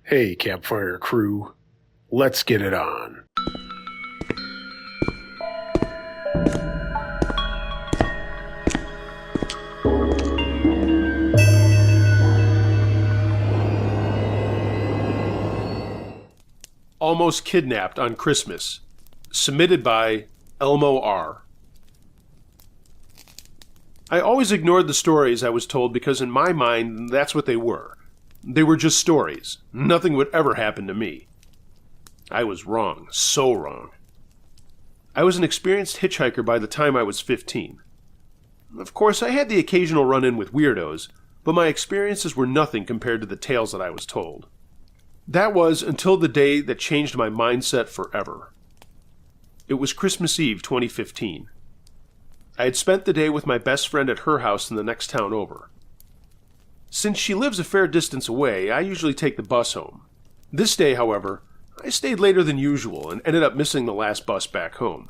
Hey, campfire crew, let's get it on. Almost Kidnapped on Christmas. Submitted by Elmo R. I always ignored the stories I was told because in my mind, that's what they were. They were just stories. Nothing would ever happen to me. I was wrong. So wrong. I was an experienced hitchhiker by the time I was 15. Of course, I had the occasional run-in with weirdos, but my experiences were nothing compared to the tales that I was told. That was until the day that changed my mindset forever. It was Christmas Eve 2015. I had spent the day with my best friend at her house in the next town over. Since she lives a fair distance away, I usually take the bus home. This day, however, I stayed later than usual and ended up missing the last bus back home.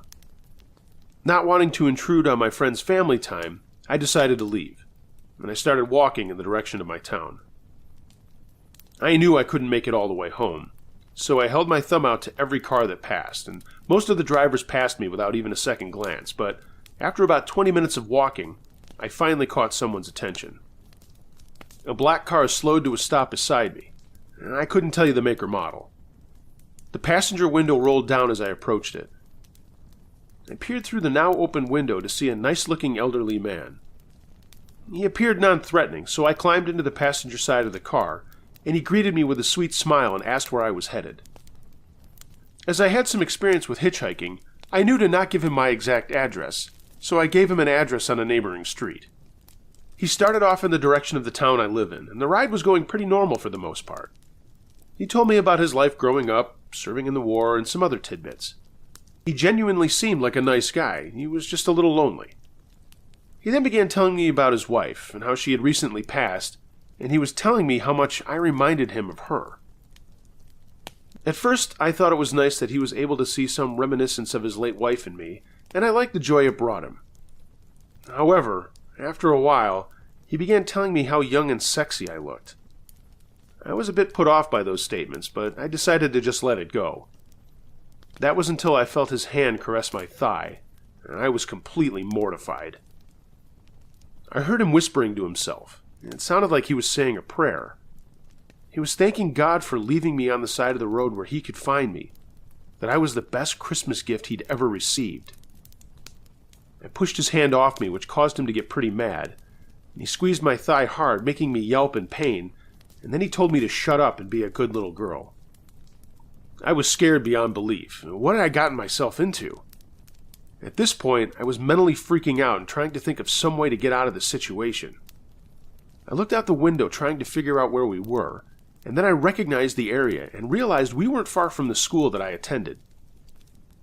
Not wanting to intrude on my friend's family time, I decided to leave, and I started walking in the direction of my town. I knew I couldn't make it all the way home, so I held my thumb out to every car that passed, and most of the drivers passed me without even a second glance, but after about 20 minutes of walking, I finally caught someone's attention. A black car slowed to a stop beside me, and I couldn't tell you the make or model. The passenger window rolled down as I approached it. I peered through the now open window to see a nice-looking elderly man. He appeared non-threatening, so I climbed into the passenger side of the car, and he greeted me with a sweet smile and asked where I was headed. As I had some experience with hitchhiking, I knew to not give him my exact address, so I gave him an address on a neighboring street. He started off in the direction of the town I live in, and the ride was going pretty normal for the most part. He told me about his life growing up, serving in the war, and some other tidbits. He genuinely seemed like a nice guy. He was just a little lonely. He then began telling me about his wife and how she had recently passed, and he was telling me how much I reminded him of her. At first, I thought it was nice that he was able to see some reminiscence of his late wife in me, and I liked the joy it brought him. However, after a while, he began telling me how young and sexy I looked. I was a bit put off by those statements, but I decided to just let it go. That was until I felt his hand caress my thigh, and I was completely mortified. I heard him whispering to himself. It sounded like he was saying a prayer. He was thanking God for leaving me on the side of the road where he could find me, that I was the best Christmas gift he'd ever received. I pushed his hand off me, which caused him to get pretty mad, and he squeezed my thigh hard, making me yelp in pain, and then he told me to shut up and be a good little girl. I was scared beyond belief. What had I gotten myself into? At this point, I was mentally freaking out and trying to think of some way to get out of the situation. I looked out the window trying to figure out where we were, and then I recognized the area and realized we weren't far from the school that I attended.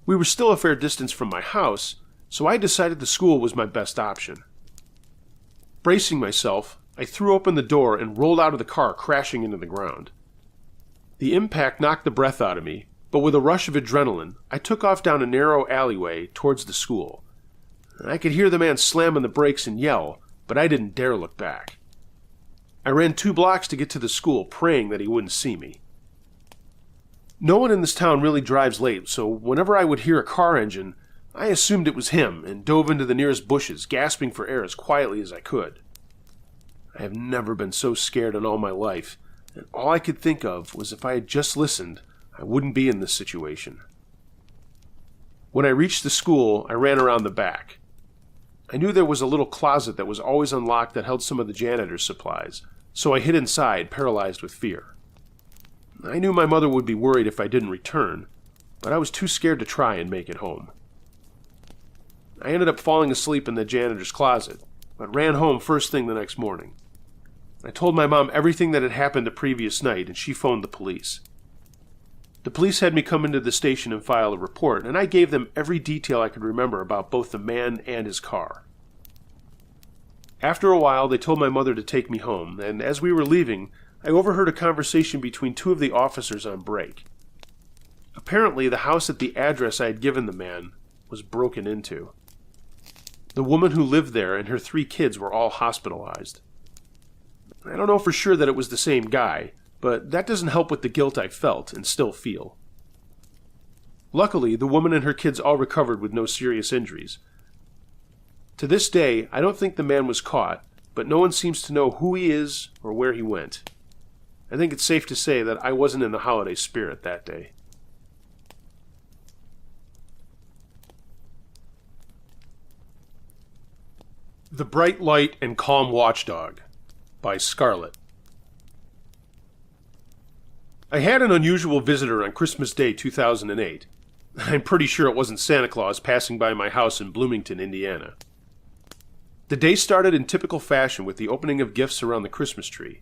We were still a fair distance from my house, so I decided the school was my best option. Bracing myself, I threw open the door and rolled out of the car, crashing into the ground. The impact knocked the breath out of me, but with a rush of adrenaline, I took off down a narrow alleyway towards the school. I could hear the man slam on the brakes and yell, but I didn't dare look back. I ran 2 blocks to get to the school, praying that he wouldn't see me. No one in this town really drives late, so whenever I would hear a car engine, I assumed it was him and dove into the nearest bushes, gasping for air as quietly as I could. I have never been so scared in all my life, and all I could think of was if I had just listened, I wouldn't be in this situation. When I reached the school, I ran around the back. I knew there was a little closet that was always unlocked that held some of the janitor's supplies, so I hid inside, paralyzed with fear. I knew my mother would be worried if I didn't return, but I was too scared to try and make it home. I ended up falling asleep in the janitor's closet, but ran home first thing the next morning. I told my mom everything that had happened the previous night, and she phoned the police. The police had me come into the station and file a report, and I gave them every detail I could remember about both the man and his car. After a while, they told my mother to take me home, and as we were leaving, I overheard a conversation between 2 of the officers on break. Apparently, the house at the address I had given the man was broken into. The woman who lived there and her 3 kids were all hospitalized. I don't know for sure that it was the same guy, but that doesn't help with the guilt I felt and still feel. Luckily, the woman and her kids all recovered with no serious injuries. To this day, I don't think the man was caught, but no one seems to know who he is or where he went. I think it's safe to say that I wasn't in the holiday spirit that day. The Bright Light and Calm Watchdog by Scarlett. I had an unusual visitor on Christmas Day 2008. I'm pretty sure it wasn't Santa Claus passing by my house in Bloomington, Indiana. The day started in typical fashion with the opening of gifts around the Christmas tree.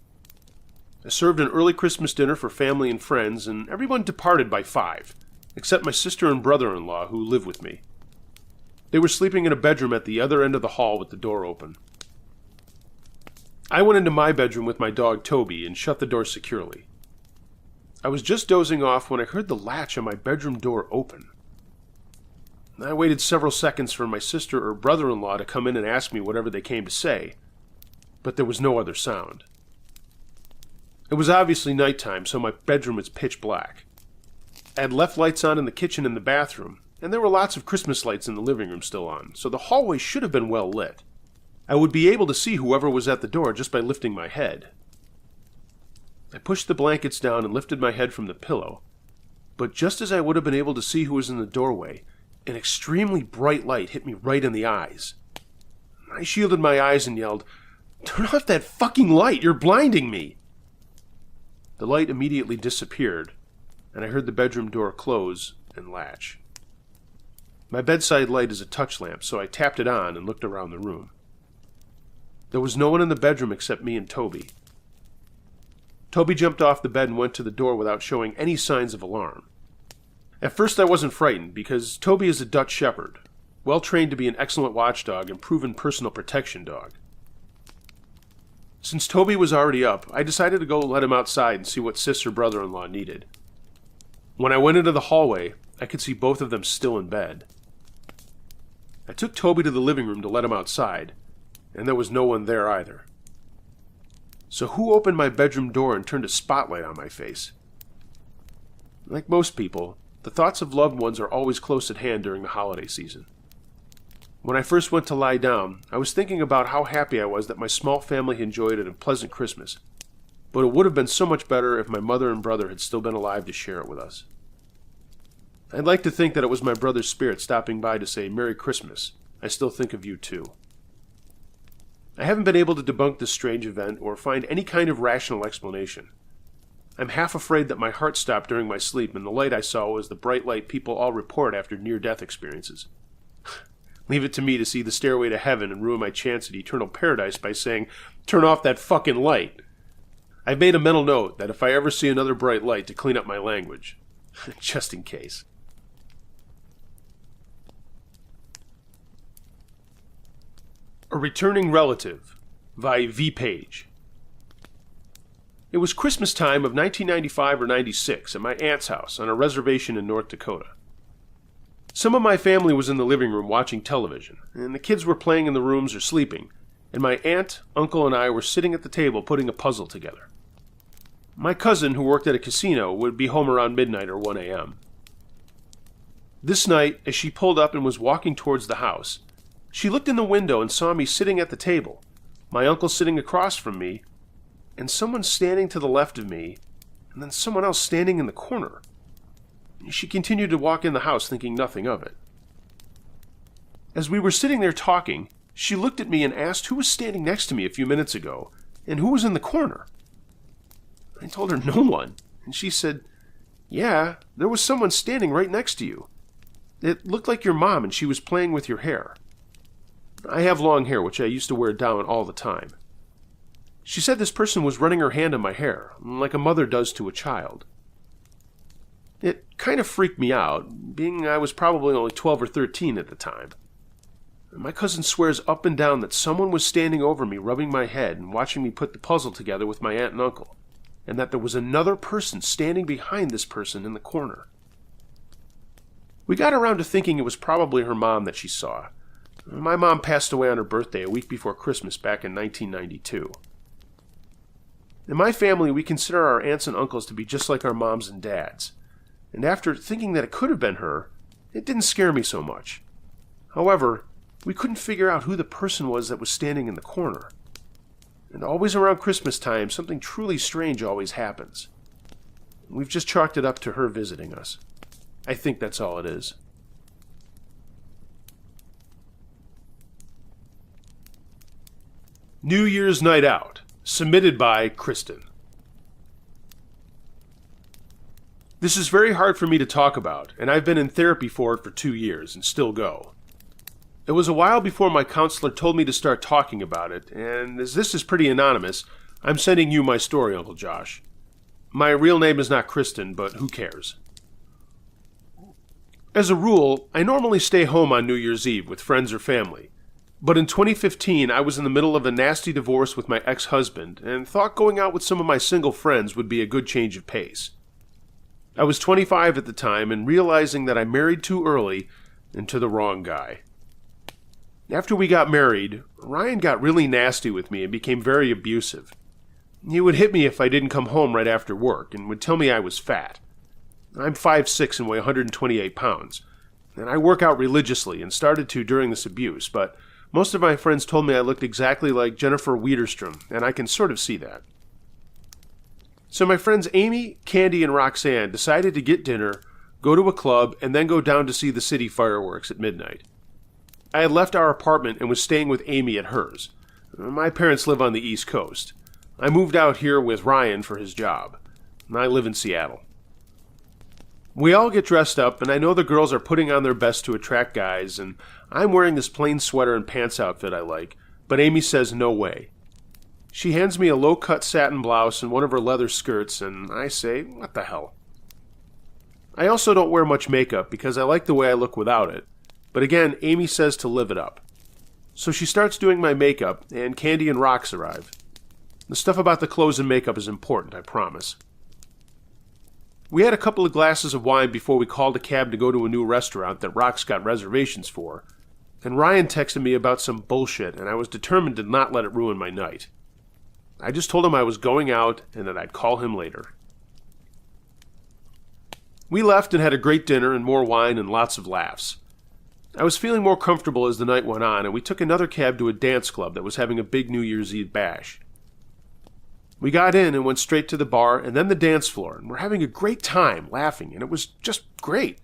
I served an early Christmas dinner for family and friends, and everyone departed by 5, except my sister and brother-in-law who live with me. They were sleeping in a bedroom at the other end of the hall with the door open. I went into my bedroom with my dog Toby and shut the door securely. I was just dozing off when I heard the latch on my bedroom door open. I waited several seconds for my sister or brother-in-law to come in and ask me whatever they came to say, but there was no other sound. It was obviously nighttime, so my bedroom was pitch black. I had left lights on in the kitchen and the bathroom, and there were lots of Christmas lights in the living room still on, so the hallway should have been well lit. I would be able to see whoever was at the door just by lifting my head. I pushed the blankets down and lifted my head from the pillow, but just as I would have been able to see who was in the doorway, an extremely bright light hit me right in the eyes. I shielded my eyes and yelled, "Turn off that fucking light! You're blinding me!" The light immediately disappeared, and I heard the bedroom door close and latch. My bedside light is a touch lamp, so I tapped it on and looked around the room. There was no one in the bedroom except me and Toby. Toby jumped off the bed and went to the door without showing any signs of alarm. At first I wasn't frightened, because Toby is a Dutch Shepherd, well trained to be an excellent watchdog and proven personal protection dog. Since Toby was already up, I decided to go let him outside and see what sis or brother-in-law needed. When I went into the hallway, I could see both of them still in bed. I took Toby to the living room to let him outside, and there was no one there either. So who opened my bedroom door and turned a spotlight on my face? Like most people, the thoughts of loved ones are always close at hand during the holiday season. When I first went to lie down, I was thinking about how happy I was that my small family enjoyed a pleasant Christmas, but it would have been so much better if my mother and brother had still been alive to share it with us. I'd like to think that it was my brother's spirit stopping by to say, "Merry Christmas. I still think of you too." I haven't been able to debunk this strange event or find any kind of rational explanation. I'm half afraid that my heart stopped during my sleep and the light I saw was the bright light people all report after near-death experiences. Leave it to me to see the stairway to heaven and ruin my chance at eternal paradise by saying, "Turn off that fucking light." I've made a mental note that if I ever see another bright light to clean up my language, just in case. A Returning Relative by V. Page. It was Christmas time of 1995 or 96 at my aunt's house on a reservation in North Dakota. Some of my family was in the living room watching television, and the kids were playing in the rooms or sleeping, and my aunt, uncle, and I were sitting at the table putting a puzzle together. My cousin, who worked at a casino, would be home around midnight or 1 a.m. This night, as she pulled up and was walking towards the house, she looked in the window and saw me sitting at the table, my uncle sitting across from me, and someone standing to the left of me, and then someone else standing in the corner. She continued to walk in the house thinking nothing of it. As we were sitting there talking, she looked at me and asked who was standing next to me a few minutes ago, and who was in the corner. I told her no one, and she said, "Yeah, there was someone standing right next to you. It looked like your mom, and she was playing with your hair." I have long hair, which I used to wear down all the time. She said this person was running her hand on my hair, like a mother does to a child. It kind of freaked me out, being I was probably only 12 or 13 at the time. My cousin swears up and down that someone was standing over me, rubbing my head and watching me put the puzzle together with my aunt and uncle, and that there was another person standing behind this person in the corner. We got around to thinking it was probably her mom that she saw. My mom passed away on her birthday a week before Christmas back in 1992. In my family, we consider our aunts and uncles to be just like our moms and dads. And after thinking that it could have been her, it didn't scare me so much. However, we couldn't figure out who the person was that was standing in the corner. And always around Christmas time, something truly strange always happens. We've just chalked it up to her visiting us. I think that's all it is. New Year's Night Out, submitted by Kristen. This is very hard for me to talk about, and I've been in therapy for it for 2 years and still go. It was a while before my counselor told me to start talking about it, and as this is pretty anonymous, I'm sending you my story, Uncle Josh. My real name is not Kristen, but who cares? As a rule, I normally stay home on New Year's Eve with friends or family. But in 2015, I was in the middle of a nasty divorce with my ex-husband and thought going out with some of my single friends would be a good change of pace. I was 25 at the time and realizing that I married too early and to the wrong guy. After we got married, Ryan got really nasty with me and became very abusive. He would hit me if I didn't come home right after work and would tell me I was fat. I'm 5'6" and weigh 128 pounds, and I work out religiously and started to during this abuse, but most of my friends told me I looked exactly like Jennifer Widerstrom, and I can sort of see that. So my friends Amy, Candy, and Roxanne decided to get dinner, go to a club, and then go down to see the city fireworks at midnight. I had left our apartment and was staying with Amy at hers. My parents live on the East Coast. I moved out here with Ryan for his job. I live in Seattle. We all get dressed up, and I know the girls are putting on their best to attract guys, and I'm wearing this plain sweater and pants outfit I like, but Amy says no way. She hands me a low-cut satin blouse and one of her leather skirts, and I say, what the hell? I also don't wear much makeup because I like the way I look without it, but again, Amy says to live it up. So she starts doing my makeup, and Candy and Rox arrive. The stuff about the clothes and makeup is important, I promise. We had a couple of glasses of wine before we called a cab to go to a new restaurant that Rox got reservations for, and Ryan texted me about some bullshit, and I was determined to not let it ruin my night. I just told him I was going out and that I'd call him later. We left and had a great dinner and more wine and lots of laughs. I was feeling more comfortable as the night went on, and we took another cab to a dance club that was having a big New Year's Eve bash. We got in and went straight to the bar and then the dance floor, and we're having a great time laughing, and it was just great.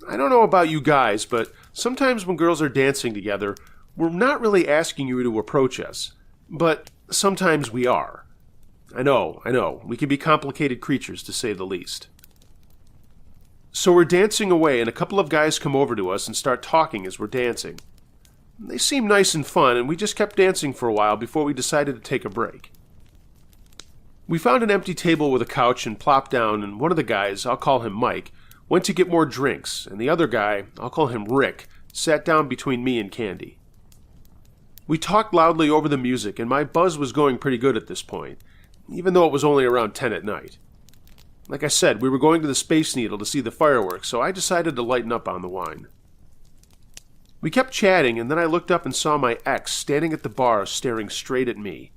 I don't know about you guys, but sometimes when girls are dancing together, we're not really asking you to approach us, but sometimes we are. I know, we can be complicated creatures to say the least. So we're dancing away, and a couple of guys come over to us and start talking as we're dancing. They seem nice and fun, and we just kept dancing for a while before we decided to take a break. We found an empty table with a couch and plopped down, and one of the guys, I'll call him Mike, went to get more drinks, and the other guy, I'll call him Rick, sat down between me and Candy. We talked loudly over the music, and my buzz was going pretty good at this point, even though it was only around 10 at night. Like I said, we were going to the Space Needle to see the fireworks, so I decided to lighten up on the wine. We kept chatting, and then I looked up and saw my ex standing at the bar staring straight at me.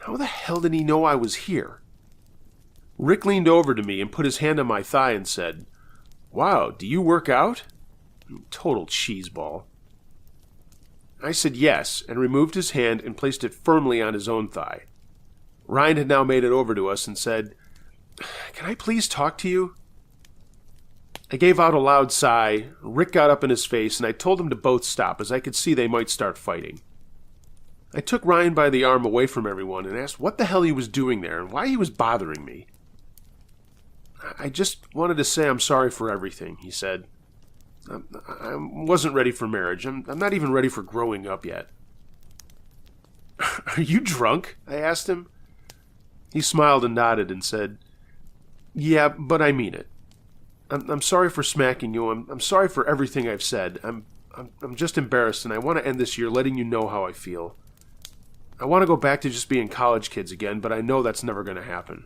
How the hell did he know I was here? Rick leaned over to me and put his hand on my thigh and said, "Wow, do you work out?" Total cheeseball. I said yes, and removed his hand and placed it firmly on his own thigh. Ryan had now made it over to us and said, "Can I please talk to you?" I gave out a loud sigh. Rick got up in his face, and I told them to both stop, as I could see they might start fighting. I took Ryan by the arm away from everyone and asked what the hell he was doing there and why he was bothering me. "I just wanted to say I'm sorry for everything," he said. I wasn't ready for marriage. I'm not even ready for growing up yet." "Are you drunk?" I asked him. He smiled and nodded and said, "Yeah, but I mean it. I'm sorry for smacking you. I'm sorry for everything I've said. I'm just embarrassed, and I want to end this year letting you know how I feel. I want to go back to just being college kids again, but I know that's never going to happen."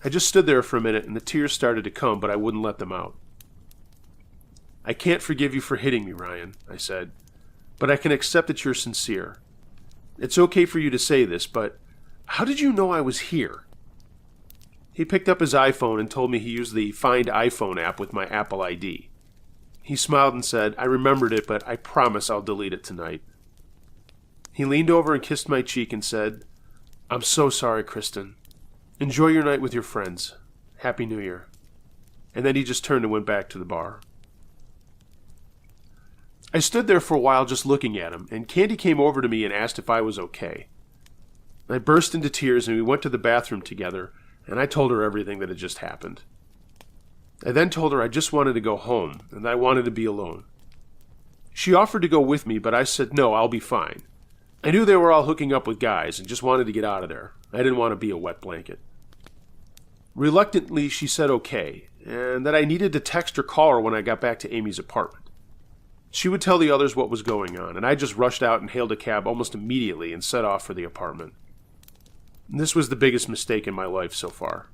I just stood there for a minute, and the tears started to come, but I wouldn't let them out. "I can't forgive you for hitting me, Ryan," I said, "but I can accept that you're sincere. It's okay for you to say this, but how did you know I was here? He picked up his iPhone and told me he used the Find iPhone app with my Apple ID. He smiled and said, I remembered it, but I promise I'll delete it tonight. He leaned over and kissed my cheek and said, I'm so sorry, Kristen. Enjoy your night with your friends. Happy New Year. And then he just turned and went back to the bar. I stood there for a while just looking at him, and Candy came over to me and asked if I was okay. I burst into tears and we went to the bathroom together, and I told her everything that had just happened. I then told her I just wanted to go home, and I wanted to be alone. She offered to go with me, but I said, no, I'll be fine. I knew they were all hooking up with guys and just wanted to get out of there. I didn't want to be a wet blanket. Reluctantly, she said okay, and that I needed to text or call her when I got back to Amy's apartment. She would tell the others what was going on, and I just rushed out and hailed a cab almost immediately and set off for the apartment. This was the biggest mistake in my life so far.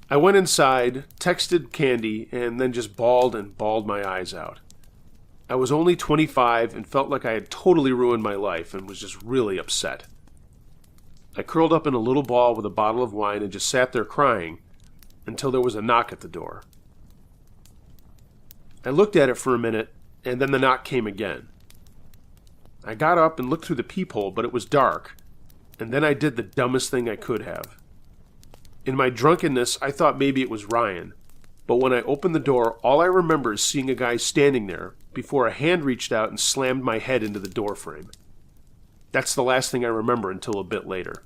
I went inside, texted Candy, and then just bawled my eyes out. I was only 25 and felt like I had totally ruined my life and was just really upset. I curled up in a little ball with a bottle of wine and just sat there crying until there was a knock at the door. I looked at it for a minute, and then the knock came again. I got up and looked through the peephole, but it was dark, and then I did the dumbest thing I could have. In my drunkenness, I thought maybe it was Ryan, but when I opened the door, all I remember is seeing a guy standing there before a hand reached out and slammed my head into the doorframe. That's the last thing I remember until a bit later.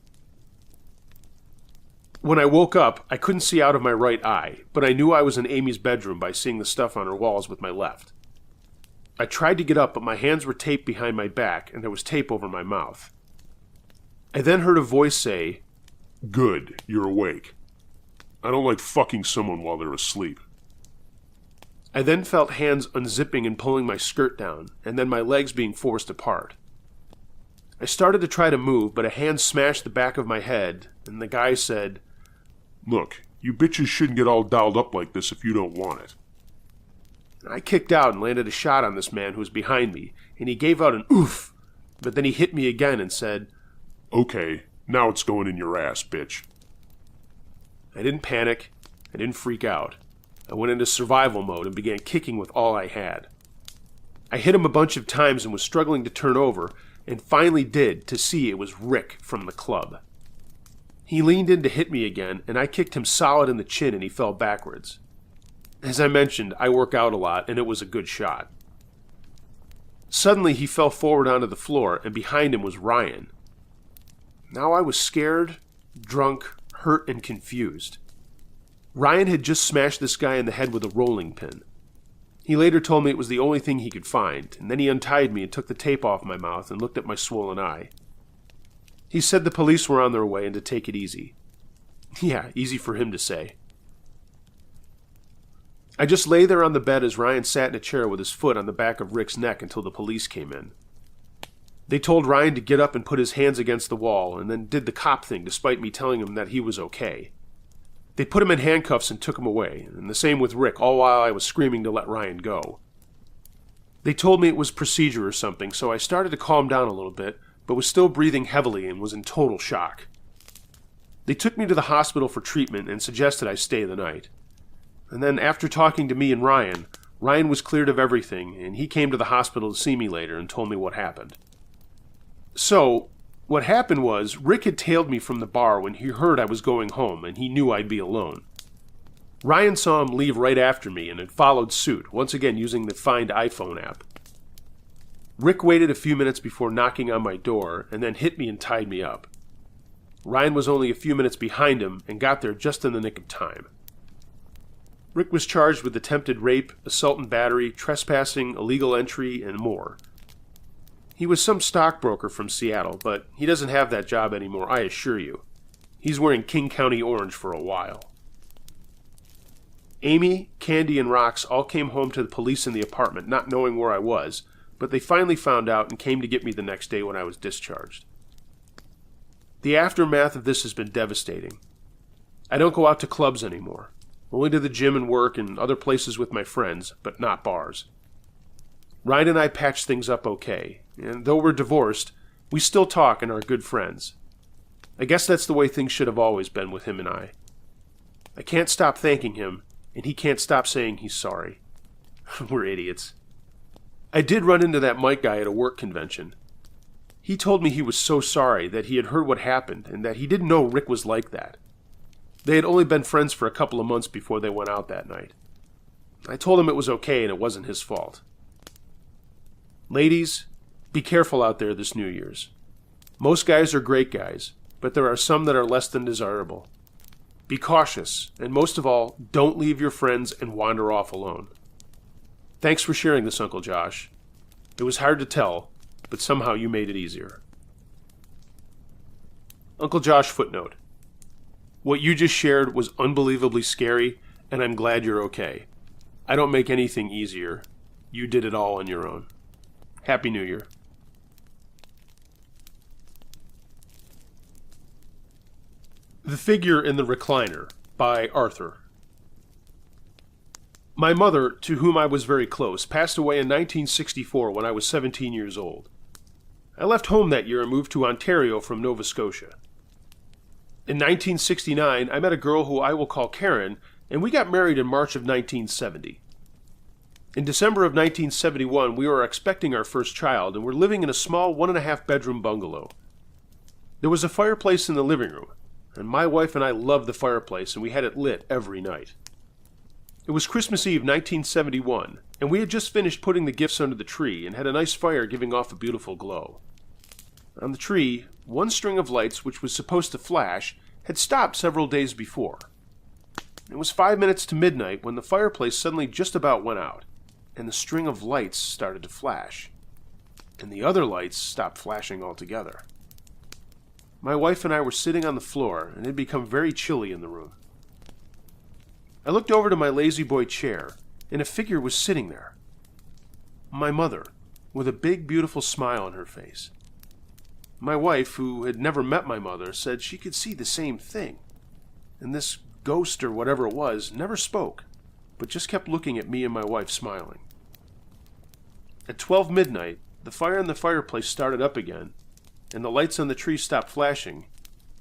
When I woke up, I couldn't see out of my right eye, but I knew I was in Amy's bedroom by seeing the stuff on her walls with my left. I tried to get up, but my hands were taped behind my back, and there was tape over my mouth. I then heard a voice say, Good, you're awake. I don't like fucking someone while they're asleep. I then felt hands unzipping and pulling my skirt down, and then my legs being forced apart. I started to try to move, but a hand smashed the back of my head, and the guy said, Look, you bitches shouldn't get all dolled up like this if you don't want it. I kicked out and landed a shot on this man who was behind me, and he gave out an oof, but then he hit me again and said, Okay, now it's going in your ass, bitch. I didn't panic. I didn't freak out. I went into survival mode and began kicking with all I had. I hit him a bunch of times and was struggling to turn over, and finally did to see it was Rick from the club. He leaned in to hit me again, and I kicked him solid in the chin and he fell backwards. As I mentioned, I work out a lot, and it was a good shot. Suddenly he fell forward onto the floor, and behind him was Ryan. Now I was scared, drunk, hurt, and confused. Ryan had just smashed this guy in the head with a rolling pin. He later told me it was the only thing he could find, and then he untied me and took the tape off my mouth and looked at my swollen eye. He said the police were on their way and to take it easy. Yeah, easy for him to say. I just lay there on the bed as Ryan sat in a chair with his foot on the back of Rick's neck until the police came in. They told Ryan to get up and put his hands against the wall, and then did the cop thing despite me telling him that he was okay. They put him in handcuffs and took him away, and the same with Rick, all while I was screaming to let Ryan go. They told me it was procedure or something, so I started to calm down a little bit, but was still breathing heavily and was in total shock. They took me to the hospital for treatment and suggested I stay the night. And then after talking to me and Ryan, Ryan was cleared of everything, and he came to the hospital to see me later and told me what happened. So, what happened was, Rick had tailed me from the bar when he heard I was going home, and he knew I'd be alone. Ryan saw him leave right after me and had followed suit, once again using the Find iPhone app. Rick waited a few minutes before knocking on my door, and then hit me and tied me up. Ryan was only a few minutes behind him and got there just in the nick of time. Rick was charged with attempted rape, assault and battery, trespassing, illegal entry, and more. He was some stockbroker from Seattle, but he doesn't have that job anymore, I assure you. He's wearing King County orange for a while. Amy, Candy, and Rox all came home to the police in the apartment, not knowing where I was, but they finally found out and came to get me the next day when I was discharged. The aftermath of this has been devastating. I don't go out to clubs anymore. Only to the gym and work and other places with my friends, but not bars. Ryan and I patched things up okay, and though we're divorced, We still talk and are good friends. I guess that's the way things should have always been with him and I. I can't stop thanking him, and he can't stop saying he's sorry. We're idiots. I did run into that Mike guy at a work convention. He told me he was so sorry that he had heard what happened and that he didn't know Rick was like that. They had only been friends for a couple of months before they went out that night. I told him it was okay and it wasn't his fault. Ladies, be careful out there this New Year's. Most guys are great guys, but there are some that are less than desirable. Be cautious, and most of all, don't leave your friends and wander off alone. Thanks for sharing this, Uncle Josh. It was hard to tell, but somehow you made it easier. Uncle Josh footnote. What you just shared was unbelievably scary, and I'm glad you're okay. I don't make anything easier. You did it all on your own. Happy New Year. The Figure in the Recliner by Arthur. My mother, to whom I was very close, passed away in 1964 when I was 17 years old. I left home that year and moved to Ontario from Nova Scotia. In 1969, I met a girl who I will call Karen, and we got married in March of 1970. In December of 1971, we were expecting our first child and were living in a small 1.5-bedroom bungalow. There was a fireplace in the living room, and my wife and I loved the fireplace, and we had it lit every night. It was Christmas Eve 1971, and we had just finished putting the gifts under the tree and had a nice fire giving off a beautiful glow. On the tree, one string of lights, which was supposed to flash, had stopped several days before. It was 5 minutes to midnight when the fireplace suddenly just about went out, and the string of lights started to flash, and the other lights stopped flashing altogether. My wife and I were sitting on the floor, and it had become very chilly in the room. I looked over to my lazy boy chair, and a figure was sitting there. My mother, with a big, beautiful smile on her face. My wife, who had never met my mother, said she could see the same thing, and this ghost or whatever it was never spoke, but just kept looking at me and my wife smiling. At 12 midnight, the fire in the fireplace started up again, and the lights on the tree stopped flashing,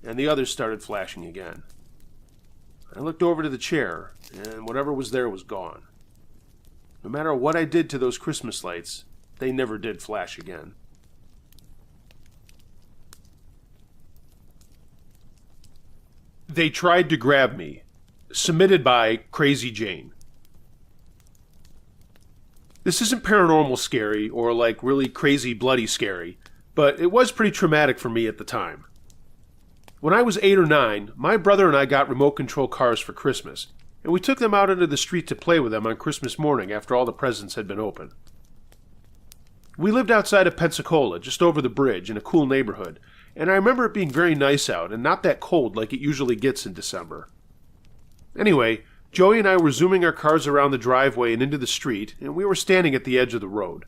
and the others started flashing again. I looked over to the chair, and whatever was there was gone. No matter what I did to those Christmas lights, they never did flash again. They Tried to Grab Me, submitted by Crazy Jane. This isn't paranormal scary or like really crazy bloody scary, but it was pretty traumatic for me at the time. When I was 8 or 9, my brother and I got remote control cars for Christmas, and we took them out into the street to play with them on Christmas morning after all the presents had been opened. We lived outside of Pensacola, just over the bridge, in a cool neighborhood, and I remember it being very nice out and not that cold like it usually gets in December. Anyway, Joey and I were zooming our cars around the driveway and into the street, and we were standing at the edge of the road.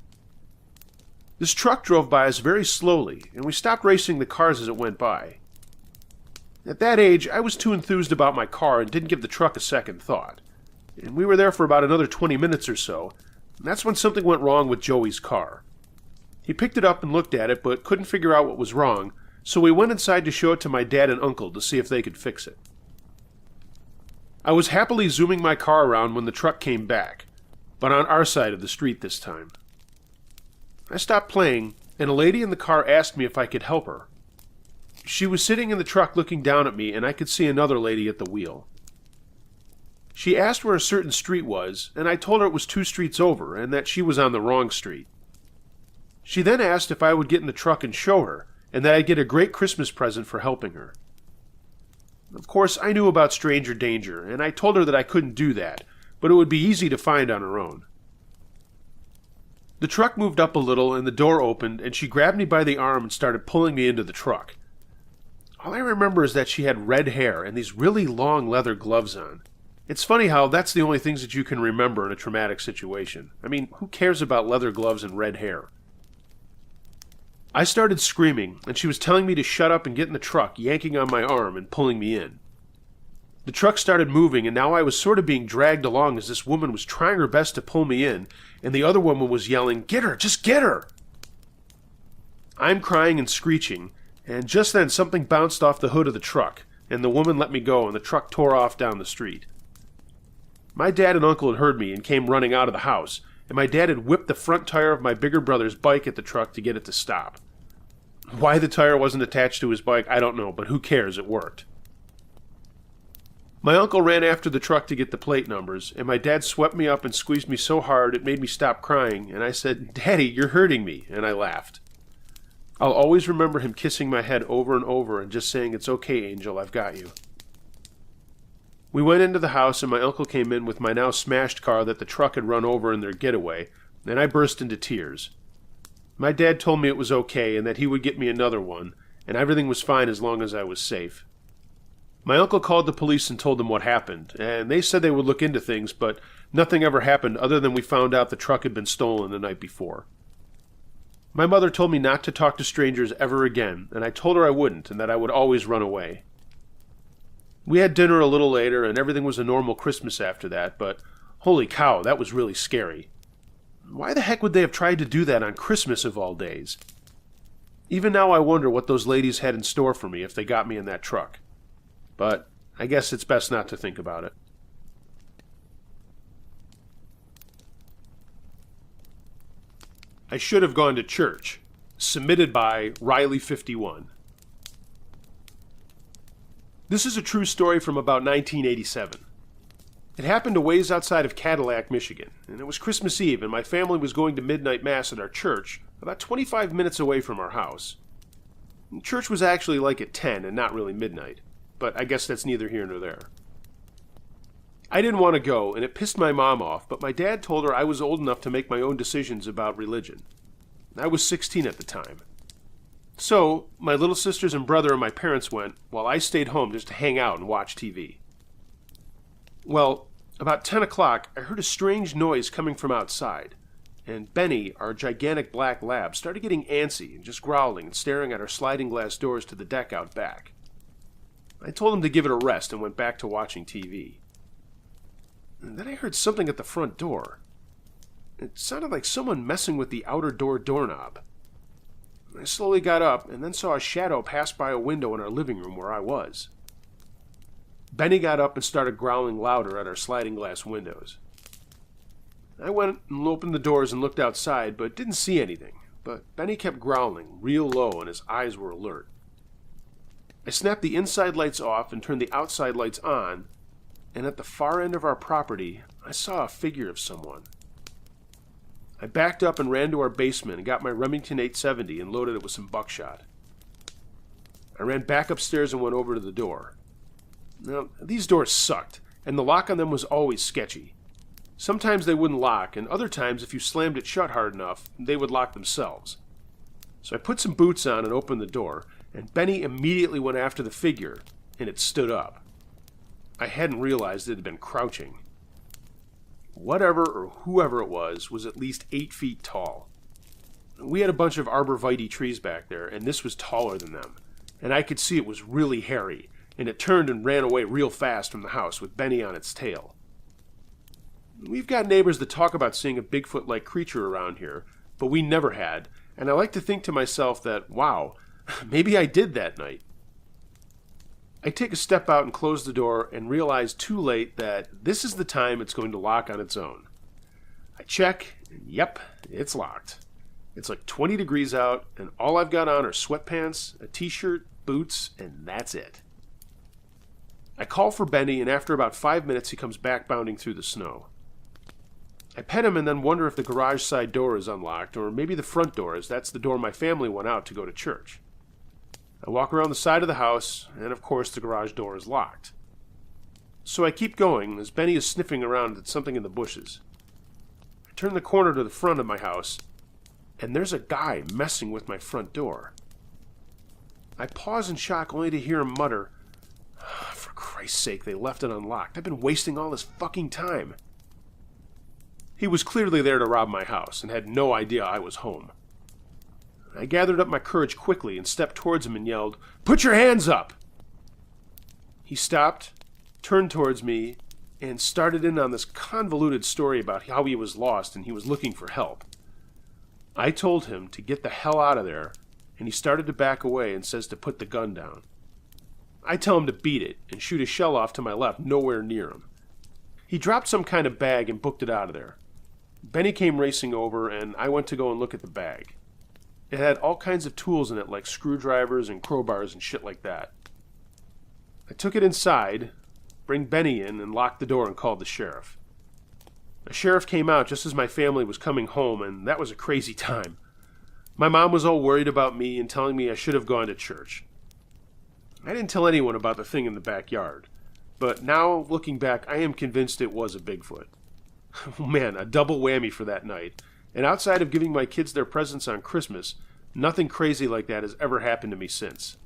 This truck drove by us very slowly, and we stopped racing the cars as it went by. At that age, I was too enthused about my car and didn't give the truck a second thought. And we were there for about another 20 minutes or so, and that's when something went wrong with Joey's car. He picked it up and looked at it, but couldn't figure out what was wrong, so we went inside to show it to my dad and uncle to see if they could fix it. I was happily zooming my car around when the truck came back, but on our side of the street this time. I stopped playing, and a lady in the car asked me if I could help her. She was sitting in the truck looking down at me, and I could see another lady at the wheel. She asked where a certain street was, and I told her it was 2 streets over, and that she was on the wrong street. She then asked if I would get in the truck and show her, and that I'd get a great Christmas present for helping her. Of course, I knew about stranger danger, and I told her that I couldn't do that, but it would be easy to find on her own. The truck moved up a little, and the door opened, and she grabbed me by the arm and started pulling me into the truck. All I remember is that she had red hair and these really long leather gloves on. It's funny how that's the only things that you can remember in a traumatic situation. I mean, who cares about leather gloves and red hair? I started screaming, and she was telling me to shut up and get in the truck, yanking on my arm and pulling me in. The truck started moving, and now I was sort of being dragged along as this woman was trying her best to pull me in, and the other woman was yelling, "Get her! Just get her!" I'm crying and screeching, and just then something bounced off the hood of the truck, and the woman let me go, and the truck tore off down the street. My dad and uncle had heard me and came running out of the house, and my dad had whipped the front tire of my bigger brother's bike at the truck to get it to stop. Why the tire wasn't attached to his bike, I don't know, but who cares, it worked. My uncle ran after the truck to get the plate numbers, and my dad swept me up and squeezed me so hard it made me stop crying, and I said, "Daddy, you're hurting me," and I laughed. I'll always remember him kissing my head over and over and just saying, "It's okay, Angel, I've got you." We went into the house, and my uncle came in with my now smashed car that the truck had run over in their getaway, and I burst into tears. My dad told me it was okay and that he would get me another one, and everything was fine as long as I was safe. My uncle called the police and told them what happened, and they said they would look into things, but nothing ever happened other than we found out the truck had been stolen the night before. My mother told me not to talk to strangers ever again, and I told her I wouldn't and that I would always run away. We had dinner a little later, and everything was a normal Christmas after that, but holy cow, that was really scary. Why the heck would they have tried to do that on Christmas of all days? Even now I wonder what those ladies had in store for me if they got me in that truck. But I guess it's best not to think about it. I should have gone to church. Submitted by Riley51. This is a true story from about 1987. It happened a ways outside of Cadillac, Michigan, and it was Christmas Eve, and my family was going to midnight mass at our church, about 25 minutes away from our house. Church was actually like at 10 and not really midnight, but I guess that's neither here nor there. I didn't want to go, and it pissed my mom off, but my dad told her I was old enough to make my own decisions about religion. I was 16 at the time. So, my little sisters and brother and my parents went, while I stayed home just to hang out and watch TV. Well, about 10 o'clock, I heard a strange noise coming from outside, and Benny, our gigantic black lab, started getting antsy and just growling and staring at our sliding glass doors to the deck out back. I told him to give it a rest and went back to watching TV. And then I heard something at the front door. It sounded like someone messing with the outer door doorknob. I slowly got up and then saw a shadow pass by a window in our living room where I was. Benny got up and started growling louder at our sliding glass windows. I went and opened the doors and looked outside, but didn't see anything. But Benny kept growling real low and his eyes were alert. I snapped the inside lights off and turned the outside lights on, and at the far end of our property, I saw a figure of someone. I backed up and ran to our basement and got my Remington 870 and loaded it with some buckshot. I ran back upstairs and went over to the door. Now, these doors sucked, and the lock on them was always sketchy. Sometimes they wouldn't lock, and other times, if you slammed it shut hard enough, they would lock themselves. So I put some boots on and opened the door, and Benny immediately went after the figure, and it stood up. I hadn't realized it had been crouching. Whatever or whoever it was at least 8 feet tall. We had a bunch of arborvitae trees back there, and this was taller than them, and I could see it was really hairy, and it turned and ran away real fast from the house with Benny on its tail. We've got neighbors that talk about seeing a Bigfoot-like creature around here, but we never had, and I like to think to myself that, wow, maybe I did that night. I take a step out and close the door and realize too late that this is the time it's going to lock on its own. I check, and yep, it's locked. It's like 20 degrees out, and all I've got on are sweatpants, a t-shirt, boots, and that's it. I call for Benny, and after about 5 minutes he comes back bounding through the snow. I pet him and then wonder if the garage side door is unlocked, or maybe the front door, as that's the door my family went out to go to church. I walk around the side of the house, and of course the garage door is locked. So I keep going as Benny is sniffing around at something in the bushes. I turn the corner to the front of my house, and there's a guy messing with my front door. I pause in shock only to hear him mutter, "For Christ's sake, they left it unlocked. I've been wasting all this fucking time." He was clearly there to rob my house and had no idea I was home. I gathered up my courage quickly and stepped towards him and yelled, "Put your hands up!" He stopped, turned towards me, and started in on this convoluted story about how he was lost and he was looking for help. I told him to get the hell out of there, and he started to back away and says to put the gun down. I tell him to beat it and shoot a shell off to my left, nowhere near him. He dropped some kind of bag and booked it out of there. Benny came racing over, and I went to go and look at the bag. It had all kinds of tools in it, like screwdrivers and crowbars and shit like that. I took it inside, bring Benny in, and locked the door and called the sheriff. A sheriff came out just as my family was coming home, and that was a crazy time. My mom was all worried about me and telling me I should have gone to church. I didn't tell anyone about the thing in the backyard, but now, looking back, I am convinced it was a Bigfoot. Man, a double whammy for that night. And outside of giving my kids their presents on Christmas, nothing crazy like that has ever happened to me since.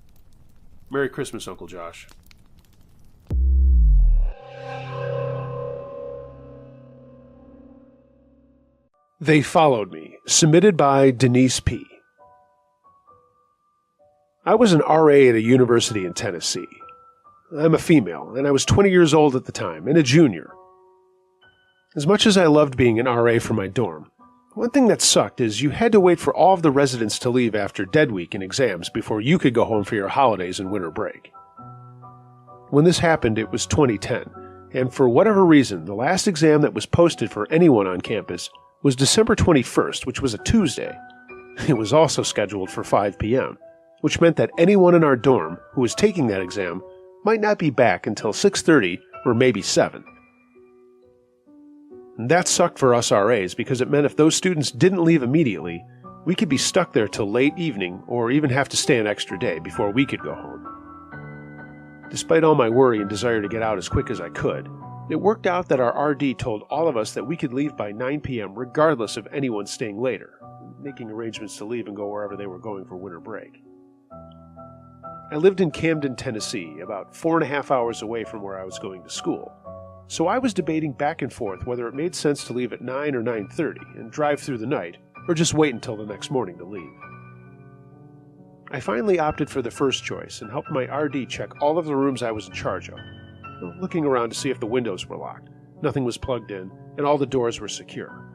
Merry Christmas, Uncle Josh. They Followed Me, submitted by Denise P. I was an RA at a university in Tennessee. I'm a female, and I was 20 years old at the time, and a junior. As much as I loved being an RA for my dorm, one thing that sucked is you had to wait for all of the residents to leave after dead week and exams before you could go home for your holidays and winter break. When this happened, it was 2010, and for whatever reason, the last exam that was posted for anyone on campus was December 21st, which was a Tuesday. It was also scheduled for 5 p.m., which meant that anyone in our dorm who was taking that exam might not be back until 6:30 or maybe 7. And that sucked for us RAs because it meant if those students didn't leave immediately, we could be stuck there till late evening or even have to stay an extra day before we could go home. Despite all my worry and desire to get out as quick as I could, it worked out that our RD told all of us that we could leave by 9 p.m. regardless of anyone staying later, making arrangements to leave and go wherever they were going for winter break. I lived in Camden, Tennessee, about 4.5 hours away from where I was going to school, so I was debating back and forth whether it made sense to leave at 9 or 9:30 and drive through the night, or just wait until the next morning to leave. I finally opted for the first choice and helped my RD check all of the rooms I was in charge of, looking around to see if the windows were locked, nothing was plugged in, and all the doors were secure.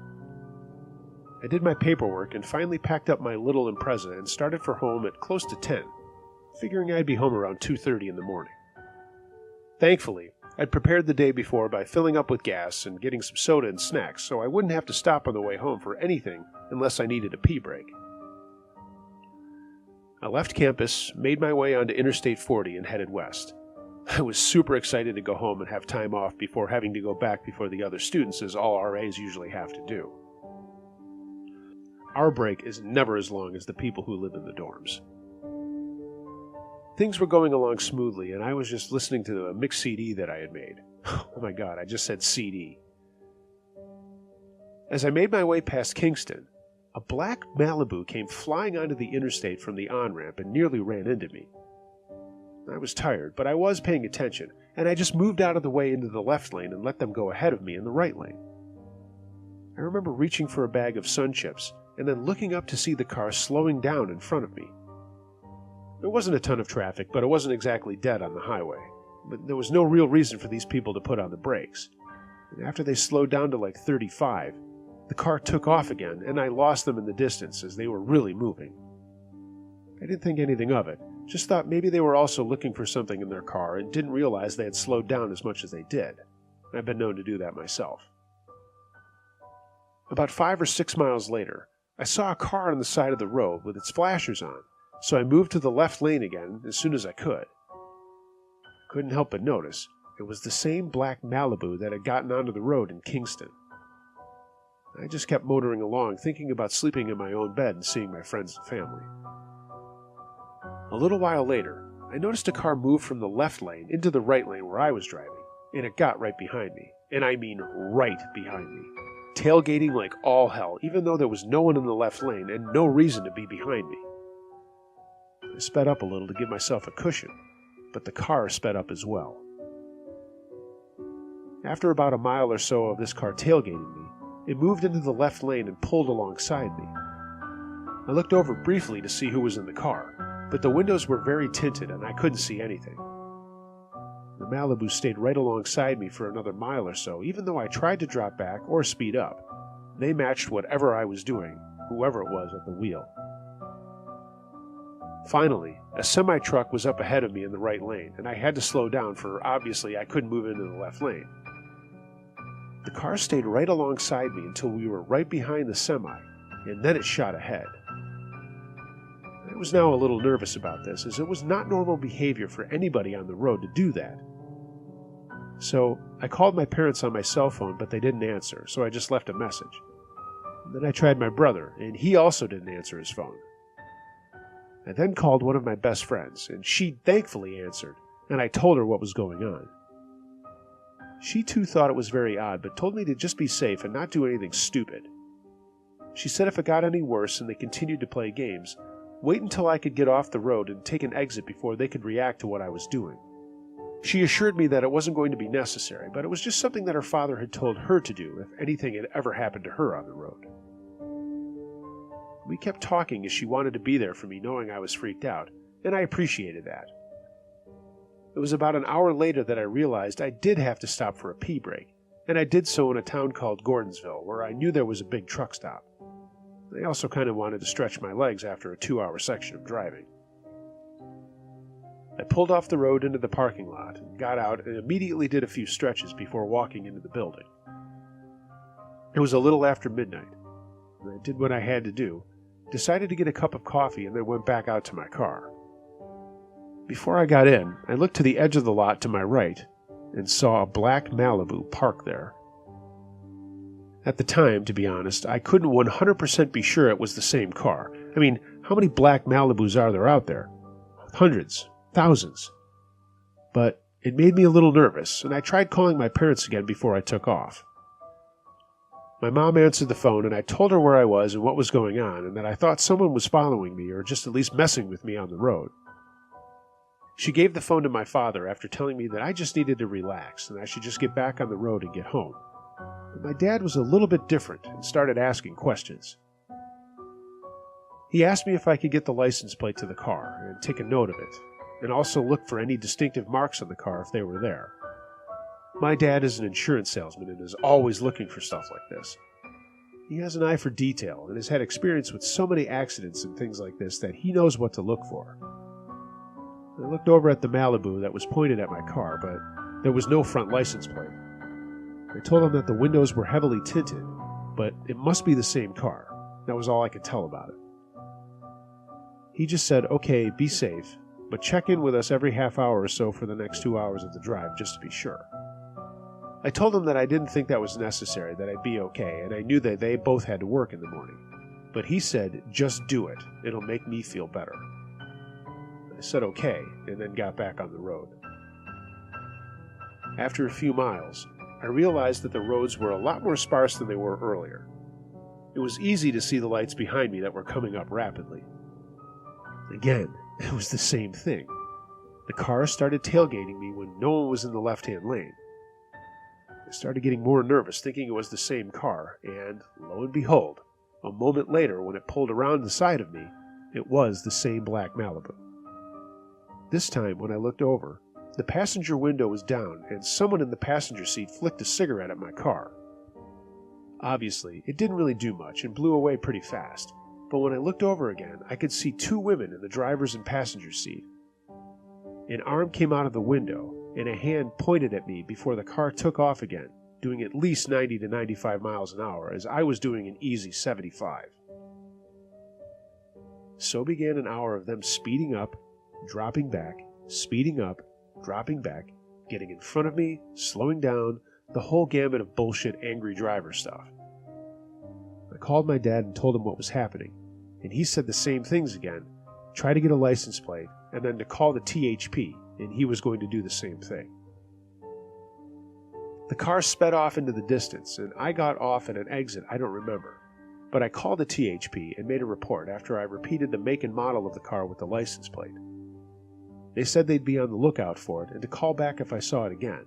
I did my paperwork and finally packed up my little Impreza and started for home at close to 10, figuring I'd be home around 2:30 in the morning. Thankfully, I'd prepared the day before by filling up with gas and getting some soda and snacks so I wouldn't have to stop on the way home for anything unless I needed a pee break. I left campus, made my way onto Interstate 40 and headed west. I was super excited to go home and have time off before having to go back before the other students, as all RAs usually have to do. Our break is never as long as the people who live in the dorms. Things were going along smoothly, and I was just listening to a mix CD that I had made. Oh my god, I just said CD. As I made my way past Kingston, a black Malibu came flying onto the interstate from the on-ramp and nearly ran into me. I was tired, but I was paying attention, and I just moved out of the way into the left lane and let them go ahead of me in the right lane. I remember reaching for a bag of Sun Chips, and then looking up to see the car slowing down in front of me. There wasn't a ton of traffic, but it wasn't exactly dead on the highway. But there was no real reason for these people to put on the brakes. And after they slowed down to like 35, the car took off again, and I lost them in the distance as they were really moving. I didn't think anything of it, just thought maybe they were also looking for something in their car and didn't realize they had slowed down as much as they did. I've been known to do that myself. About 5 or 6 miles later, I saw a car on the side of the road with its flashers on, so I moved to the left lane again as soon as I could. Couldn't help but notice it was the same black Malibu that had gotten onto the road in Kingston. I just kept motoring along, thinking about sleeping in my own bed and seeing my friends and family. A little while later, I noticed a car move from the left lane into the right lane where I was driving, and it got right behind me. And I mean right behind me. Tailgating like all hell, even though there was no one in the left lane and no reason to be behind me. I sped up a little to give myself a cushion, but the car sped up as well. After about a mile or so of this car tailgating me, it moved into the left lane and pulled alongside me. I looked over briefly to see who was in the car, but the windows were very tinted and I couldn't see anything. The Malibu stayed right alongside me for another mile or so, even though I tried to drop back or speed up. They matched whatever I was doing, whoever it was at the wheel. Finally, a semi-truck was up ahead of me in the right lane, and I had to slow down for obviously I couldn't move into the left lane. The car stayed right alongside me until we were right behind the semi, and then it shot ahead. I was now a little nervous about this, as it was not normal behavior for anybody on the road to do that. So I called my parents on my cell phone, but they didn't answer, so I just left a message. And then I tried my brother, and he also didn't answer his phone. I then called one of my best friends, and she thankfully answered, and I told her what was going on. She too thought it was very odd, but told me to just be safe and not do anything stupid. She said if it got any worse and they continued to play games, wait until I could get off the road and take an exit before they could react to what I was doing. She assured me that it wasn't going to be necessary, but it was just something that her father had told her to do if anything had ever happened to her on the road. We kept talking as she wanted to be there for me, knowing I was freaked out, and I appreciated that. It was about an hour later that I realized I did have to stop for a pee break, and I did so in a town called Gordonsville, where I knew there was a big truck stop. I also kind of wanted to stretch my legs after a 2-hour section of driving. I pulled off the road into the parking lot, and got out and immediately did a few stretches before walking into the building. It was a little after midnight, and I did what I had to do, decided to get a cup of coffee, and then went back out to my car. Before I got in, I looked to the edge of the lot to my right and saw a black Malibu parked there. At the time, to be honest, I couldn't 100% be sure it was the same car. I mean, how many black Malibus are there out there? Hundreds, thousands. But it made me a little nervous, and I tried calling my parents again before I took off. My mom answered the phone, and I told her where I was and what was going on, and that I thought someone was following me or just at least messing with me on the road. She gave the phone to my father after telling me that I just needed to relax and I should just get back on the road and get home. But my dad was a little bit different and started asking questions. He asked me if I could get the license plate to the car and take a note of it, and also look for any distinctive marks on the car if they were there. My dad is an insurance salesman and is always looking for stuff like this. He has an eye for detail and has had experience with so many accidents and things like this that he knows what to look for. I looked over at the Malibu that was pointed at my car, but there was no front license plate. I told him that the windows were heavily tinted, but it must be the same car. That was all I could tell about it. He just said, "Okay, be safe, but check in with us every half hour or so for the next 2 hours of the drive just to be sure." I told him that I didn't think that was necessary, that I'd be okay, and I knew that they both had to work in the morning. But he said, "Just do it. It'll make me feel better." I said okay, and then got back on the road. After a few miles, I realized that the roads were a lot more sparse than they were earlier. It was easy to see the lights behind me that were coming up rapidly. Again, it was the same thing. The car started tailgating me when no one was in the left-hand lane. I started getting more nervous, thinking it was the same car, and, lo and behold, a moment later, when it pulled around the side of me, it was the same black Malibu. This time, when I looked over, the passenger window was down, and someone in the passenger seat flicked a cigarette at my car. Obviously, it didn't really do much and blew away pretty fast, but when I looked over again, I could see 2 women in the driver's and passenger seat. An arm came out of the window, and a hand pointed at me before the car took off again, doing at least 90 to 95 miles an hour, as I was doing an easy 75. So began an hour of them speeding up, dropping back, speeding up, dropping back, getting in front of me, slowing down, the whole gamut of bullshit angry driver stuff. I called my dad and told him what was happening, and he said the same things again, try to get a license plate, and then to call the THP, and he was going to do the same thing. The car sped off into the distance, and I got off at an exit I don't remember, but I called the THP and made a report after I repeated the make and model of the car with the license plate. They said they'd be on the lookout for it and to call back if I saw it again.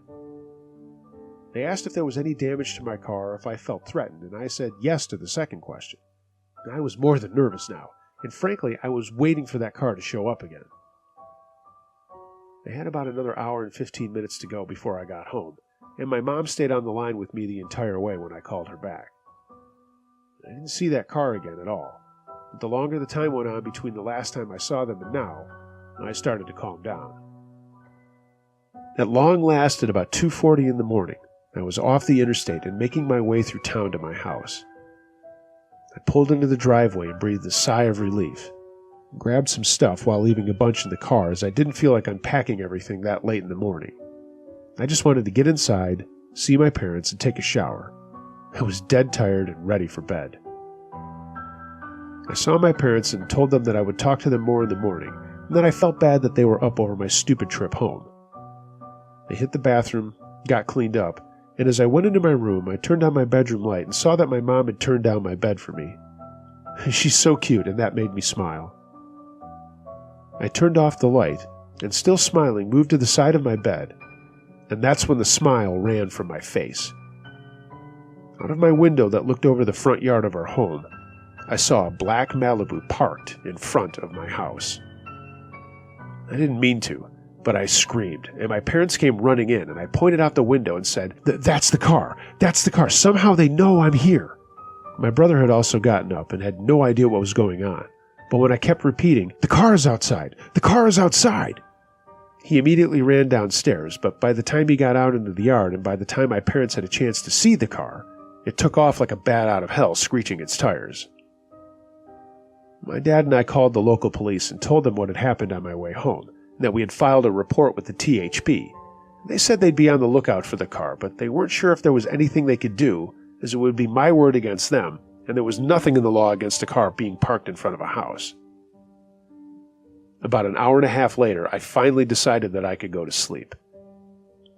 They asked if there was any damage to my car or if I felt threatened, and I said yes to the second question. I was more than nervous now, and frankly, I was waiting for that car to show up again. I had about another hour and 15 minutes to go before I got home, and my mom stayed on the line with me the entire way when I called her back. I didn't see that car again at all, But the longer the time went on between the last time I saw them and now, I started to calm down. At long last, at about 2:40 in the morning, I was off the interstate and making my way through town to my house. I pulled into the driveway and breathed a sigh of relief. Grabbed some stuff while leaving a bunch in the car, as I didn't feel like unpacking everything that late in the morning. I just wanted to get inside, see my parents, and take a shower. I was dead tired and ready for bed. I saw my parents and told them that I would talk to them more in the morning, and that I felt bad that they were up over my stupid trip home. I hit the bathroom, got cleaned up, and as I went into my room, I turned on my bedroom light and saw that my mom had turned down my bed for me. She's so cute, and that made me smile. I turned off the light, and still smiling, moved to the side of my bed, and that's when the smile ran from my face. Out of my window that looked over the front yard of our home, I saw a black Malibu parked in front of my house. I didn't mean to, but I screamed, and my parents came running in, and I pointed out the window and said, "That's the car! That's the car! Somehow they know I'm here!" My brother had also gotten up and had no idea what was going on, but when I kept repeating, "The car is outside! The car is outside!" he immediately ran downstairs, but by the time he got out into the yard and by the time my parents had a chance to see the car, it took off like a bat out of hell, screeching its tires. My dad and I called the local police and told them what had happened on my way home, and that we had filed a report with the THP. They said they'd be on the lookout for the car, but they weren't sure if there was anything they could do, as it would be my word against them, and there was nothing in the law against a car being parked in front of a house. About an hour and a half later, I finally decided that I could go to sleep.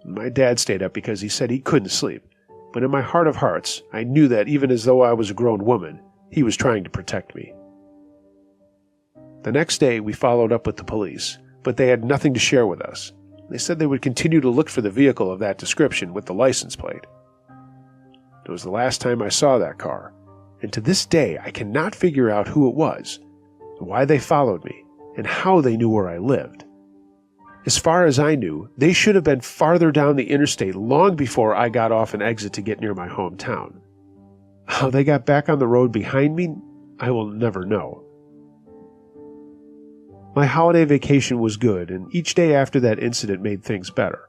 My dad stayed up because he said he couldn't sleep, but in my heart of hearts, I knew that even as though I was a grown woman, he was trying to protect me. The next day, we followed up with the police, but they had nothing to share with us. They said they would continue to look for the vehicle of that description with the license plate. It was the last time I saw that car, and to this day I cannot figure out who it was, why they followed me, and how they knew where I lived. As far as I knew, they should have been farther down the interstate long before I got off an exit to get near my hometown. How they got back on the road behind me, I will never know. My holiday vacation was good, and each day after that incident made things better.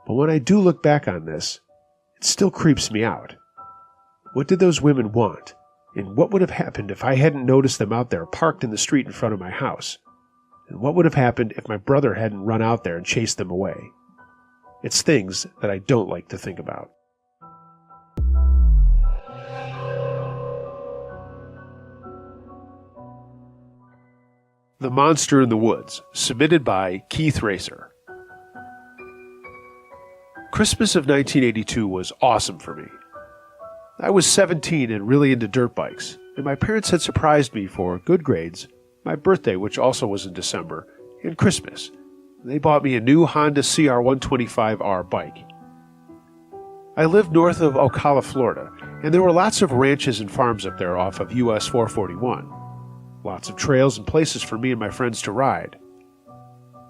But when I do look back on this, it still creeps me out. What did those women want? And what would have happened if I hadn't noticed them out there parked in the street in front of my house? And what would have happened if my brother hadn't run out there and chased them away? It's things that I don't like to think about. The Monster in the Woods, submitted by Keith Racer. Christmas of 1982 was awesome for me. I was 17 and really into dirt bikes, and my parents had surprised me for good grades, my birthday, which also was in December, and Christmas. They bought me a new Honda CR125R bike. I lived north of Ocala, Florida, and there were lots of ranches and farms up there off of US 441. Lots of trails and places for me and my friends to ride.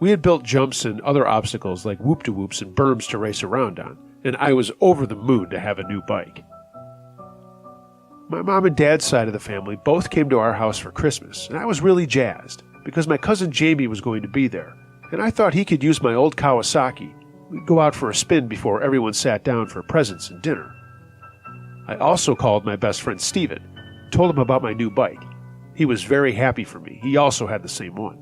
We had built jumps and other obstacles like whoop-de-whoops and berms to race around on, and I was over the moon to have a new bike. My mom and dad's side of the family both came to our house for Christmas, and I was really jazzed, because my cousin Jamie was going to be there, and I thought he could use my old Kawasaki. We'd go out for a spin before everyone sat down for presents and dinner. I also called my best friend Steven, told him about my new bike. He was very happy for me. He also had the same one.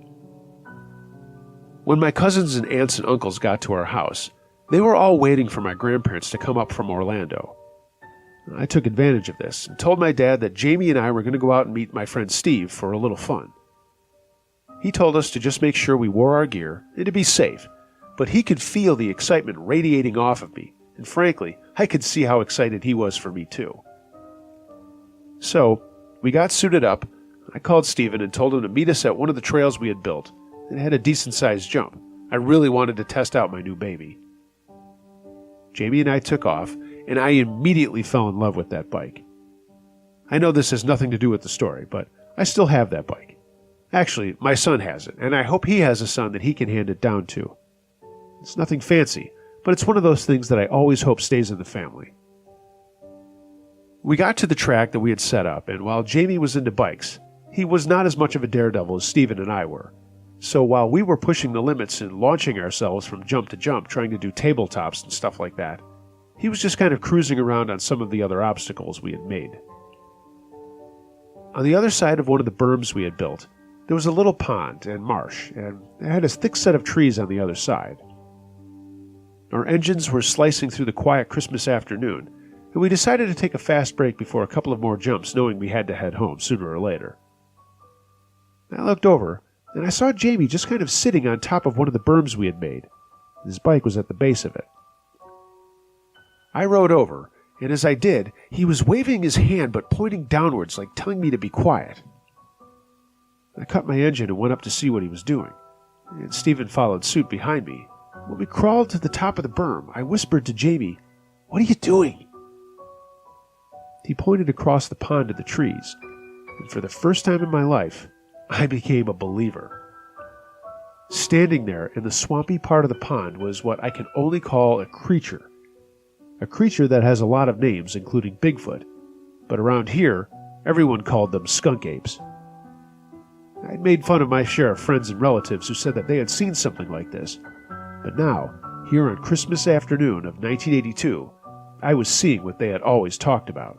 When my cousins and aunts and uncles got to our house, they were all waiting for my grandparents to come up from Orlando. I took advantage of this and told my dad that Jamie and I were going to go out and meet my friend Steve for a little fun. He told us to just make sure we wore our gear and to be safe, but he could feel the excitement radiating off of me, and frankly, I could see how excited he was for me too. So, we got suited up. I called Steven and told him to meet us at one of the trails we had built. It had a decent-sized jump. I really wanted to test out my new baby. Jamie and I took off, and I immediately fell in love with that bike. I know this has nothing to do with the story, but I still have that bike. Actually, my son has it, and I hope he has a son that he can hand it down to. It's nothing fancy, but it's one of those things that I always hope stays in the family. We got to the track that we had set up, and while Jamie was into bikes, he was not as much of a daredevil as Steven and I were. So while we were pushing the limits and launching ourselves from jump to jump, trying to do tabletops and stuff like that, he was just kind of cruising around on some of the other obstacles we had made. On the other side of one of the berms we had built, there was a little pond and marsh, and it had a thick set of trees on the other side. Our engines were slicing through the quiet Christmas afternoon, and we decided to take a fast break before a couple of more jumps, knowing we had to head home sooner or later. I looked over, and I saw Jamie just kind of sitting on top of one of the berms we had made. His bike was at the base of it. I rode over, and as I did, he was waving his hand but pointing downwards, like telling me to be quiet. I cut my engine and went up to see what he was doing, and Steven followed suit behind me. When we crawled to the top of the berm, I whispered to Jamie, "What are you doing?" He pointed across the pond to the trees, and for the first time in my life, I became a believer. Standing there in the swampy part of the pond was what I can only call a creature. A creature that has a lot of names, including Bigfoot, but around here, everyone called them skunk apes. I'd made fun of my share of friends and relatives who said that they had seen something like this, but now, here on Christmas afternoon of 1982, I was seeing what they had always talked about.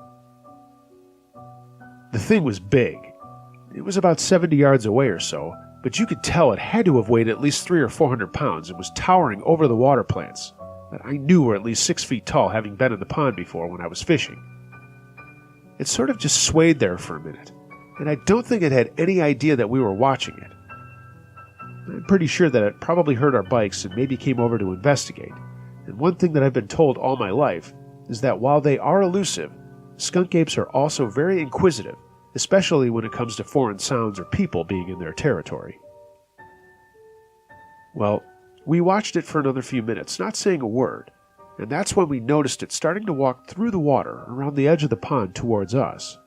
The thing was big. It was about 70 yards away or so, but you could tell it had to have weighed at least 300 or 400 pounds and was towering over the water plants that I knew were at least 6 feet tall, having been in the pond before when I was fishing. It sort of just swayed there for a minute, and I don't think it had any idea that we were watching it. I'm pretty sure that it probably heard our bikes and maybe came over to investigate. And one thing that I've been told all my life is that while they are elusive, skunk apes are also very inquisitive, especially when it comes to foreign sounds or people being in their territory. Well, we watched it for another few minutes, not saying a word, and that's when we noticed it starting to walk through the water around the edge of the pond towards us.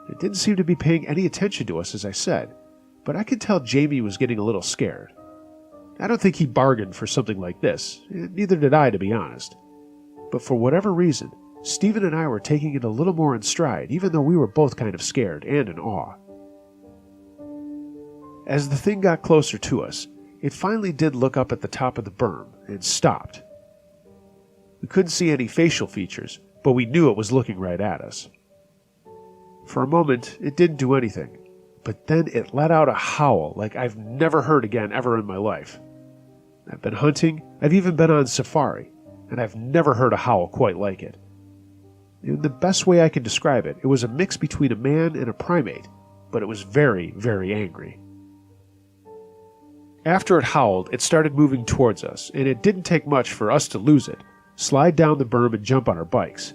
It didn't seem to be paying any attention to us, as I said, but I could tell Jamie was getting a little scared. I don't think he bargained for something like this, and neither did I, to be honest. But for whatever reason, Steven and I were taking it a little more in stride, even though we were both kind of scared and in awe. As the thing got closer to us, it finally did look up at the top of the berm and stopped. We couldn't see any facial features, but we knew it was looking right at us. For a moment, it didn't do anything, but then it let out a howl like I've never heard again ever in my life. I've been hunting, I've even been on safari, and I've never heard a howl quite like it. In the best way I could describe it, it was a mix between a man and a primate, but it was very, very angry. After it howled, it started moving towards us, and it didn't take much for us to lose it, slide down the berm and jump on our bikes.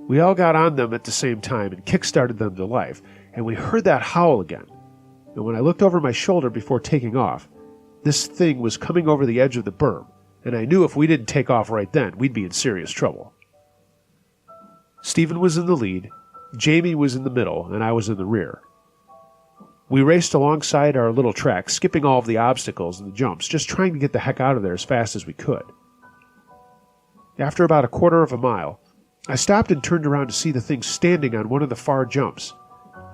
We all got on them at the same time and kick-started them to life, and we heard that howl again. And when I looked over my shoulder before taking off, this thing was coming over the edge of the berm, and I knew if we didn't take off right then, we'd be in serious trouble. Steven was in the lead, Jamie was in the middle, and I was in the rear. We raced alongside our little track, skipping all of the obstacles and the jumps, just trying to get the heck out of there as fast as we could. After about a quarter of a mile, I stopped and turned around to see the thing standing on one of the far jumps.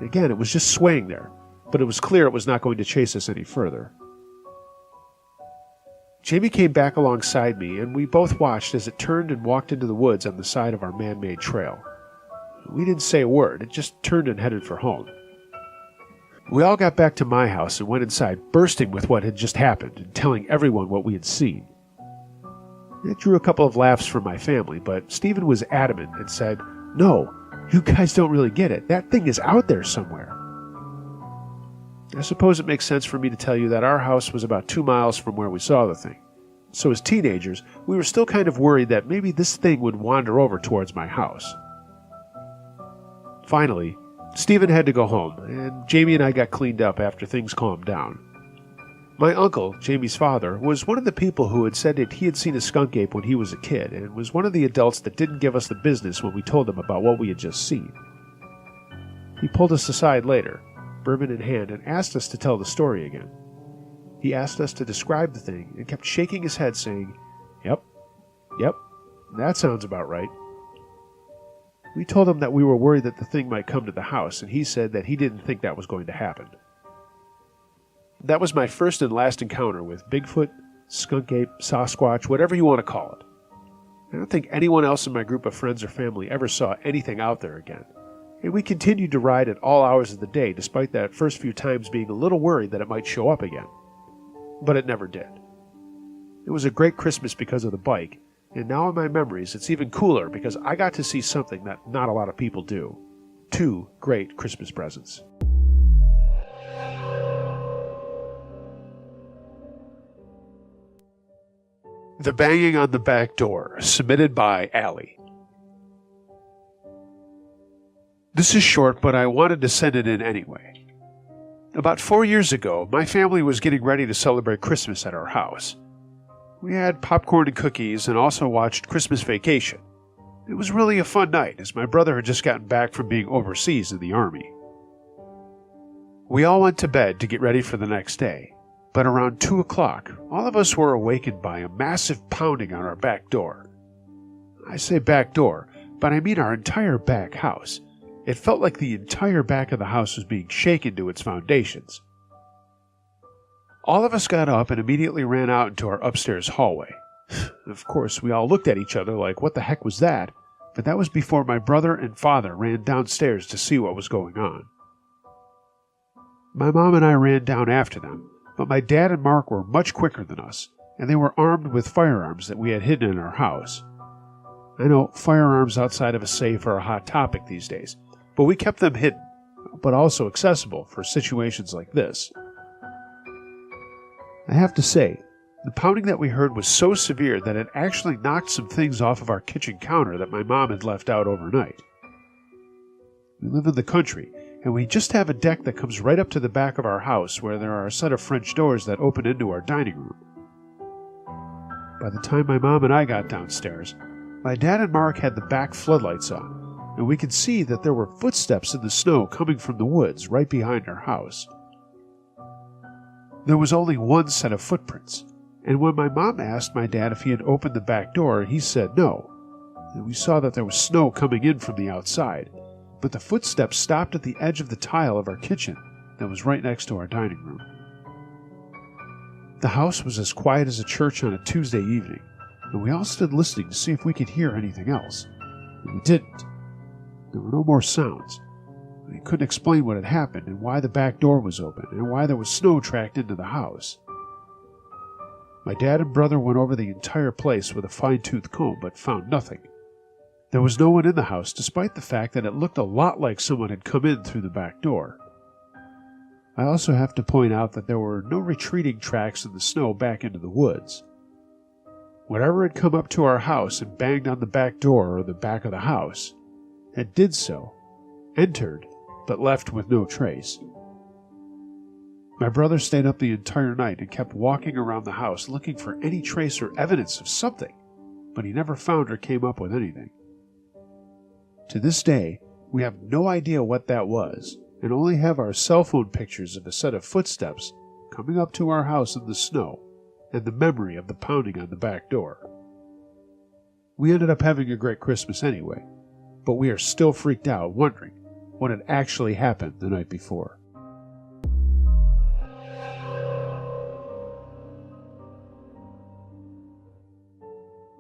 Again, it was just swaying there, but it was clear it was not going to chase us any further. Jamie came back alongside me, and we both watched as it turned and walked into the woods on the side of our man-made trail. We didn't say a word, it just turned and headed for home. We all got back to my house and went inside, bursting with what had just happened and telling everyone what we had seen. It drew a couple of laughs from my family, but Steven was adamant and said, "No, you guys don't really get it. That thing is out there somewhere." I suppose it makes sense for me to tell you that our house was about 2 miles from where we saw the thing. So as teenagers, we were still kind of worried that maybe this thing would wander over towards my house. Finally, Steven had to go home, and Jamie and I got cleaned up after things calmed down. My uncle, Jamie's father, was one of the people who had said that he had seen a skunk ape when he was a kid, and was one of the adults that didn't give us the business when we told him about what we had just seen. He pulled us aside later, bourbon in hand, and asked us to tell the story again. He asked us to describe the thing, and kept shaking his head saying, Yep, that sounds about right." We told him that we were worried that the thing might come to the house, and he said that he didn't think that was going to happen. That was my first and last encounter with Bigfoot, skunk ape, Sasquatch, whatever you want to call it. I don't think anyone else in my group of friends or family ever saw anything out there again, and we continued to ride at all hours of the day despite that first few times being a little worried that it might show up again. But it never did. It was a great Christmas because of the bike, and now in my memories it's even cooler because I got to see something that not a lot of people do. 2 great Christmas presents. The Banging on the Back Door, submitted by Allie. This is short, but I wanted to send it in anyway. About 4 years ago, my family was getting ready to celebrate Christmas at our house. We had popcorn and cookies and also watched Christmas Vacation. It was really a fun night, as my brother had just gotten back from being overseas in the Army. We all went to bed to get ready for the next day. But around 2 o'clock, all of us were awakened by a massive pounding on our back door. I say back door, but I mean our entire back house. It felt like the entire back of the house was being shaken to its foundations. All of us got up and immediately ran out into our upstairs hallway. Of course, we all looked at each other like, what the heck was that? But that was before my brother and father ran downstairs to see what was going on. My mom and I ran down after them. But my dad and Mark were much quicker than us, and they were armed with firearms that we had hidden in our house. I know firearms outside of a safe are a hot topic these days, but we kept them hidden, but also accessible for situations like this. I have to say, the pounding that we heard was so severe that it actually knocked some things off of our kitchen counter that my mom had left out overnight. We live in the country, and we just have a deck that comes right up to the back of our house where there are a set of French doors that open into our dining room. By the time my mom and I got downstairs, my dad and Mark had the back floodlights on, and we could see that there were footsteps in the snow coming from the woods right behind our house. There was only one set of footprints, and when my mom asked my dad if he had opened the back door, he said no, and we saw that there was snow coming in from the outside. But the footsteps stopped at the edge of the tile of our kitchen that was right next to our dining room. The house was as quiet as a church on a Tuesday evening, and we all stood listening to see if we could hear anything else. And we didn't. There were no more sounds. We couldn't explain what had happened and why the back door was open and why there was snow tracked into the house. My dad and brother went over the entire place with a fine-tooth comb but found nothing. There was no one in the house, despite the fact that it looked a lot like someone had come in through the back door. I also have to point out that there were no retreating tracks in the snow back into the woods. Whatever had come up to our house and banged on the back door or the back of the house, it did so, entered, but left with no trace. My brother stayed up the entire night and kept walking around the house looking for any trace or evidence of something, but he never found or came up with anything. To this day, we have no idea what that was, and only have our cell phone pictures of a set of footsteps coming up to our house in the snow, and the memory of the pounding on the back door. We ended up having a great Christmas anyway, but we are still freaked out wondering what had actually happened the night before.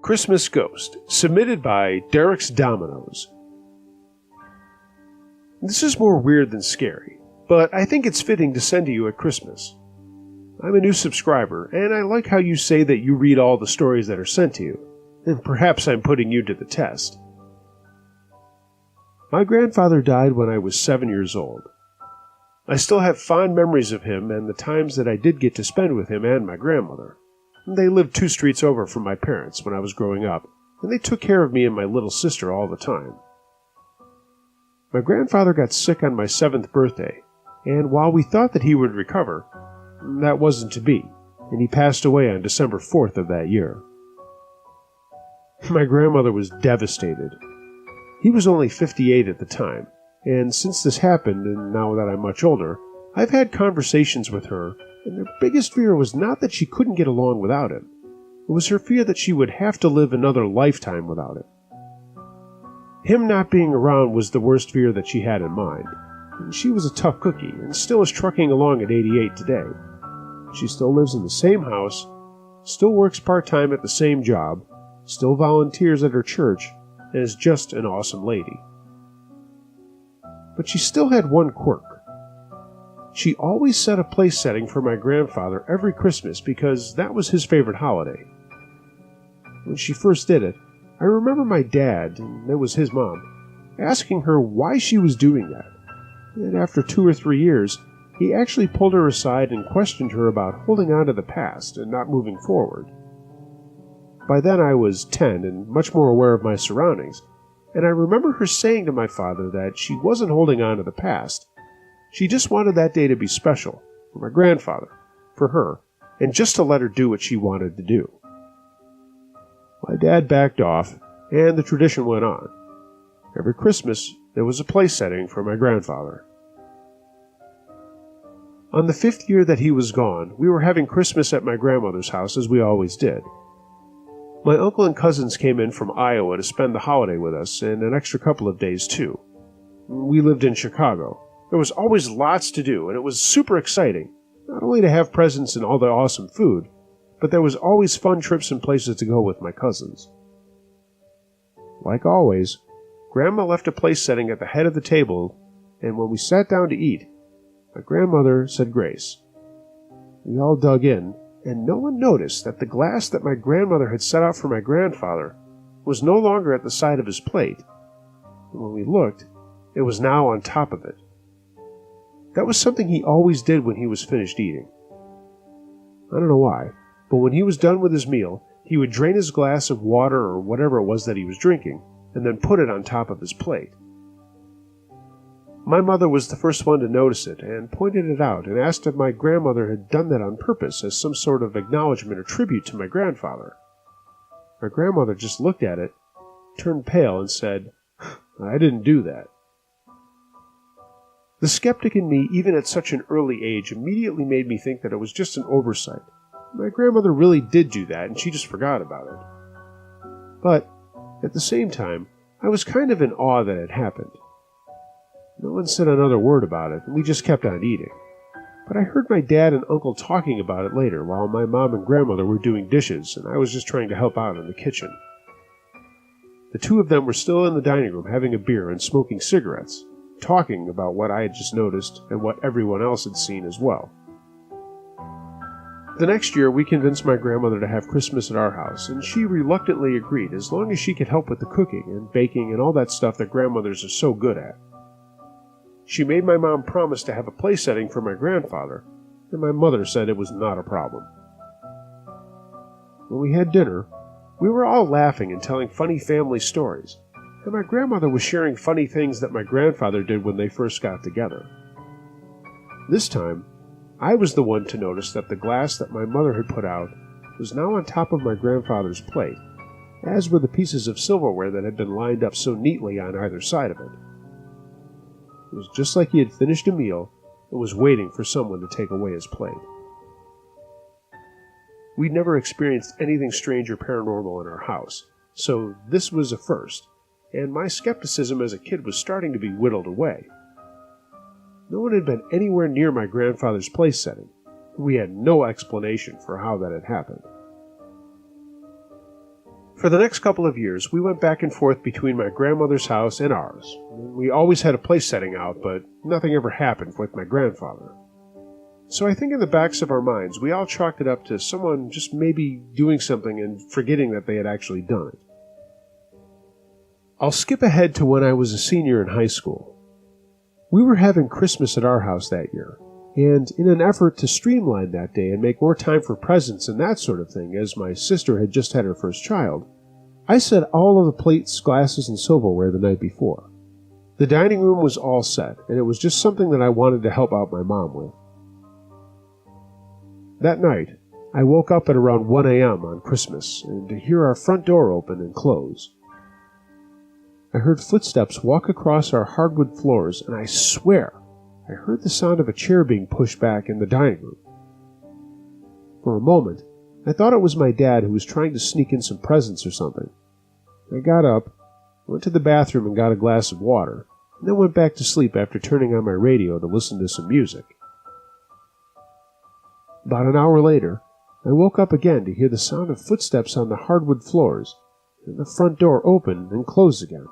Christmas Ghost, submitted by Derek's Dominoes. This is more weird than scary, but I think it's fitting to send to you at Christmas. I'm a new subscriber, and I like how you say that you read all the stories that are sent to you, and perhaps I'm putting you to the test. My grandfather died when I was 7 years old. I still have fond memories of him and the times that I did get to spend with him and my grandmother. They lived 2 streets over from my parents when I was growing up, and they took care of me and my little sister all the time. My grandfather got sick on my 7th birthday, and while we thought that he would recover, that wasn't to be, and he passed away on December 4th of that year. My grandmother was devastated. He was only 58 at the time, and since this happened, and now that I'm much older, I've had conversations with her, and her biggest fear was not that she couldn't get along without him. It was her fear that she would have to live another lifetime without him. Him not being around was the worst fear that she had in mind. And she was a tough cookie, and still is trucking along at 88 today. She still lives in the same house, still works part-time at the same job, still volunteers at her church, and is just an awesome lady. But she still had one quirk. She always set a place setting for my grandfather every Christmas because that was his favorite holiday. When she first did it, I remember my dad, and it was his mom, asking her why she was doing that. And after 2 or 3 years, he actually pulled her aside and questioned her about holding on to the past and not moving forward. By then I was 10 and much more aware of my surroundings, and I remember her saying to my father that she wasn't holding on to the past. She just wanted that day to be special, for my grandfather, for her, and just to let her do what she wanted to do. My dad backed off, and the tradition went on. Every Christmas, there was a place setting for my grandfather. On the 5th year that he was gone, we were having Christmas at my grandmother's house, as we always did. My uncle and cousins came in from Iowa to spend the holiday with us, and an extra couple of days, too. We lived in Chicago. There was always lots to do, and it was super exciting, not only to have presents and all the awesome food, but there was always fun trips and places to go with my cousins. Like always, Grandma left a place setting at the head of the table, and when we sat down to eat, my grandmother said grace. We all dug in, and no one noticed that the glass that my grandmother had set out for my grandfather was no longer at the side of his plate. And when we looked, it was now on top of it. That was something he always did when he was finished eating. I don't know why, but when he was done with his meal, he would drain his glass of water or whatever it was that he was drinking, and then put it on top of his plate. My mother was the first one to notice it, and pointed it out, and asked if my grandmother had done that on purpose as some sort of acknowledgement or tribute to my grandfather. My grandmother just looked at it, turned pale, and said, "I didn't do that." The skeptic in me, even at such an early age, immediately made me think that it was just an oversight. My grandmother really did do that, and she just forgot about it. But, at the same time, I was kind of in awe that it happened. No one said another word about it, and we just kept on eating. But I heard my dad and uncle talking about it later while my mom and grandmother were doing dishes, and I was just trying to help out in the kitchen. The two of them were still in the dining room having a beer and smoking cigarettes, talking about what I had just noticed and what everyone else had seen as well. The next year, we convinced my grandmother to have Christmas at our house, and she reluctantly agreed as long as she could help with the cooking and baking and all that stuff that grandmothers are so good at. She made my mom promise to have a place setting for my grandfather, and my mother said it was not a problem. When we had dinner, we were all laughing and telling funny family stories, and my grandmother was sharing funny things that my grandfather did when they first got together. This time, I was the one to notice that the glass that my mother had put out was now on top of my grandfather's plate, as were the pieces of silverware that had been lined up so neatly on either side of it. It was just like he had finished a meal and was waiting for someone to take away his plate. We'd never experienced anything strange or paranormal in our house, so this was a first, and my skepticism as a kid was starting to be whittled away. No one had been anywhere near my grandfather's place setting, and we had no explanation for how that had happened. For the next couple of years, we went back and forth between my grandmother's house and ours. We always had a place setting out, but nothing ever happened with my grandfather. So I think in the backs of our minds, we all chalked it up to someone just maybe doing something and forgetting that they had actually done it. I'll skip ahead to when I was a senior in high school. We were having Christmas at our house that year, and in an effort to streamline that day and make more time for presents and that sort of thing, as my sister had just had her first child, I set all of the plates, glasses, and silverware the night before. The dining room was all set, and it was just something that I wanted to help out my mom with. That night, I woke up at around 1 a.m. on Christmas, and to hear our front door open and close. I heard footsteps walk across our hardwood floors, and I swear I heard the sound of a chair being pushed back in the dining room. For a moment, I thought it was my dad who was trying to sneak in some presents or something. I got up, went to the bathroom and got a glass of water, and then went back to sleep after turning on my radio to listen to some music. About an hour later, I woke up again to hear the sound of footsteps on the hardwood floors, and the front door opened and closed again.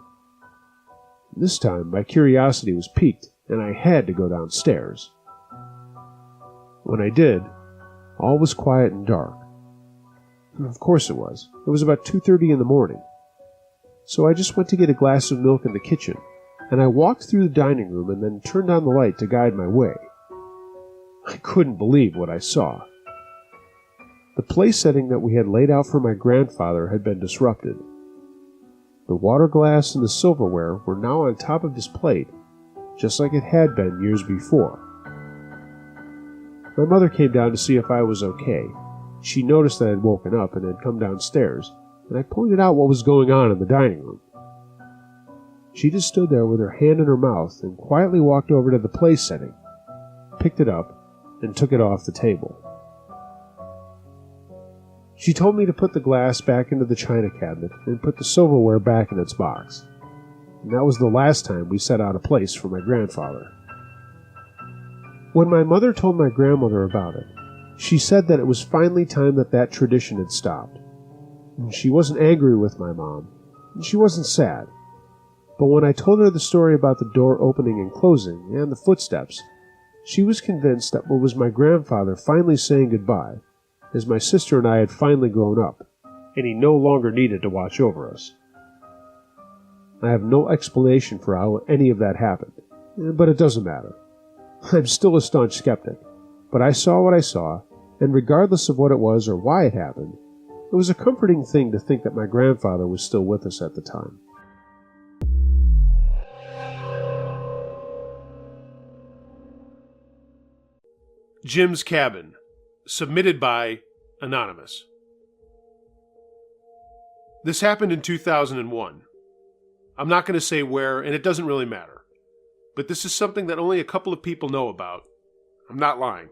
This time, my curiosity was piqued, and I had to go downstairs. When I did, all was quiet and dark. And of course it was. It was about 2:30 in the morning. So I just went to get a glass of milk in the kitchen, and I walked through the dining room and then turned on the light to guide my way. I couldn't believe what I saw. The place setting that we had laid out for my grandfather had been disrupted. The water glass and the silverware were now on top of his plate, just like it had been years before. My mother came down to see if I was okay. She noticed that I had woken up and had come downstairs, and I pointed out what was going on in the dining room. She just stood there with her hand in her mouth and quietly walked over to the place setting, picked it up, and took it off the table. She told me to put the glass back into the china cabinet and put the silverware back in its box. And that was the last time we set out a place for my grandfather. When my mother told my grandmother about it, she said that it was finally time that tradition had stopped. And she wasn't angry with my mom, and she wasn't sad. But when I told her the story about the door opening and closing and the footsteps, she was convinced that it was my grandfather finally saying goodbye, as my sister and I had finally grown up, and he no longer needed to watch over us. I have no explanation for how any of that happened, but it doesn't matter. I'm still a staunch skeptic, but I saw what I saw, and regardless of what it was or why it happened, it was a comforting thing to think that my grandfather was still with us at the time. Jim's Cabin, submitted by Anonymous. This happened in 2001. I'm not going to say where, and it doesn't really matter. But this is something that only a couple of people know about. I'm not lying.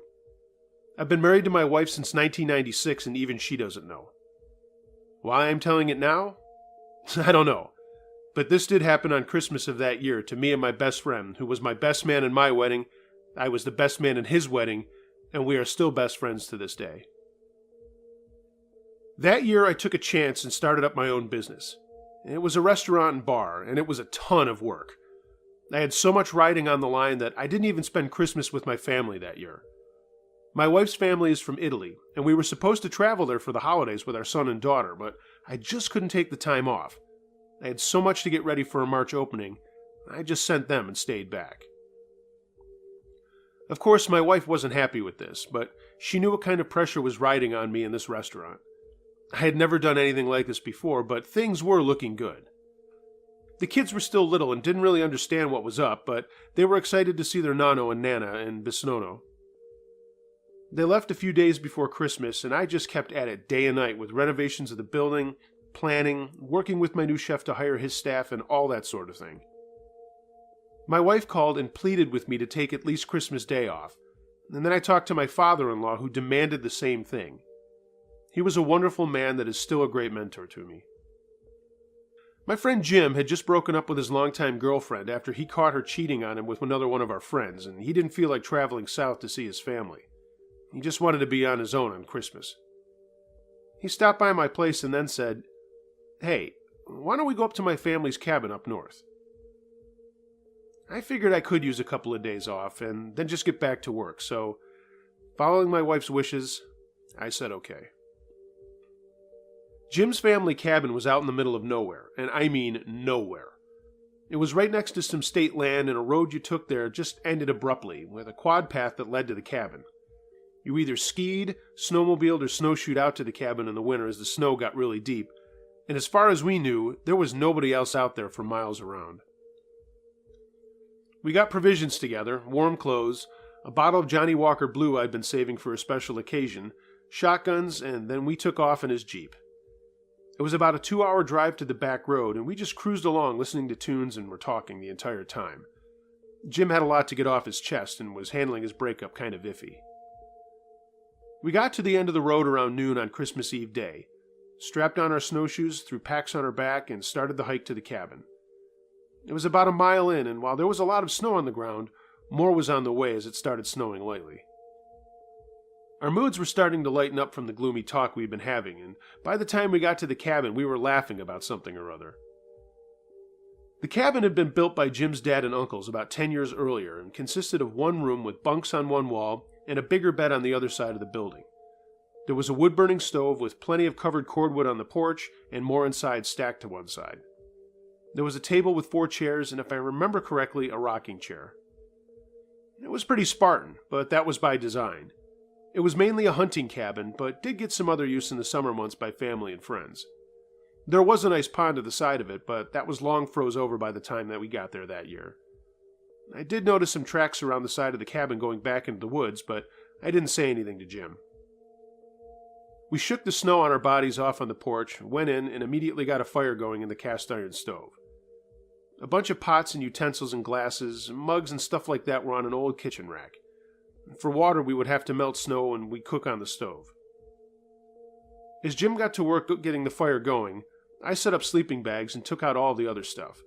I've been married to my wife since 1996, and even she doesn't know. Why I'm telling it now? I don't know. But this did happen on Christmas of that year to me and my best friend, who was my best man in my wedding. I was the best man in his wedding, and we are still best friends to this day. That year I took a chance and started up my own business. It was a restaurant and bar, and it was a ton of work. I had so much riding on the line that I didn't even spend Christmas with my family that year. My wife's family is from Italy, and we were supposed to travel there for the holidays with our son and daughter, but I just couldn't take the time off. I had so much to get ready for a March opening, I just sent them and stayed back. Of course, my wife wasn't happy with this, but she knew what kind of pressure was riding on me in this restaurant. I had never done anything like this before, but things were looking good. The kids were still little and didn't really understand what was up, but they were excited to see their Nano and Nana in Bisnono. They left a few days before Christmas, and I just kept at it day and night with renovations of the building, planning, working with my new chef to hire his staff, and all that sort of thing. My wife called and pleaded with me to take at least Christmas Day off, and then I talked to my father-in-law, who demanded the same thing. He was a wonderful man that is still a great mentor to me. My friend Jim had just broken up with his longtime girlfriend after he caught her cheating on him with another one of our friends, and he didn't feel like traveling south to see his family. He just wanted to be on his own on Christmas. He stopped by my place and then said, "Hey, why don't we go up to my family's cabin up north?" I figured I could use a couple of days off and then just get back to work, so following my wife's wishes, I said okay. Jim's family cabin was out in the middle of nowhere, and I mean nowhere. It was right next to some state land, and a road you took there just ended abruptly with a quad path that led to the cabin. You either skied, snowmobiled, or snowshoed out to the cabin in the winter as the snow got really deep, and as far as we knew, there was nobody else out there for miles around. We got provisions together, warm clothes, a bottle of Johnny Walker Blue I'd been saving for a special occasion, shotguns, and then we took off in his Jeep. It was about a 2-hour drive to the back road, and we just cruised along listening to tunes and were talking the entire time. Jim had a lot to get off his chest and was handling his breakup kind of iffy. We got to the end of the road around noon on Christmas Eve day, strapped on our snowshoes, threw packs on our back, and started the hike to the cabin. It was about a mile in, and while there was a lot of snow on the ground, more was on the way as it started snowing lightly. Our moods were starting to lighten up from the gloomy talk we'd been having, and by the time we got to the cabin, we were laughing about something or other. The cabin had been built by Jim's dad and uncles about 10 years earlier and consisted of one room with bunks on one wall and a bigger bed on the other side of the building. There was a wood-burning stove with plenty of covered cordwood on the porch and more inside stacked to one side. There was a table with 4 chairs and, if I remember correctly, a rocking chair. It was pretty Spartan, but that was by design. It was mainly a hunting cabin, but did get some other use in the summer months by family and friends. There was a nice pond to the side of it, but that was long froze over by the time that we got there that year. I did notice some tracks around the side of the cabin going back into the woods, but I didn't say anything to Jim. We shook the snow on our bodies off on the porch, went in, and immediately got a fire going in the cast iron stove. A bunch of pots and utensils and glasses, mugs and stuff like that were on an old kitchen rack. For water, we would have to melt snow and we'd cook on the stove. As Jim got to work getting the fire going, I set up sleeping bags and took out all the other stuff.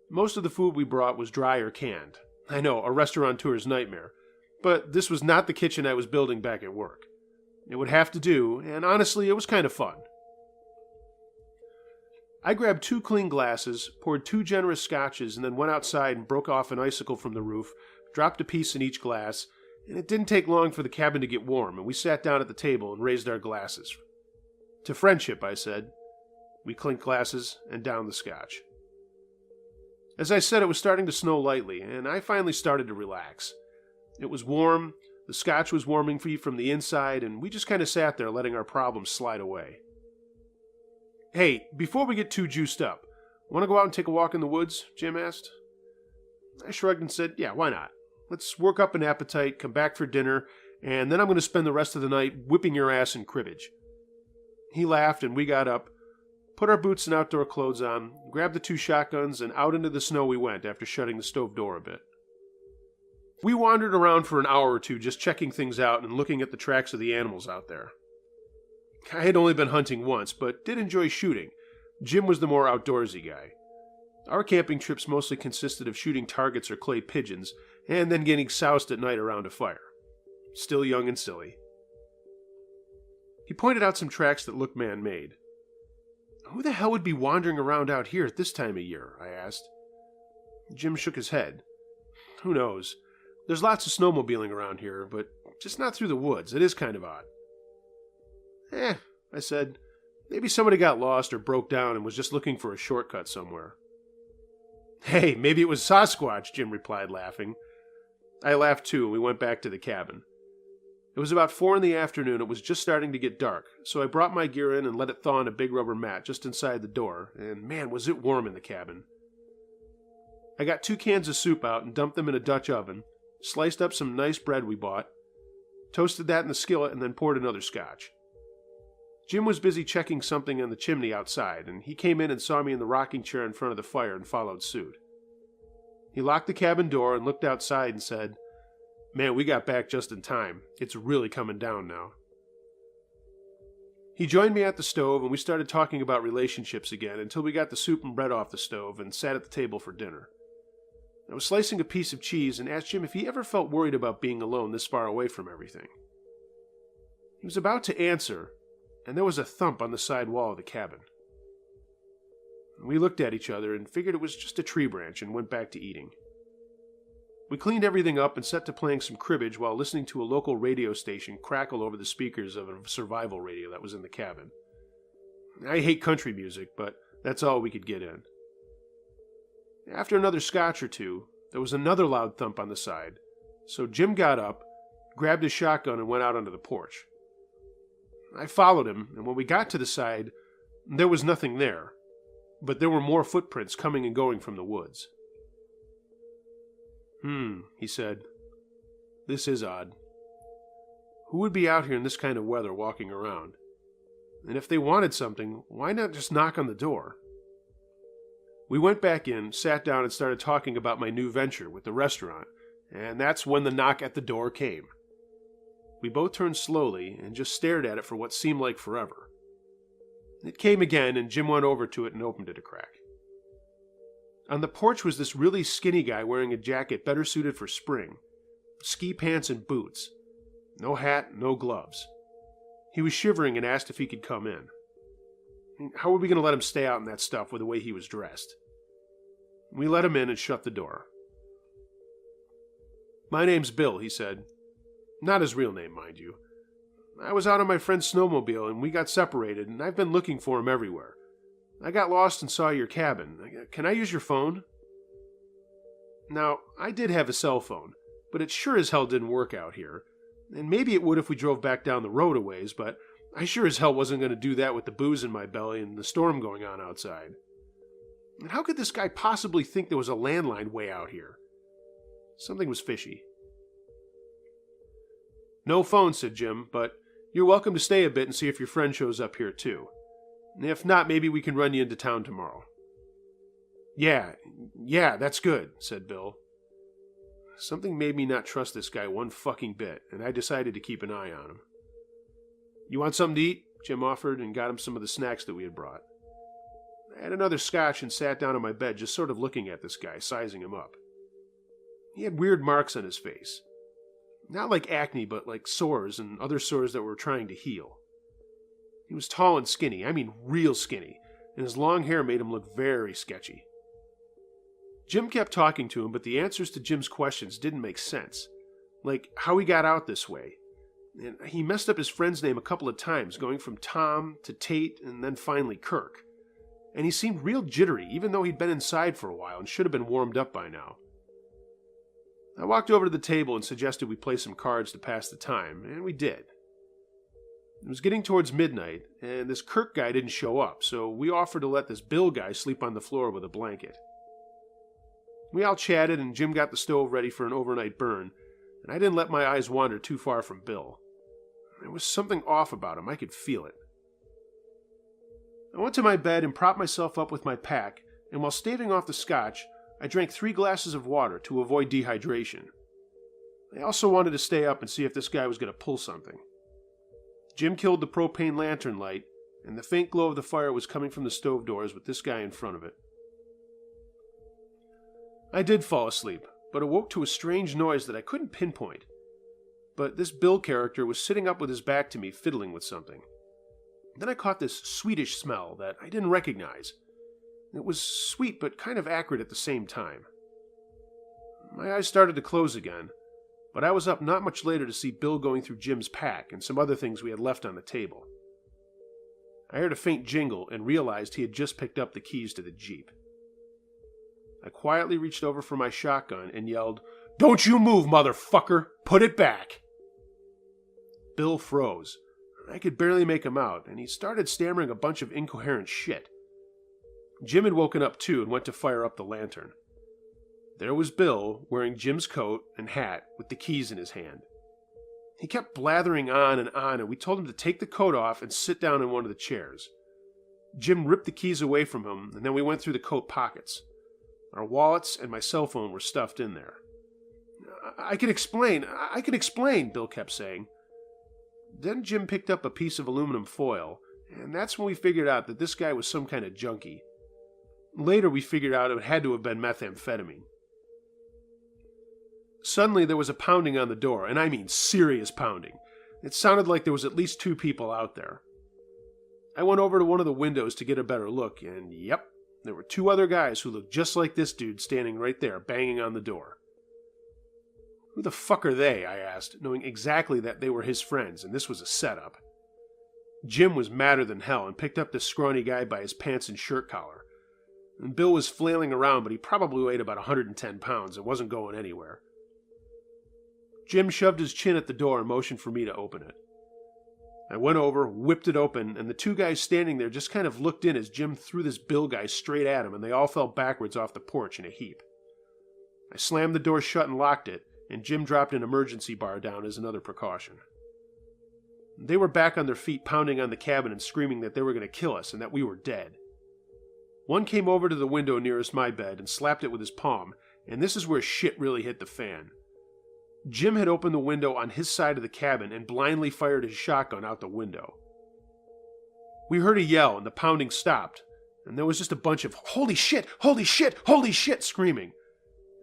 Most of the food we brought was dry or canned. I know, a restaurateur's nightmare. But this was not the kitchen I was building back at work. It would have to do, and honestly, it was kind of fun. I grabbed 2 clean glasses, poured 2 generous scotches, and then went outside and broke off an icicle from the roof, dropped a piece in each glass, and it didn't take long for the cabin to get warm, and we sat down at the table and raised our glasses. To friendship, I said. We clinked glasses and downed the scotch. As I said, it was starting to snow lightly, and I finally started to relax. It was warm, the scotch was warming me from the inside, and we just kind of sat there letting our problems slide away. Hey, before we get too juiced up, want to go out and take a walk in the woods? Jim asked. I shrugged and said, yeah, why not? Let's work up an appetite, come back for dinner, and then I'm going to spend the rest of the night whipping your ass in cribbage. He laughed, and we got up, put our boots and outdoor clothes on, grabbed the 2 shotguns, and out into the snow we went after shutting the stove door a bit. We wandered around for an hour or two just checking things out and looking at the tracks of the animals out there. I had only been hunting once, but did enjoy shooting. Jim was the more outdoorsy guy. Our camping trips mostly consisted of shooting targets or clay pigeons, and then getting soused at night around a fire. Still young and silly. He pointed out some tracks that looked man-made. Who the hell would be wandering around out here at this time of year? I asked. Jim shook his head. Who knows? There's lots of snowmobiling around here, but just not through the woods. It is kind of odd. I said. Maybe somebody got lost or broke down and was just looking for a shortcut somewhere. Hey, maybe it was Sasquatch, Jim replied, laughing. I laughed too, and we went back to the cabin. It was about 4 in the afternoon. It was just starting to get dark, so I brought my gear in and let it thaw on a big rubber mat just inside the door, and man, was it warm in the cabin. I got 2 cans of soup out and dumped them in a Dutch oven, sliced up some nice bread we bought, toasted that in the skillet, and then poured another scotch. Jim was busy checking something on the chimney outside, and he came in and saw me in the rocking chair in front of the fire and followed suit. He locked the cabin door and looked outside and said, Man, we got back just in time. It's really coming down now. He joined me at the stove, and we started talking about relationships again until we got the soup and bread off the stove and sat at the table for dinner. I was slicing a piece of cheese and asked Jim if he ever felt worried about being alone this far away from everything. He was about to answer, and there was a thump on the side wall of the cabin. We looked at each other and figured it was just a tree branch and went back to eating. We cleaned everything up and set to playing some cribbage while listening to a local radio station crackle over the speakers of a survival radio that was in the cabin. I hate country music, but that's all we could get in. After another scotch or two, there was another loud thump on the side, so Jim got up, grabbed his shotgun, and went out onto the porch. I followed him, and when we got to the side, there was nothing there, but there were more footprints coming and going from the woods. He said. This is odd. Who would be out here in this kind of weather walking around? And if they wanted something, why not just knock on the door? We went back in, sat down, and started talking about my new venture with the restaurant, and that's when the knock at the door came. We both turned slowly and just stared at it for what seemed like forever. It came again, and Jim went over to it and opened it a crack. On the porch was this really skinny guy wearing a jacket better suited for spring, ski pants and boots. No hat, no gloves. He was shivering and asked if he could come in. How were we going to let him stay out in that stuff with the way he was dressed? We let him in and shut the door. "My name's Bill," he said. Not his real name, mind you. "I was out on my friend's snowmobile and we got separated, and I've been looking for him everywhere. I got lost and saw your cabin. Can I use your phone?" Now, I did have a cell phone, but it sure as hell didn't work out here. And maybe it would if we drove back down the road a ways, but I sure as hell wasn't going to do that with the booze in my belly and the storm going on outside. And how could this guy possibly think there was a landline way out here? Something was fishy. "No phone," said Jim, "but you're welcome to stay a bit and see if your friend shows up here too. If not, maybe we can run you into town tomorrow." Yeah, that's good," said Bill. Something made me not trust this guy one fucking bit, and I decided to keep an eye on him. "You want something to eat?" Jim offered, and got him some of the snacks that we had brought. I had another scotch and sat down on my bed, just sort of looking at this guy, sizing him up. He had weird marks on his face. Not like acne, but like sores and other sores that were trying to heal. He was tall and skinny, I mean real skinny, and his long hair made him look very sketchy. Jim kept talking to him, but the answers to Jim's questions didn't make sense. Like how he got out this way. And he messed up his friend's name a couple of times, going from Tom to Tate and then finally Kirk. And he seemed real jittery, even though he'd been inside for a while and should have been warmed up by now. I walked over to the table and suggested we play some cards to pass the time, and we did. It was getting towards midnight, and this Kirk guy didn't show up, so we offered to let this Bill guy sleep on the floor with a blanket. We all chatted, and Jim got the stove ready for an overnight burn, and I didn't let my eyes wander too far from Bill. There was something off about him, I could feel it. I went to my bed and propped myself up with my pack, and while staving off the scotch, I drank 3 glasses of water to avoid dehydration. I also wanted to stay up and see if this guy was going to pull something. Jim killed the propane lantern light, and the faint glow of the fire was coming from the stove doors with this guy in front of it. I did fall asleep, but awoke to a strange noise that I couldn't pinpoint. But this Bill character was sitting up with his back to me, fiddling with something. Then I caught this sweetish smell that I didn't recognize. It was sweet but kind of acrid at the same time. My eyes started to close again, but I was up not much later to see Bill going through Jim's pack and some other things we had left on the table. I heard a faint jingle and realized he had just picked up the keys to the Jeep. I quietly reached over for my shotgun and yelled, "Don't you move, motherfucker! Put it back!" Bill froze. I could barely make him out, and he started stammering a bunch of incoherent shit. Jim had woken up too and went to fire up the lantern. There was Bill, wearing Jim's coat and hat with the keys in his hand. He kept blathering on, and we told him to take the coat off and sit down in one of the chairs. Jim ripped the keys away from him, and then we went through the coat pockets. Our wallets and my cell phone were stuffed in there. I can explain, Bill kept saying. Then Jim picked up a piece of aluminum foil, and that's when we figured out that this guy was some kind of junkie. Later we figured out it had to have been methamphetamine. Suddenly there was a pounding on the door, and I mean serious pounding. It sounded like there was at least 2 people out there. I went over to one of the windows to get a better look, and yep, there were 2 other guys who looked just like this dude standing right there, banging on the door. Who the fuck are they? I asked, knowing exactly that they were his friends, and this was a setup. Jim was madder than hell and picked up this scrawny guy by his pants and shirt collar. And Bill was flailing around, but he probably weighed about 110 pounds and wasn't going anywhere. Jim shoved his chin at the door and motioned for me to open it. I went over, whipped it open, and the 2 guys standing there just kind of looked in as Jim threw this Bill guy straight at him, and they all fell backwards off the porch in a heap. I slammed the door shut and locked it, and Jim dropped an emergency bar down as another precaution. They were back on their feet, pounding on the cabin and screaming that they were going to kill us and that we were dead. One came over to the window nearest my bed and slapped it with his palm, and this is where shit really hit the fan. Jim had opened the window on his side of the cabin and blindly fired his shotgun out the window. We heard a yell and the pounding stopped, and there was just a bunch of holy shit, holy shit, holy shit screaming,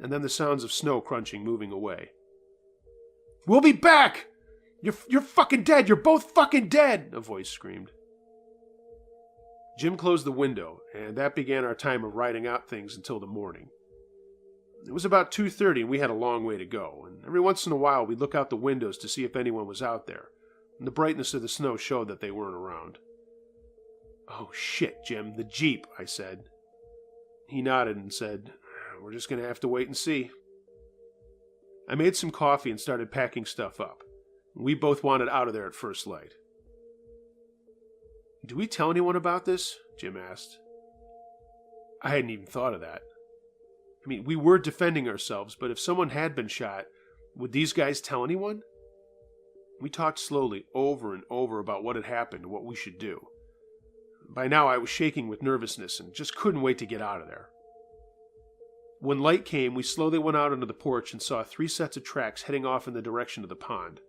and then the sounds of snow crunching moving away. "We'll be back! You're fucking dead! You're both fucking dead!" a voice screamed. Jim closed the window, and that began our time of writing out things until the morning. It was about 2:30, and we had a long way to go, and every once in a while we'd look out the windows to see if anyone was out there, and the brightness of the snow showed that they weren't around. "Oh shit, Jim, the Jeep," I said. He nodded and said, "We're just going to have to wait and see." I made some coffee and started packing stuff up. We both wanted out of there at first light. "Do we tell anyone about this?" Jim asked. I hadn't even thought of that. I mean, we were defending ourselves, but if someone had been shot, would these guys tell anyone? We talked slowly over and over about what had happened and what we should do. By now I was shaking with nervousness and just couldn't wait to get out of there. When light came, we slowly went out onto the porch and saw 3 sets of tracks heading off in the direction of the pond.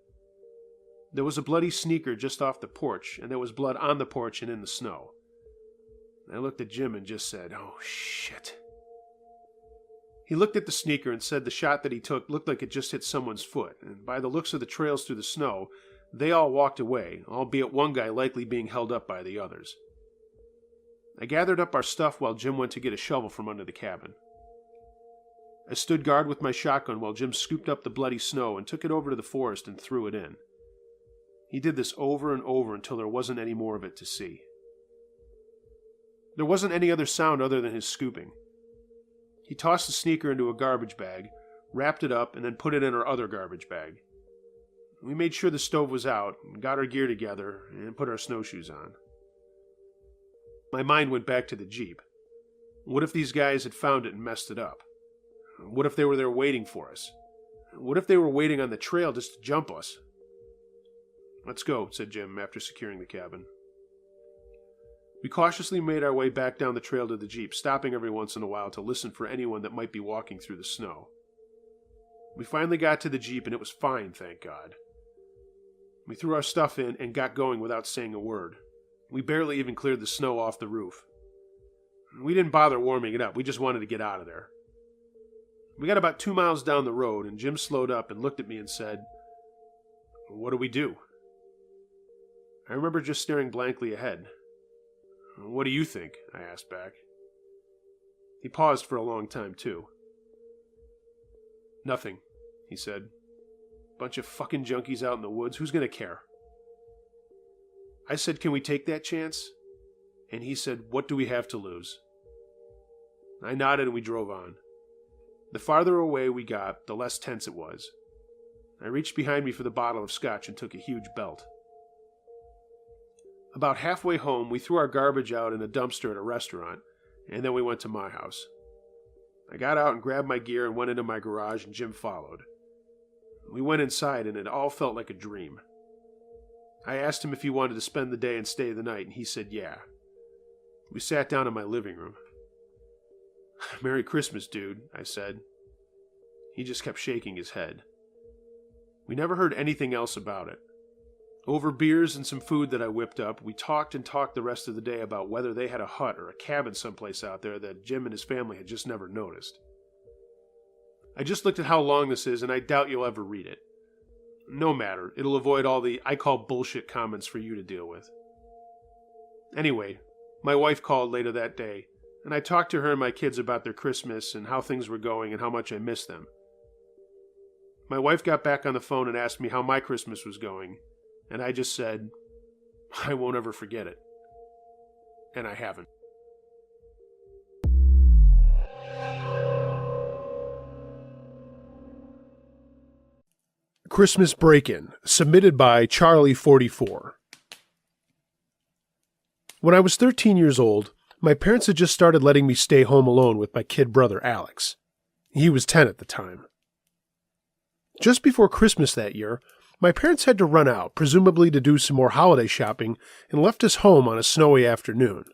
There was a bloody sneaker just off the porch, and there was blood on the porch and in the snow. I looked at Jim and just said, "Oh, shit." He looked at the sneaker and said the shot that he took looked like it just hit someone's foot, and by the looks of the trails through the snow, they all walked away, albeit one guy likely being held up by the others. I gathered up our stuff while Jim went to get a shovel from under the cabin. I stood guard with my shotgun while Jim scooped up the bloody snow and took it over to the forest and threw it in. He did this over and over until there wasn't any more of it to see. There wasn't any other sound other than his scooping. He tossed the sneaker into a garbage bag, wrapped it up, and then put it in our other garbage bag. We made sure the stove was out, got our gear together, and put our snowshoes on. My mind went back to the Jeep. What if these guys had found it and messed it up? What if they were there waiting for us? What if they were waiting on the trail just to jump us? "Let's go," said Jim after securing the cabin. We cautiously made our way back down the trail to the Jeep, stopping every once in a while to listen for anyone that might be walking through the snow. We finally got to the Jeep, and it was fine, thank God. We threw our stuff in and got going without saying a word. We barely even cleared the snow off the roof. We didn't bother warming it up, we just wanted to get out of there. We got about 2 miles down the road, and Jim slowed up and looked at me and said, "What do we do?" I remember just staring blankly ahead. "What do you think?" I asked back. He paused for a long time, too. "Nothing," he said. "Bunch of fucking junkies out in the woods. Who's gonna care?" I said, "Can we take that chance?" And he said, "What do we have to lose?" I nodded and we drove on. The farther away we got, the less tense it was. I reached behind me for the bottle of scotch and took a huge belt. About halfway home, we threw our garbage out in a dumpster at a restaurant, and then we went to my house. I got out and grabbed my gear and went into my garage, and Jim followed. We went inside, and it all felt like a dream. I asked him if he wanted to spend the day and stay the night, and he said yeah. We sat down in my living room. "Merry Christmas, dude," I said. He just kept shaking his head. We never heard anything else about it. Over beers and some food that I whipped up, we talked and talked the rest of the day about whether they had a hut or a cabin someplace out there that Jim and his family had just never noticed. I just looked at how long this is, and I doubt you'll ever read it. No matter, it'll avoid all the "I call bullshit" comments for you to deal with. Anyway, my wife called later that day, and I talked to her and my kids about their Christmas and how things were going and how much I missed them. My wife got back on the phone and asked me how my Christmas was going, and I just said, I won't ever forget it. And I haven't. Christmas Break-In, submitted by Charlie44. When I was 13 years old, my parents had just started letting me stay home alone with my kid brother Alex. He was 10 at the time. Just before Christmas that year, my parents had to run out, presumably to do some more holiday shopping, and left us home on a snowy afternoon.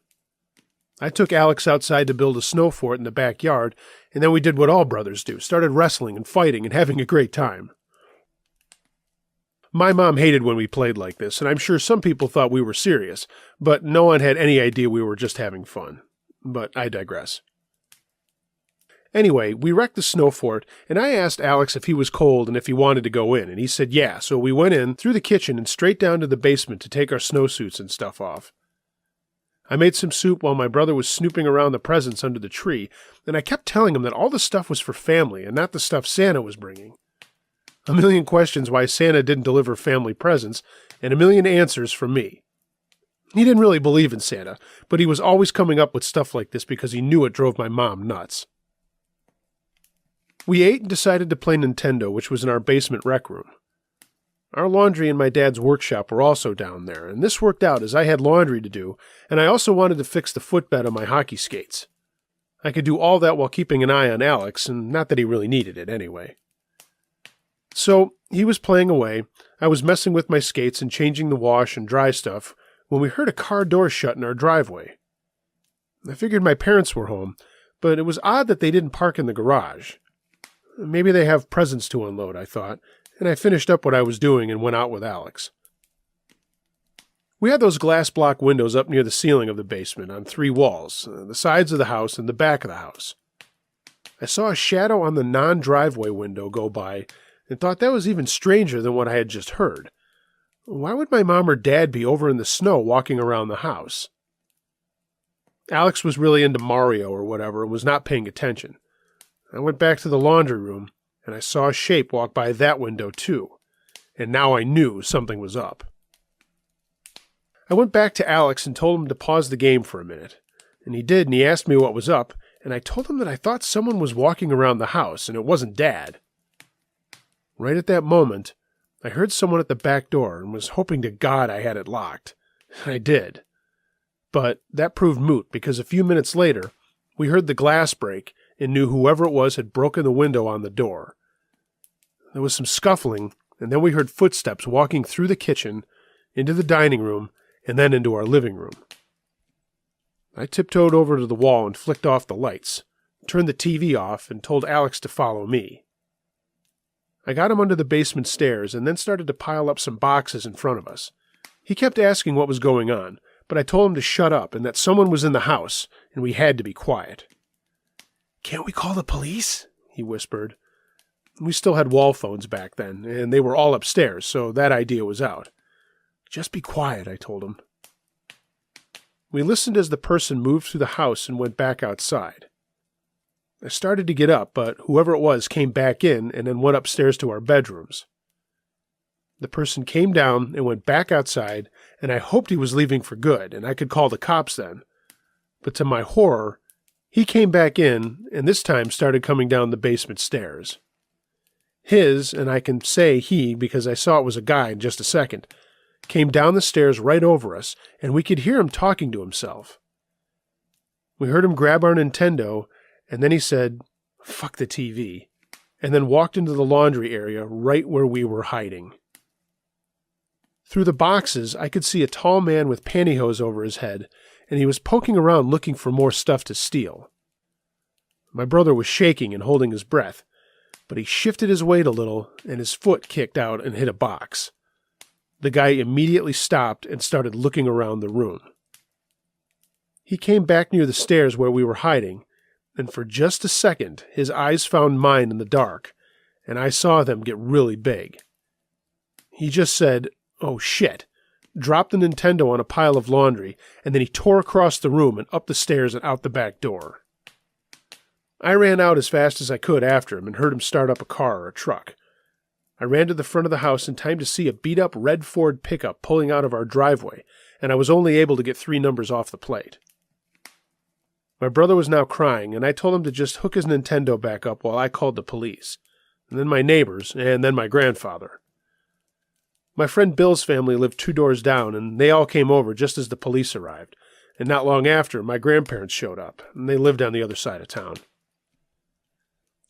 I took Alex outside to build a snow fort in the backyard, and then we did what all brothers do, started wrestling and fighting and having a great time. My mom hated when we played like this, and I'm sure some people thought we were serious, but no one had any idea we were just having fun. but I digress. Anyway, we wrecked the snow fort, and I asked Alex if he was cold and if he wanted to go in, and he said yeah, so we went in, through the kitchen, and straight down to the basement to take our snowsuits and stuff off. I made some soup while my brother was snooping around the presents under the tree, and I kept telling him that all the stuff was for family and not the stuff Santa was bringing. A million questions why Santa didn't deliver family presents, and a million answers from me. He didn't really believe in Santa, but he was always coming up with stuff like this because he knew it drove my mom nuts. We ate and decided to play Nintendo, which was in our basement rec room. Our laundry and my dad's workshop were also down there, and this worked out as I had laundry to do, and I also wanted to fix the footbed on my hockey skates. I could do all that while keeping an eye on Alex, and not that he really needed it anyway. So, he was playing away, I was messing with my skates and changing the wash and dry stuff, when we heard a car door shut in our driveway. I figured my parents were home, but it was odd that they didn't park in the garage. Maybe they have presents to unload, I thought, and I finished up what I was doing and went out with Alex. We had those glass block windows up near the ceiling of the basement on 3 walls, the sides of the house and the back of the house. I saw a shadow on the non-driveway window go by and thought that was even stranger than what I had just heard. Why would my mom or dad be over in the snow walking around the house? Alex was really into Mario or whatever and was not paying attention. I went back to the laundry room, and I saw a shape walk by that window too, and now I knew something was up. I went back to Alex and told him to pause the game for a minute, and he did, and he asked me what was up, and I told him that I thought someone was walking around the house, and it wasn't Dad. Right at that moment, I heard someone at the back door and was hoping to God I had it locked. I did. But that proved moot because a few minutes later, we heard the glass break and knew whoever it was had broken the window on the door. There was some scuffling, and then we heard footsteps walking through the kitchen, into the dining room, and then into our living room. I tiptoed over to the wall and flicked off the lights, turned the TV off, and told Alex to follow me. I got him under the basement stairs and then started to pile up some boxes in front of us. He kept asking what was going on, but I told him to shut up and that someone was in the house, and we had to be quiet. "Can't we call the police?" he whispered. We still had wall phones back then, and they were all upstairs, so that idea was out. "Just be quiet," I told him. We listened as the person moved through the house and went back outside. I started to get up, but whoever it was came back in and then went upstairs to our bedrooms. The person came down and went back outside, and I hoped he was leaving for good, and I could call the cops then. But to my horror, he came back in, and this time started coming down the basement stairs. His, and I can say he because I saw it was a guy in just a second, came down the stairs right over us, and we could hear him talking to himself. We heard him grab our Nintendo, and then he said, "Fuck the TV," and then walked into the laundry area right where we were hiding. Through the boxes, I could see a tall man with pantyhose over his head, and he was poking around looking for more stuff to steal. My brother was shaking and holding his breath, but he shifted his weight a little, and his foot kicked out and hit a box. The guy immediately stopped and started looking around the room. He came back near the stairs where we were hiding, and for just a second his eyes found mine in the dark, and I saw them get really big. He just said, "Oh shit," dropped the Nintendo on a pile of laundry, and then he tore across the room and up the stairs and out the back door. I ran out as fast as I could after him and heard him start up a car or a truck. I ran to the front of the house in time to see a beat-up red Ford pickup pulling out of our driveway, and I was only able to get 3 numbers off the plate. My brother was now crying, and I told him to just hook his Nintendo back up while I called the police, and then my neighbors, and then my grandfather. My friend Bill's family lived 2 doors down, and they all came over just as the police arrived, and not long after, my grandparents showed up, and they lived on the other side of town.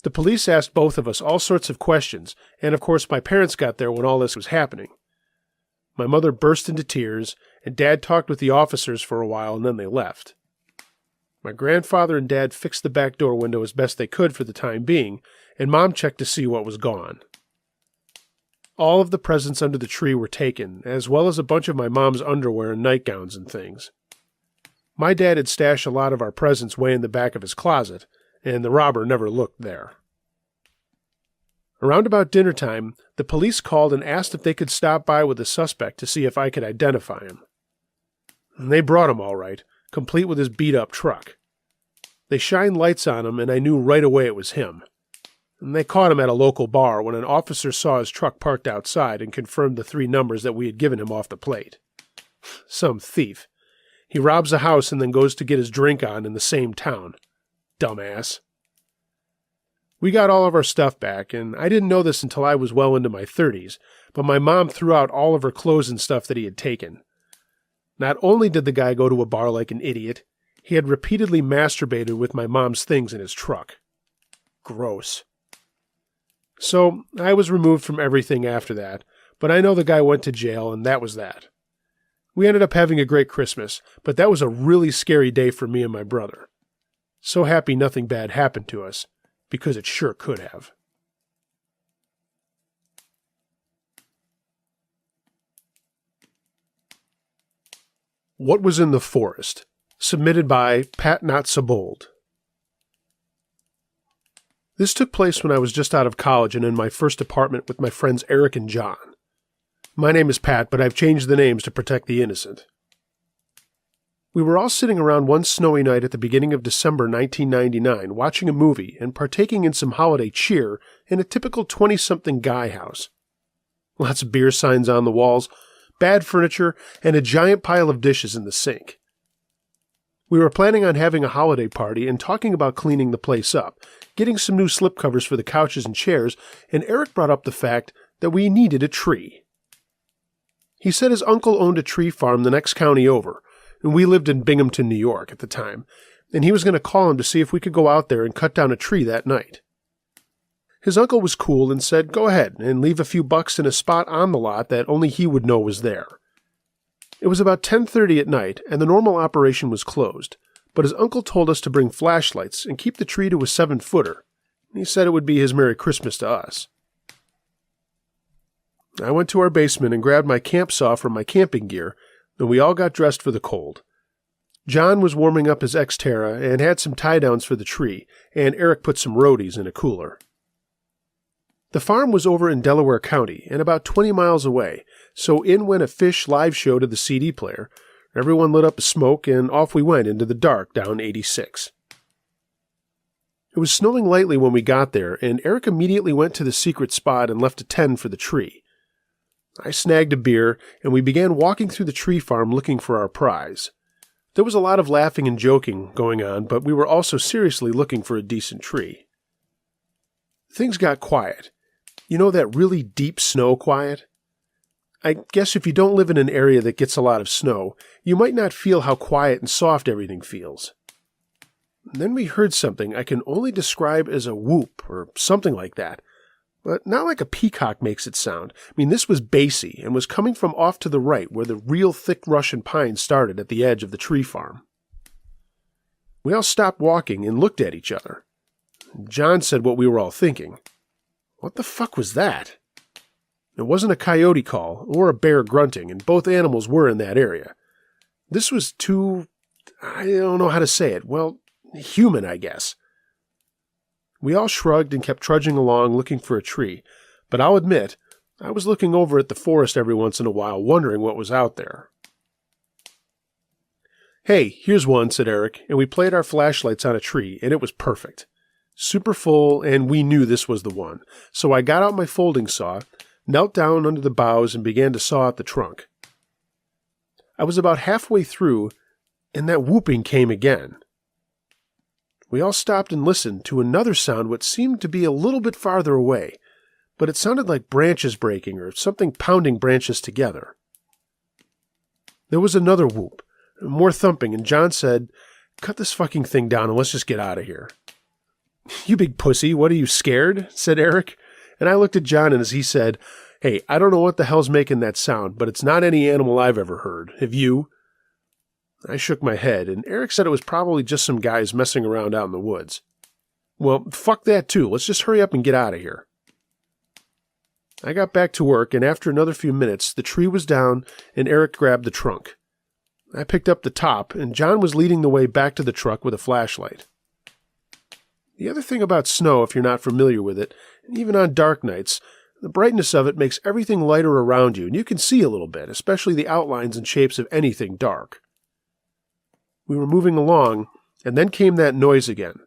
The police asked both of us all sorts of questions, and of course my parents got there when all this was happening. My mother burst into tears, and Dad talked with the officers for a while, and then they left. My grandfather and Dad fixed the back door window as best they could for the time being, and Mom checked to see what was gone. All of the presents under the tree were taken, as well as a bunch of my mom's underwear and nightgowns and things. My dad had stashed a lot of our presents way in the back of his closet, and the robber never looked there. Around about dinner time, the police called and asked if they could stop by with the suspect to see if I could identify him. And they brought him all right, complete with his beat-up truck. They shined lights on him, and I knew right away it was him. And they caught him at a local bar when an officer saw his truck parked outside and confirmed the 3 numbers that we had given him off the plate. Some thief. He robs a house and then goes to get his drink on in the same town. Dumbass. We got all of our stuff back, and I didn't know this until I was well into my 30s, but my mom threw out all of her clothes and stuff that he had taken. Not only did the guy go to a bar like an idiot, he had repeatedly masturbated with my mom's things in his truck. Gross. So, I was removed from everything after that, but I know the guy went to jail, and that was that. We ended up having a great Christmas, but that was a really scary day for me and my brother. So happy nothing bad happened to us, because it sure could have. What Was in the Forest? Submitted by Pat Not So Bold. This took place when I was just out of college and in my first apartment with my friends Eric and John. My name is Pat, but I've changed the names to protect the innocent. We were all sitting around one snowy night at the beginning of December 1999 watching a movie and partaking in some holiday cheer in a typical 20-something guy house. Lots of beer signs on the walls, bad furniture, and a giant pile of dishes in the sink. We were planning on having a holiday party and talking about cleaning the place up, getting some new slipcovers for the couches and chairs, and Eric brought up the fact that we needed a tree. He said his uncle owned a tree farm the next county over, and we lived in Binghamton, New York at the time, and he was going to call him to see if we could go out there and cut down a tree that night. His uncle was cool and said go ahead and leave a few bucks in a spot on the lot that only he would know was there. It was about 10:30 at night, and the normal operation was closed, but his uncle told us to bring flashlights and keep the tree to a 7-footer. He said it would be his Merry Christmas to us. I went to our basement and grabbed my camp saw from my camping gear, and we all got dressed for the cold. John was warming up his Xterra and had some tie-downs for the tree, and Eric put some roadies in a cooler. The farm was over in Delaware County and about 20 miles away, so in went a Fish live show to the CD player. Everyone lit up a smoke, and off we went into the dark down 86. It was snowing lightly when we got there, and Eric immediately went to the secret spot and left a 10 for the tree. I snagged a beer, and we began walking through the tree farm looking for our prize. There was a lot of laughing and joking going on, but we were also seriously looking for a decent tree. Things got quiet. You know that really deep snow quiet? I guess if you don't live in an area that gets a lot of snow, you might not feel how quiet and soft everything feels. And then we heard something I can only describe as a whoop or something like that. But not like a peacock makes it sound. I mean, this was bassy and was coming from off to the right where the real thick Russian pine started at the edge of the tree farm. We all stopped walking and looked at each other. John said what we were all thinking. What the fuck was that? It wasn't a coyote call or a bear grunting, and both animals were in that area. This was too, I don't know how to say it, well, human, I guess. We all shrugged and kept trudging along looking for a tree, but I'll admit, I was looking over at the forest every once in a while, wondering what was out there. Hey, here's one, said Eric, and we played our flashlights on a tree, and it was perfect. Super full, and we knew this was the one. So I got out my folding saw, knelt down under the boughs, and began to saw at the trunk. I was about halfway through, and that whooping came again. We all stopped and listened to another sound what seemed to be a little bit farther away, but it sounded like branches breaking or something pounding branches together. There was another whoop, more thumping, and John said, "Cut this fucking thing down and let's just get out of here." "You big pussy, what are you, scared?" said Eric, and I looked at John and as he said, "Hey, I don't know what the hell's making that sound, but it's not any animal I've ever heard. Have you?" I shook my head, and Eric said it was probably just some guys messing around out in the woods. "Well, fuck that too. Let's just hurry up and get out of here." I got back to work, and after another few minutes, the tree was down, and Eric grabbed the trunk. I picked up the top, and John was leading the way back to the truck with a flashlight. The other thing about snow, if you're not familiar with it, and even on dark nights, the brightness of it makes everything lighter around you, and you can see a little bit, especially the outlines and shapes of anything dark. We were moving along, and then came that noise again.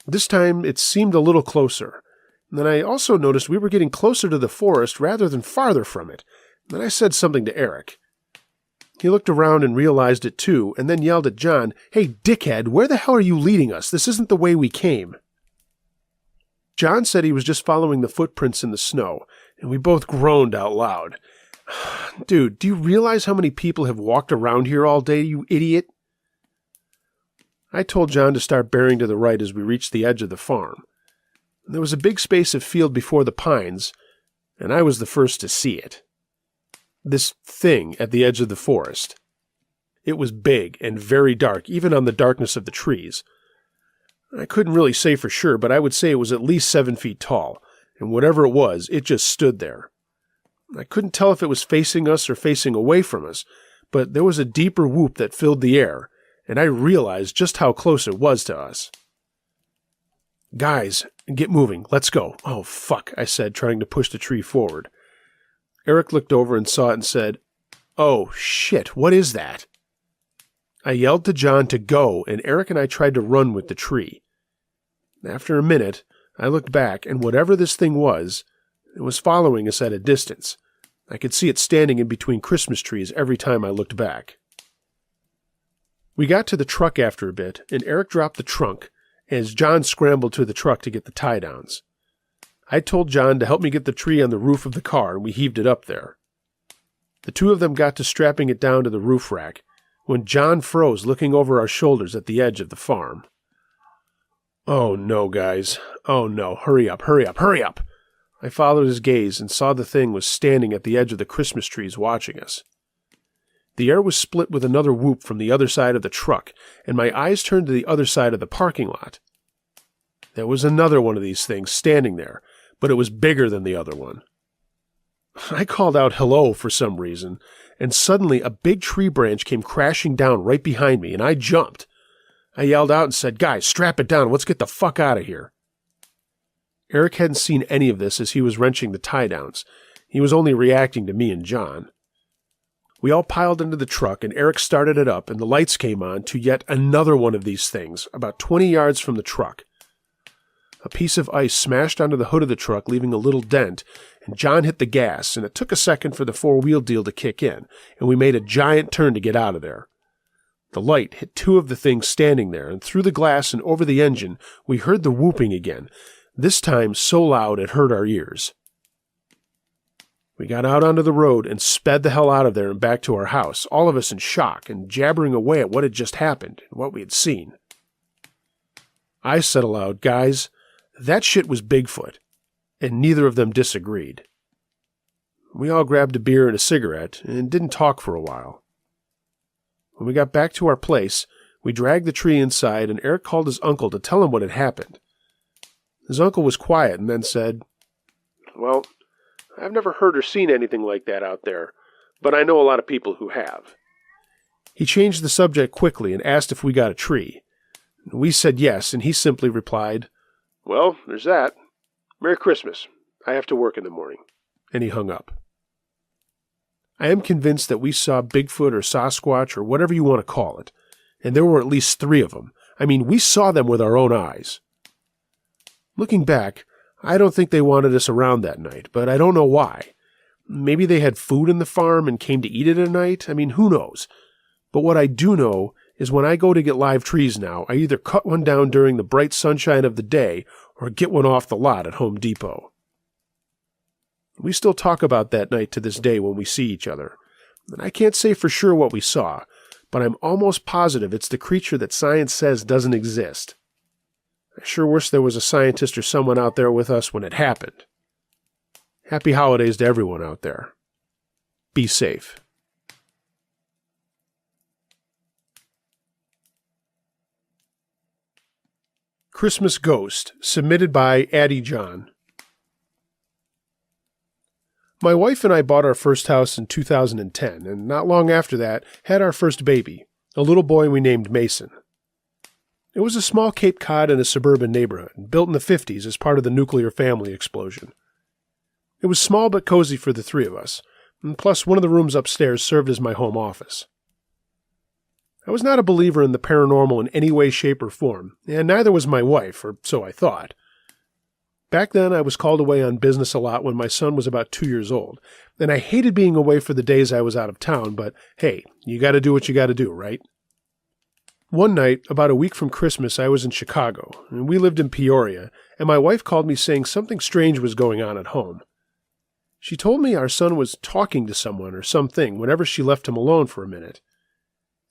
This time it seemed a little closer. And then I also noticed we were getting closer to the forest rather than farther from it. And then I said something to Eric. He looked around and realized it too, and then yelled at John, "Hey, dickhead, where the hell are you leading us? This isn't the way we came." John said he was just following the footprints in the snow, and we both groaned out loud. "Dude, do you realize how many people have walked around here all day, you idiot?" I told John to start bearing to the right as we reached the edge of the farm. There was a big space of field before the pines, and I was the first to see it. This thing at the edge of the forest. It was big and very dark, even on the darkness of the trees. I couldn't really say for sure, but I would say it was at least 7 feet tall, and whatever it was, it just stood there. I couldn't tell if it was facing us or facing away from us, but there was a deeper whoop that filled the air, and I realized just how close it was to us. "Guys, get moving. Let's go." "Oh, fuck," I said, trying to push the tree forward. Eric looked over and saw it and said, "Oh, shit, what is that?" I yelled to John to go, and Eric and I tried to run with the tree. After a minute, I looked back, and whatever this thing was, it was following us at a distance. I could see it standing in between Christmas trees every time I looked back. We got to the truck after a bit, and Eric dropped the trunk, as John scrambled to the truck to get the tie-downs. I told John to help me get the tree on the roof of the car, and we heaved it up there. The two of them got to strapping it down to the roof rack, when John froze looking over our shoulders at the edge of the farm. "Oh no, guys. Oh no, hurry up, hurry up, hurry up!" I followed his gaze and saw the thing was standing at the edge of the Christmas trees watching us. The air was split with another whoop from the other side of the truck, and my eyes turned to the other side of the parking lot. There was another one of these things standing there, but it was bigger than the other one. I called out hello for some reason, and suddenly a big tree branch came crashing down right behind me, and I jumped. I yelled out and said, "Guys, strap it down. Let's get the fuck out of here." Eric hadn't seen any of this as he was wrenching the tie-downs. He was only reacting to me and John. We all piled into the truck, and Eric started it up, and the lights came on to yet another one of these things, about 20 yards from the truck. A piece of ice smashed onto the hood of the truck, leaving a little dent, and John hit the gas, and it took a second for the four-wheel deal to kick in, and we made a giant turn to get out of there. The light hit two of the things standing there, and through the glass and over the engine, we heard the whooping again, this time so loud it hurt our ears. We got out onto the road and sped the hell out of there and back to our house, all of us in shock and jabbering away at what had just happened and what we had seen. I said aloud, "Guys, that shit was Bigfoot," and neither of them disagreed. We all grabbed a beer and a cigarette and didn't talk for a while. When we got back to our place, we dragged the tree inside, and Eric called his uncle to tell him what had happened. His uncle was quiet and then said, "Well, I've never heard or seen anything like that out there, but I know a lot of people who have." He changed the subject quickly and asked if we got a tree. We said yes, and he simply replied, "Well, there's that. Merry Christmas. I have to work in the morning." And he hung up. I am convinced that we saw Bigfoot or Sasquatch or whatever you want to call it, and there were at least 3 of them. I mean, we saw them with our own eyes. Looking back, I don't think they wanted us around that night, but I don't know why. Maybe they had food in the farm and came to eat it at night. I mean, who knows? But what I do know is when I go to get live trees now, I either cut one down during the bright sunshine of the day or get one off the lot at Home Depot. We still talk about that night to this day when we see each other. And I can't say for sure what we saw, but I'm almost positive it's the creature that science says doesn't exist. I sure wish there was a scientist or someone out there with us when it happened. Happy holidays to everyone out there. Be safe. Christmas Ghost, submitted by Addie John. My wife and I bought our first house in 2010, and not long after that, had our first baby, a little boy we named Mason. It was a small Cape Cod in a suburban neighborhood, built in the 50s as part of the nuclear family explosion. It was small but cozy for the three of us, and plus one of the rooms upstairs served as my home office. I was not a believer in the paranormal in any way, shape, or form, and neither was my wife, or so I thought. Back then, I was called away on business a lot when my son was about 2 years old, and I hated being away for the days I was out of town, but hey, you gotta do what you gotta do, right? One night, about a week from Christmas, I was in Chicago, and we lived in Peoria, and my wife called me saying something strange was going on at home. She told me our son was talking to someone or something whenever she left him alone for a minute.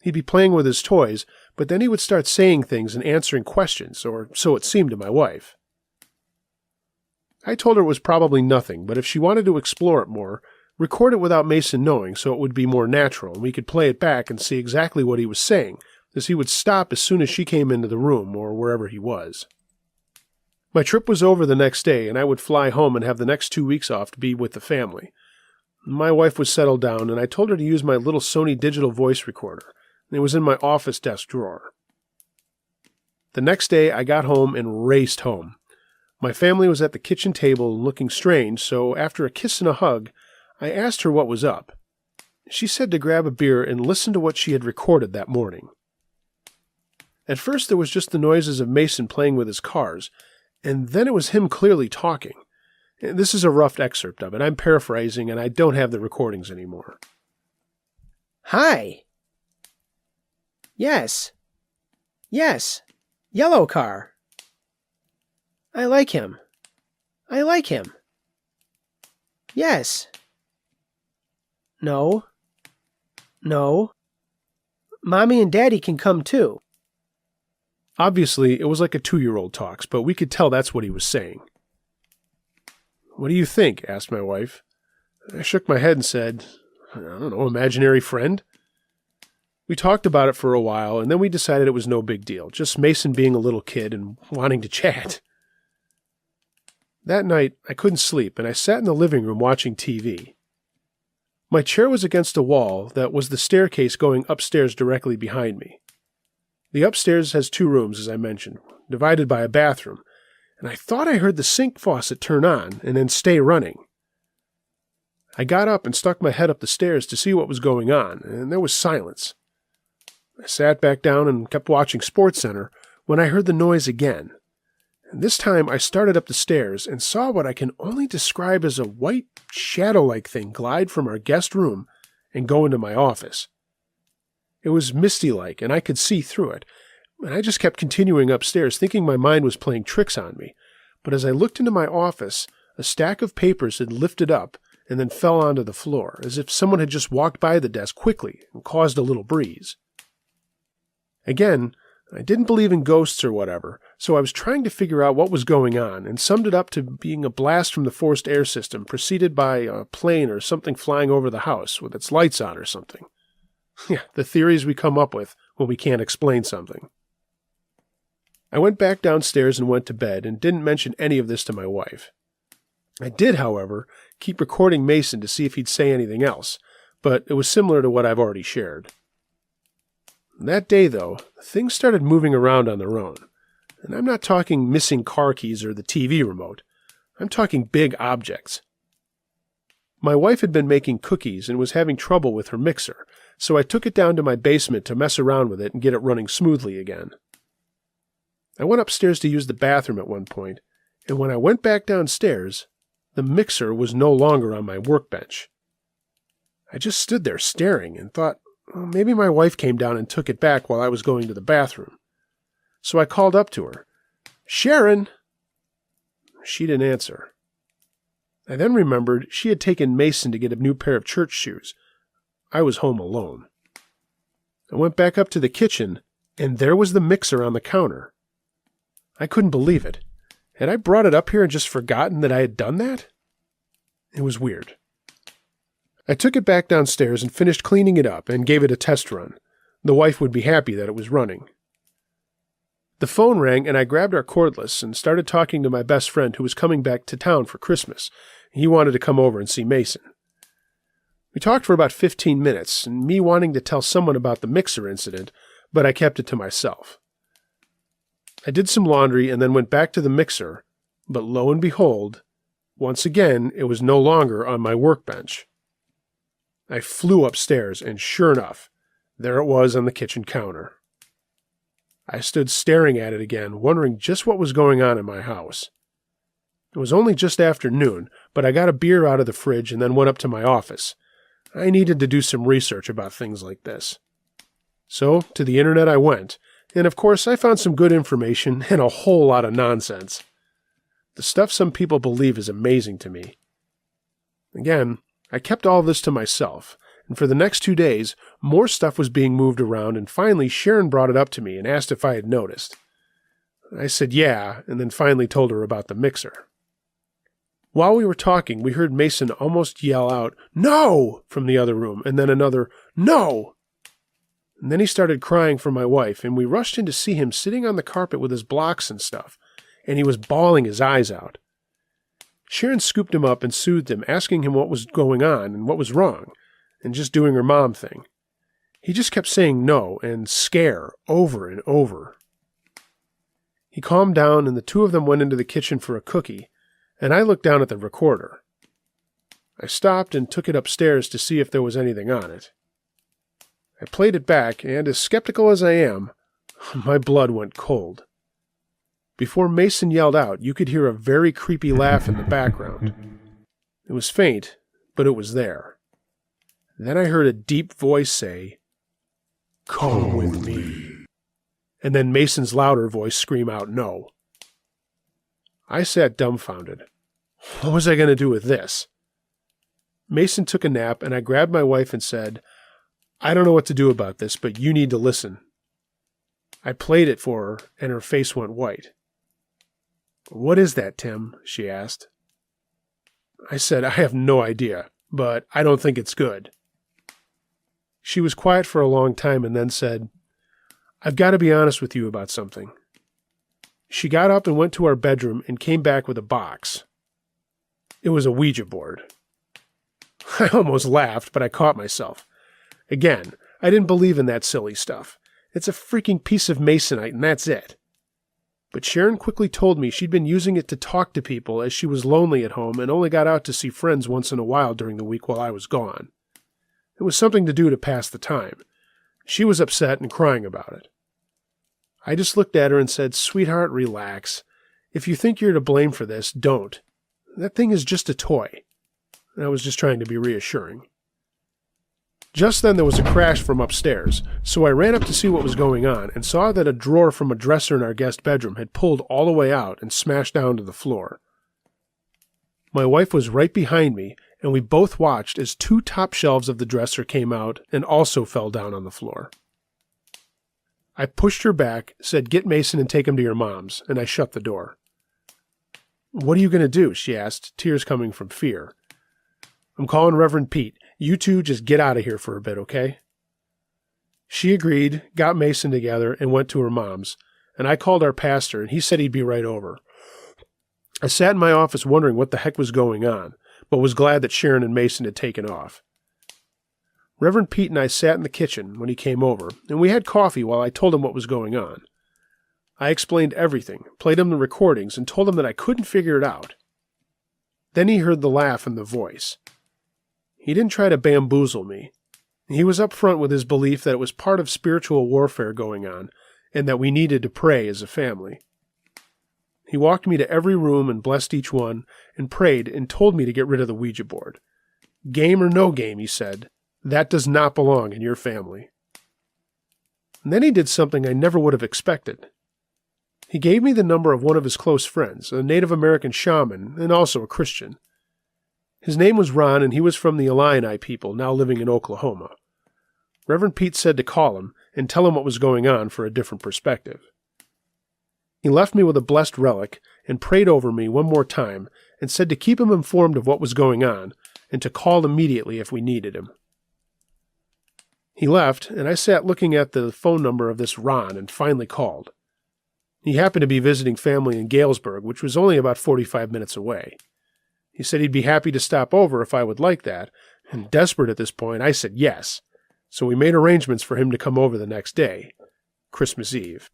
He'd be playing with his toys, but then he would start saying things and answering questions, or so it seemed to my wife. I told her it was probably nothing, but if she wanted to explore it more, record it without Mason knowing so it would be more natural and we could play it back and see exactly what he was saying, as he would stop as soon as she came into the room or wherever he was. My trip was over the next day, and I would fly home and have the next 2 weeks off to be with the family. My wife was settled down, and I told her to use my little Sony digital voice recorder. It was in my office desk drawer. The next day, I got home and raced home. My family was at the kitchen table and looking strange, so after a kiss and a hug, I asked her what was up. She said to grab a beer and listen to what she had recorded that morning. At first, there was just the noises of Mason playing with his cars, and then it was him clearly talking. This is a rough excerpt of it. I'm paraphrasing, and I don't have the recordings anymore. Hi. Yes. Yes. Yellow car. I like him. I like him. Yes. No. No. Mommy and Daddy can come too. Obviously, it was like a 2-year-old talks, but we could tell that's what he was saying. What do you think? Asked my wife. I shook my head and said, I don't know, imaginary friend? We talked about it for a while, and then we decided it was no big deal, just Mason being a little kid and wanting to chat. That night, I couldn't sleep, and I sat in the living room watching TV. My chair was against a wall that was the staircase going upstairs directly behind me. The upstairs has 2 rooms, as I mentioned, divided by a bathroom, and I thought I heard the sink faucet turn on and then stay running. I got up and stuck my head up the stairs to see what was going on, and there was silence. I sat back down and kept watching SportsCenter when I heard the noise again. And this time I started up the stairs and saw what I can only describe as a white shadow-like thing glide from our guest room and go into my office. It was misty-like, and I could see through it, and I just kept continuing upstairs, thinking my mind was playing tricks on me. But as I looked into my office, a stack of papers had lifted up and then fell onto the floor, as if someone had just walked by the desk quickly and caused a little breeze. Again, I didn't believe in ghosts or whatever, so I was trying to figure out what was going on and summed it up to being a blast from the forced air system preceded by a plane or something flying over the house with its lights on or something. Yeah, the theories we come up with when we can't explain something. I went back downstairs and went to bed and didn't mention any of this to my wife. I did, however, keep recording Mason to see if he'd say anything else, but it was similar to what I've already shared. That day, though, things started moving around on their own. And I'm not talking missing car keys or the TV remote. I'm talking big objects. My wife had been making cookies and was having trouble with her mixer, so I took it down to my basement to mess around with it and get it running smoothly again. I went upstairs to use the bathroom at one point, and when I went back downstairs, the mixer was no longer on my workbench. I just stood there staring and thought, well, maybe my wife came down and took it back while I was going to the bathroom. So I called up to her, "Sharon!" She didn't answer. I then remembered she had taken Mason to get a new pair of church shoes. I was home alone. I went back up to the kitchen, and there was the mixer on the counter. I couldn't believe it. Had I brought it up here and just forgotten that I had done that? It was weird. I took it back downstairs and finished cleaning it up and gave it a test run. The wife would be happy that it was running. The phone rang, and I grabbed our cordless and started talking to my best friend who was coming back to town for Christmas. He wanted to come over and see Mason. We talked for about 15 minutes, and me wanting to tell someone about the mixer incident, but I kept it to myself. I did some laundry and then went back to the mixer, but lo and behold, once again, it was no longer on my workbench. I flew upstairs, and sure enough, there it was on the kitchen counter. I stood staring at it again, wondering just what was going on in my house. It was only just after noon, but I got a beer out of the fridge and then went up to my office. I needed to do some research about things like this. So, to the internet I went, and of course I found some good information and a whole lot of nonsense. The stuff some people believe is amazing to me. Again, I kept all this to myself, and for the next 2 days, more stuff was being moved around, and finally Sharon brought it up to me and asked if I had noticed. I said yeah, and then finally told her about the mixer. While we were talking, we heard Mason almost yell out, "No!" from the other room, and then another, "No!" And then he started crying for my wife, and we rushed in to see him sitting on the carpet with his blocks and stuff, and he was bawling his eyes out. Sharon scooped him up and soothed him, asking him what was going on and what was wrong, and just doing her mom thing. He just kept saying no and scare over and over. He calmed down, and the two of them went into the kitchen for a cookie, and I looked down at the recorder. I stopped and took it upstairs to see if there was anything on it. I played it back, and as skeptical as I am, my blood went cold. Before Mason yelled out, you could hear a very creepy laugh in the background. It was faint, but it was there. Then I heard a deep voice say, "Come with me." And then Mason's louder voice scream out, "No." I sat dumbfounded. What was I going to do with this? Mason took a nap, and I grabbed my wife and said, "I don't know what to do about this, but you need to listen." I played it for her, and her face went white. "What is that, Tim?" she asked. I said, "I have no idea, but I don't think it's good." She was quiet for a long time and then said, "I've got to be honest with you about something." She got up and went to our bedroom and came back with a box. It was a Ouija board. I almost laughed, but I caught myself. Again, I didn't believe in that silly stuff. It's a freaking piece of masonite, and that's it. But Sharon quickly told me she'd been using it to talk to people as she was lonely at home and only got out to see friends once in a while during the week while I was gone. It was something to do to pass the time. She was upset and crying about it. I just looked at her and said, "Sweetheart, relax. If you think you're to blame for this, don't. That thing is just a toy." And I was just trying to be reassuring. Just then there was a crash from upstairs, so I ran up to see what was going on and saw that a drawer from a dresser in our guest bedroom had pulled all the way out and smashed down to the floor. My wife was right behind me, and we both watched as 2 top shelves of the dresser came out and also fell down on the floor. I pushed her back, said, "Get Mason and take him to your mom's," and I shut the door. "What are you going to do?" she asked, tears coming from fear. "I'm calling Reverend Pete. You two just get out of here for a bit, okay?" She agreed, got Mason together, and went to her mom's, and I called our pastor, and he said he'd be right over. I sat in my office wondering what the heck was going on, but was glad that Sharon and Mason had taken off. Reverend Pete and I sat in the kitchen when he came over, and we had coffee while I told him what was going on. I explained everything, played him the recordings, and told him that I couldn't figure it out. Then he heard the laugh and the voice. He didn't try to bamboozle me. He was up front with his belief that it was part of spiritual warfare going on, and that we needed to pray as a family. He walked me to every room and blessed each one, and prayed and told me to get rid of the Ouija board. "Game or no game," he said, "that does not belong in your family." And then he did something I never would have expected. He gave me the number of one of his close friends, a Native American shaman and also a Christian. His name was Ron, and he was from the Illini people, now living in Oklahoma. Reverend Pete said to call him and tell him what was going on for a different perspective. He left me with a blessed relic and prayed over me one more time and said to keep him informed of what was going on and to call immediately if we needed him. He left, and I sat looking at the phone number of this Ron and finally called. He happened to be visiting family in Galesburg, which was only about 45 minutes away. He said he'd be happy to stop over if I would like that, and desperate at this point, I said yes. So we made arrangements for him to come over the next day, Christmas Eve.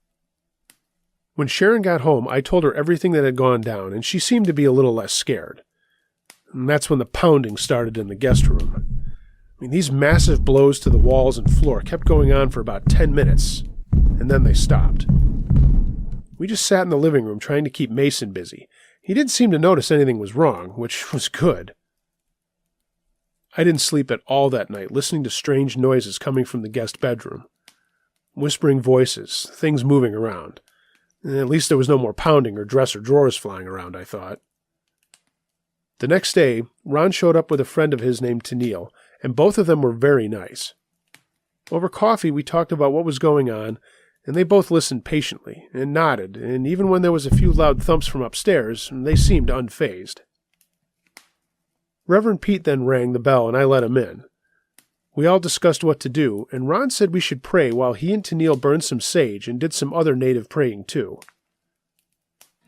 When Sharon got home, I told her everything that had gone down, and she seemed to be a little less scared. And that's when the pounding started in the guest room. These massive blows to the walls and floor kept going on for about 10 minutes, and then they stopped. We just sat in the living room trying to keep Mason busy. He didn't seem to notice anything was wrong, which was good. I didn't sleep at all that night, listening to strange noises coming from the guest bedroom. Whispering voices, things moving around. At least there was no more pounding or dresser drawers flying around, I thought. The next day, Ron showed up with a friend of his named Tennille, and both of them were very nice. Over coffee, we talked about what was going on, and they both listened patiently and nodded, and even when there was a few loud thumps from upstairs, they seemed unfazed. Reverend Pete then rang the bell, and I let him in. We all discussed what to do, and Ron said we should pray while he and Tennille burned some sage and did some other native praying too.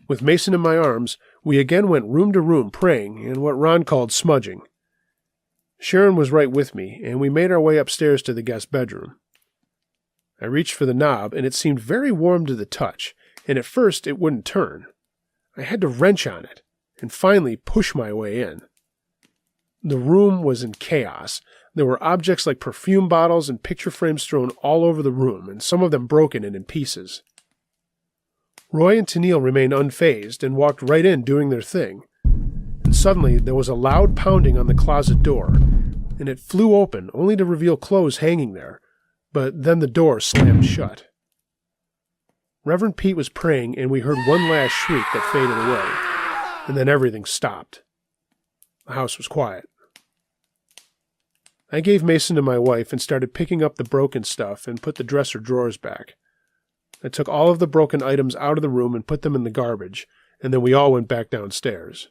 With Mason in my arms, we again went room to room praying and what Ron called smudging. Sharon was right with me, and we made our way upstairs to the guest bedroom. I reached for the knob, and it seemed very warm to the touch, and at first it wouldn't turn. I had to wrench on it, and finally push my way in. The room was in chaos. There were objects like perfume bottles and picture frames thrown all over the room, and some of them broken and in pieces. Roy and Tennille remained unfazed and walked right in doing their thing. And suddenly there was a loud pounding on the closet door, and it flew open only to reveal clothes hanging there, but then the door slammed shut. Reverend Pete was praying, and we heard one last shriek that faded away, and then everything stopped. The house was quiet. I gave Mason to my wife and started picking up the broken stuff and put the dresser drawers back. I took all of the broken items out of the room and put them in the garbage, and then we all went back downstairs.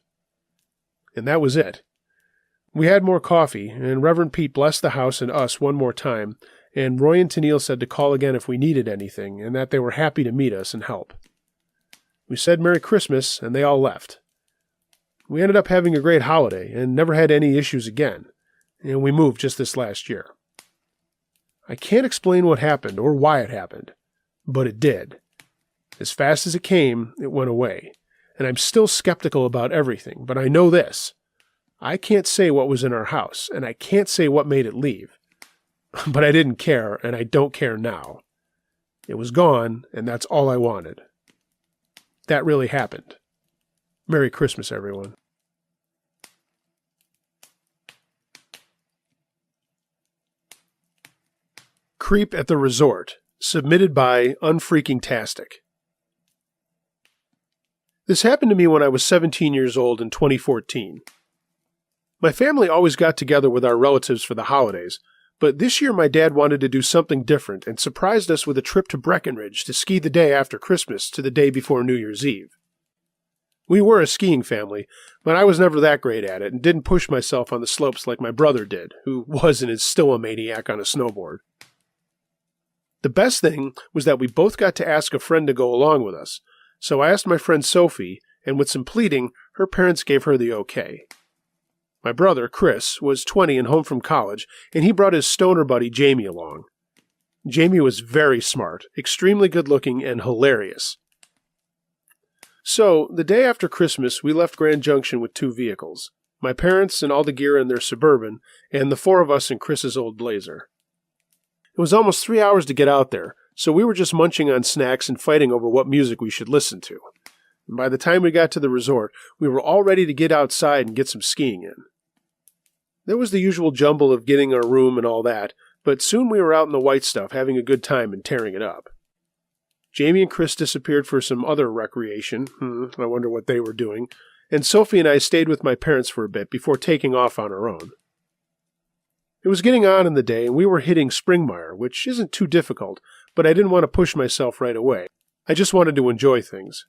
And that was it. We had more coffee, and Reverend Pete blessed the house and us one more time, and Roy and Tennille said to call again if we needed anything, and that they were happy to meet us and help. We said Merry Christmas, and they all left. We ended up having a great holiday, and never had any issues again, and we moved just this last year. I can't explain what happened or why it happened, but it did. As fast as it came, it went away, and I'm still skeptical about everything, but I know this. I can't say what was in our house, and I can't say what made it leave. But I didn't care, and I don't care now. It was gone, and that's all I wanted. That really happened. Merry Christmas, everyone. Creep at the Resort, submitted by Unfreaking-tastic. This happened to me when I was 17 years old in 2014. My family always got together with our relatives for the holidays, but this year my dad wanted to do something different and surprised us with a trip to Breckenridge to ski the day after Christmas to the day before New Year's Eve. We were a skiing family, but I was never that great at it and didn't push myself on the slopes like my brother did, who was and is still a maniac on a snowboard. The best thing was that we both got to ask a friend to go along with us, so I asked my friend Sophie, and with some pleading, her parents gave her the okay. My brother, Chris, was 20 and home from college, and he brought his stoner buddy Jamie along. Jamie was very smart, extremely good-looking, and hilarious. So, the day after Christmas, we left Grand Junction with 2 vehicles, my parents and all the gear in their Suburban, and the 4 of us in Chris's old Blazer. It was almost 3 hours to get out there, so we were just munching on snacks and fighting over what music we should listen to. And by the time we got to the resort, we were all ready to get outside and get some skiing in. There was the usual jumble of getting our room and all that, but soon we were out in the white stuff having a good time and tearing it up. Jamie and Chris disappeared for some other recreation. I wonder what they were doing. And Sophie and I stayed with my parents for a bit before taking off on our own. It was getting on in the day, and we were hitting Springmire, which isn't too difficult, but I didn't want to push myself right away. I just wanted to enjoy things.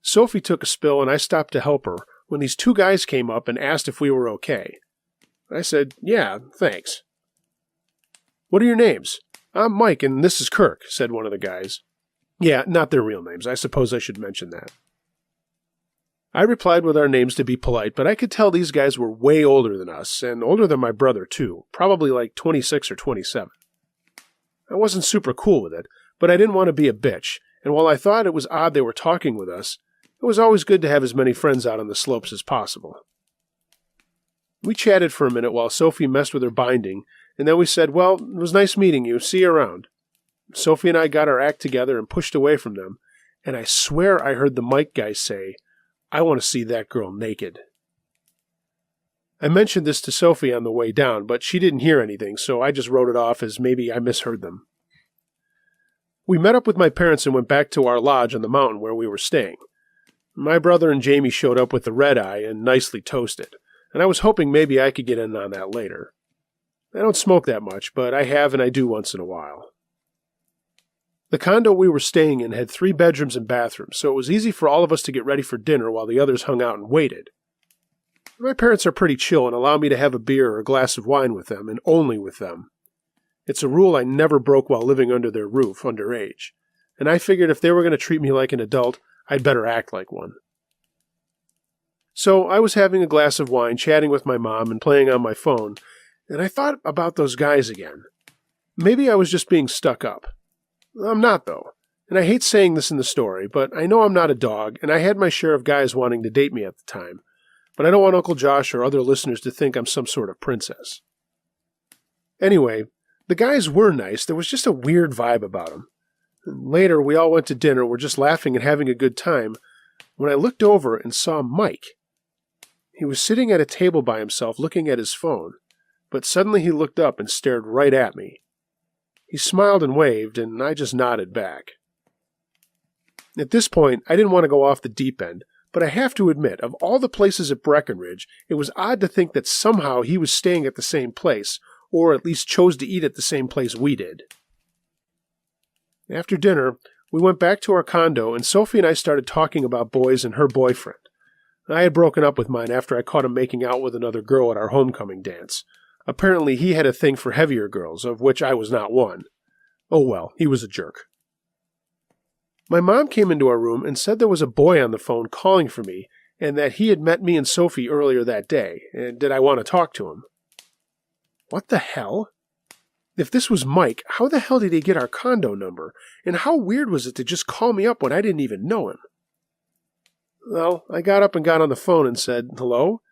Sophie took a spill, and I stopped to help her when these 2 guys came up and asked if we were okay. I said, "Yeah, thanks." "What are your names?" "I'm Mike, and this is Kirk," said one of the guys. Yeah, not their real names. I suppose I should mention that. I replied with our names to be polite, but I could tell these guys were way older than us, and older than my brother, too, probably like 26 or 27. I wasn't super cool with it, but I didn't want to be a bitch, and while I thought it was odd they were talking with us, it was always good to have as many friends out on the slopes as possible. We chatted for a minute while Sophie messed with her binding, and then we said, well, it was nice meeting you. See you around. Sophie and I got our act together and pushed away from them, and I swear I heard the mic guy say, I want to see that girl naked. I mentioned this to Sophie on the way down, but she didn't hear anything, so I just wrote it off as maybe I misheard them. We met up with my parents and went back to our lodge on the mountain where we were staying. My brother and Jamie showed up with the red eye and nicely toasted, and I was hoping maybe I could get in on that later. I don't smoke that much, but I have and I do once in a while. The condo we were staying in had 3 bedrooms and bathrooms, so it was easy for all of us to get ready for dinner while the others hung out and waited. My parents are pretty chill and allow me to have a beer or a glass of wine with them, and only with them. It's a rule I never broke while living under their roof, underage, and I figured if they were going to treat me like an adult, I'd better act like one. So I was having a glass of wine, chatting with my mom and playing on my phone, and I thought about those guys again. Maybe I was just being stuck up. I'm not, though, and I hate saying this in the story, but I know I'm not a dog, and I had my share of guys wanting to date me at the time, but I don't want Uncle Josh or other listeners to think I'm some sort of princess. Anyway, the guys were nice. There was just a weird vibe about them. And later, we all went to dinner, we're just laughing and having a good time, when I looked over and saw Mike. He was sitting at a table by himself looking at his phone, but suddenly he looked up and stared right at me. He smiled and waved, and I just nodded back. At this point, I didn't want to go off the deep end, but I have to admit, of all the places at Breckenridge, it was odd to think that somehow he was staying at the same place, or at least chose to eat at the same place we did. After dinner, we went back to our condo, and Sophie and I started talking about boys and her boyfriend. I had broken up with mine after I caught him making out with another girl at our homecoming dance. Apparently he had a thing for heavier girls, of which I was not one. Oh well, he was a jerk. My mom came into our room and said there was a boy on the phone calling for me, and that he had met me and Sophie earlier that day, and did I want to talk to him. What the hell? If this was Mike, how the hell did he get our condo number? And how weird was it to just call me up when I didn't even know him? Well, I got up and got on the phone and said, hello?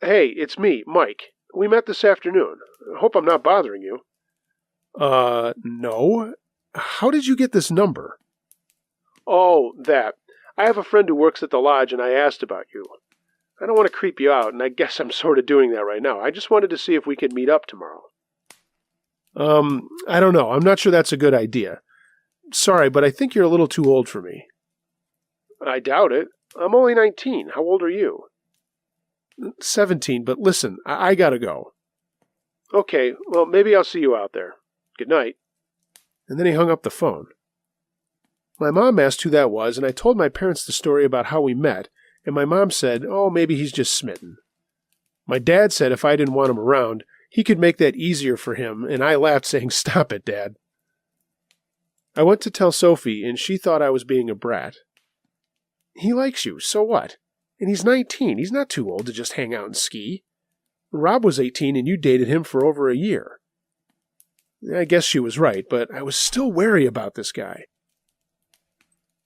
Hey, it's me, Mike. We met this afternoon. Hope I'm not bothering you. No. How did you get this number? Oh, that. I have a friend who works at the lodge and I asked about you. I don't want to creep you out, and I guess I'm sort of doing that right now. I just wanted to see if we could meet up tomorrow. I don't know. I'm not sure that's a good idea. Sorry, but I think you're a little too old for me. I doubt it. I'm only 19. How old are you? 17, but listen, I gotta go. Okay, well, maybe I'll see you out there. Good night. And then he hung up the phone. My mom asked who that was, and I told my parents the story about how we met, and my mom said, oh, maybe he's just smitten. My dad said if I didn't want him around, he could make that easier for him, and I laughed, saying, stop it, Dad. I went to tell Sophie, and she thought I was being a brat. He likes you, so what? And he's 19. He's not too old to just hang out and ski. Rob was 18, and you dated him for over a year. I guess she was right, but I was still wary about this guy.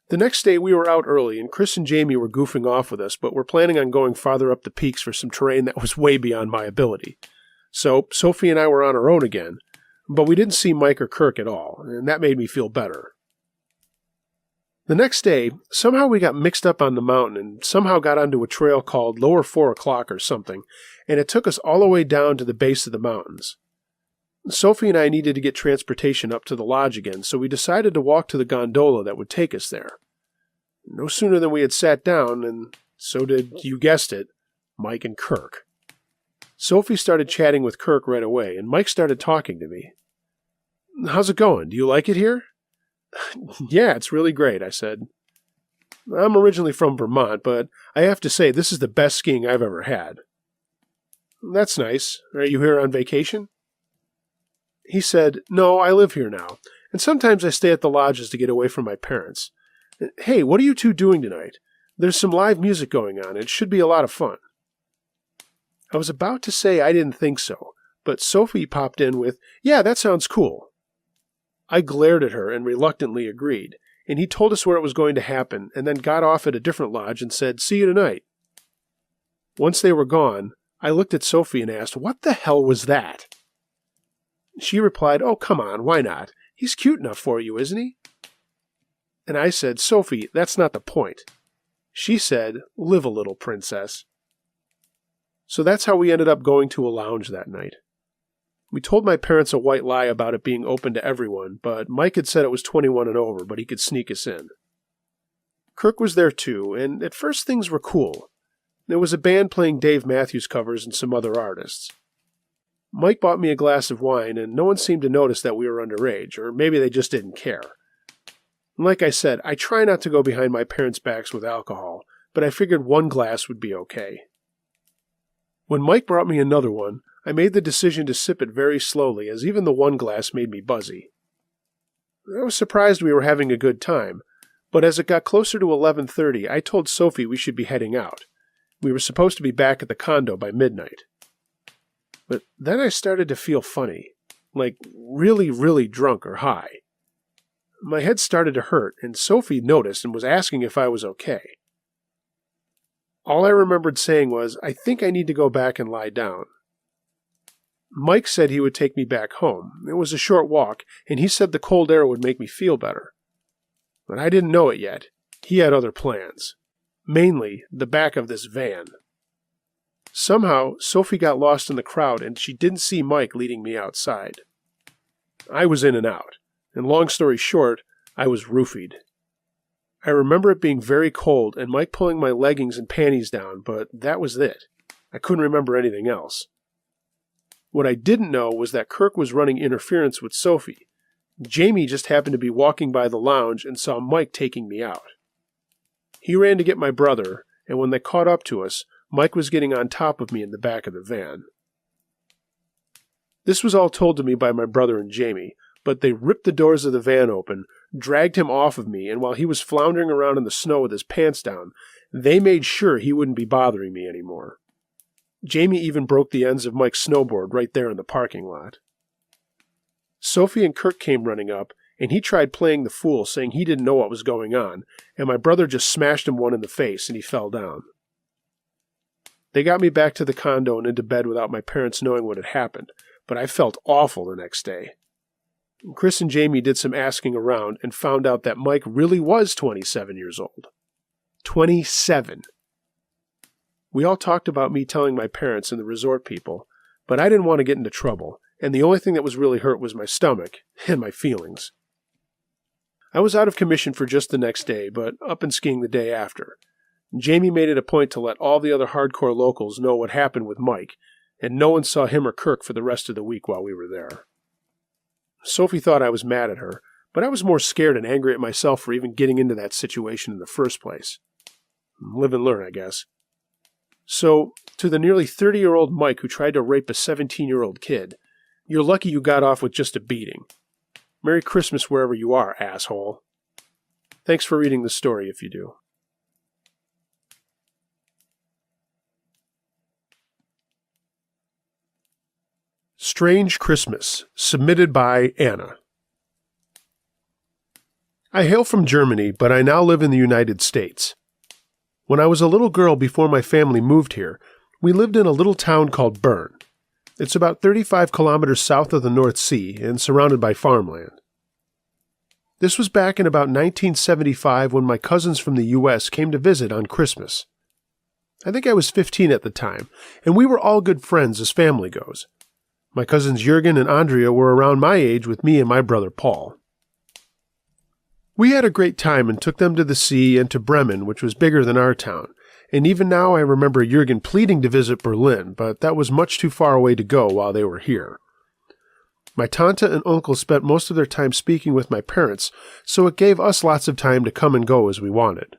The next day we were out early, and Chris and Jamie were goofing off with us, but were planning on going farther up the peaks for some terrain that was way beyond my ability. So Sophie and I were on our own again, but we didn't see Mike or Kirk at all, and that made me feel better. The next day, somehow we got mixed up on the mountain and somehow got onto a trail called Lower 4 O'Clock or something, and it took us all the way down to the base of the mountains. Sophie and I needed to get transportation up to the lodge again, so we decided to walk to the gondola that would take us there. No sooner than we had sat down, and so did, you guessed it, Mike and Kirk. Sophie started chatting with Kirk right away, and Mike started talking to me. How's it going? Do you like it here? Yeah, it's really great, I said. I'm originally from Vermont, but I have to say this is the best skiing I've ever had. That's nice. Are you here on vacation? He said, no, I live here now, and sometimes I stay at the lodges to get away from my parents. Hey, what are you two doing tonight? There's some live music going on. It should be a lot of fun. I was about to say I didn't think so, but Sophie popped in with, yeah, that sounds cool. I glared at her and reluctantly agreed, and he told us where it was going to happen and then got off at a different lodge and said, see you tonight. Once they were gone, I looked at Sophie and asked, what the hell was that? She replied, oh, come on, why not? He's cute enough for you, isn't he? And I said, Sophie, that's not the point. She said, live a little, princess. So that's how we ended up going to a lounge that night. We told my parents a white lie about it being open to everyone, but Mike had said it was 21 and over, but he could sneak us in. Kirk was there too, and at first things were cool. There was a band playing Dave Matthews covers and some other artists. Mike bought me a glass of wine, and no one seemed to notice that we were underage, or maybe they just didn't care. And like I said, I try not to go behind my parents' backs with alcohol, but I figured one glass would be okay. When Mike brought me another one, I made the decision to sip it very slowly, as even the one glass made me buzzy. I was surprised we were having a good time, but as it got closer to 11:30, I told Sophie we should be heading out. We were supposed to be back at the condo by midnight. But then I started to feel funny, like really, really drunk or high. My head started to hurt, and Sophie noticed and was asking if I was okay. All I remembered saying was, I think I need to go back and lie down. Mike said he would take me back home. It was a short walk, and he said the cold air would make me feel better. But I didn't know it yet. He had other plans. Mainly, the back of this van. Somehow, Sophie got lost in the crowd, and she didn't see Mike leading me outside. I was in and out, and long story short, I was roofied. I remember it being very cold and Mike pulling my leggings and panties down, but that was it. I couldn't remember anything else. What I didn't know was that Kirk was running interference with Sophie. Jamie just happened to be walking by the lounge and saw Mike taking me out. He ran to get my brother, and when they caught up to us, Mike was getting on top of me in the back of the van. This was all told to me by my brother and Jamie, but they ripped the doors of the van open, dragged him off of me, and while he was floundering around in the snow with his pants down, they made sure he wouldn't be bothering me anymore. Jamie even broke the ends of Mike's snowboard right there in the parking lot. Sophie and Kirk came running up, and he tried playing the fool, saying he didn't know what was going on, and my brother just smashed him one in the face, and he fell down. They got me back to the condo and into bed without my parents knowing what had happened, but I felt awful the next day. Chris and Jamie did some asking around and found out that Mike really was 27 years old. 27. We all talked about me telling my parents and the resort people, but I didn't want to get into trouble, and the only thing that was really hurt was my stomach and my feelings. I was out of commission for just the next day, but up and skiing the day after. Jamie made it a point to let all the other hardcore locals know what happened with Mike, and no one saw him or Kirk for the rest of the week while we were there. Sophie thought I was mad at her, but I was more scared and angry at myself for even getting into that situation in the first place. Live and learn, I guess. So, to the nearly 30-year-old Mike who tried to rape a 17-year-old kid, you're lucky you got off with just a beating. Merry Christmas wherever you are, asshole. Thanks for reading the story if you do. Strange Christmas, submitted by Anna. I hail from Germany, but I now live in the United States. When I was a little girl before my family moved here, we lived in a little town called Bern. It's about 35 kilometers south of the North Sea and surrounded by farmland. This was back in about 1975 when my cousins from the U.S. came to visit on Christmas. I think I was 15 at the time, and we were all good friends as family goes. My cousins Jürgen and Andrea were around my age with me and my brother Paul. We had a great time and took them to the sea and to Bremen, which was bigger than our town, and even now I remember Jürgen pleading to visit Berlin, but that was much too far away to go while they were here. My tante and uncle spent most of their time speaking with my parents, so it gave us lots of time to come and go as we wanted.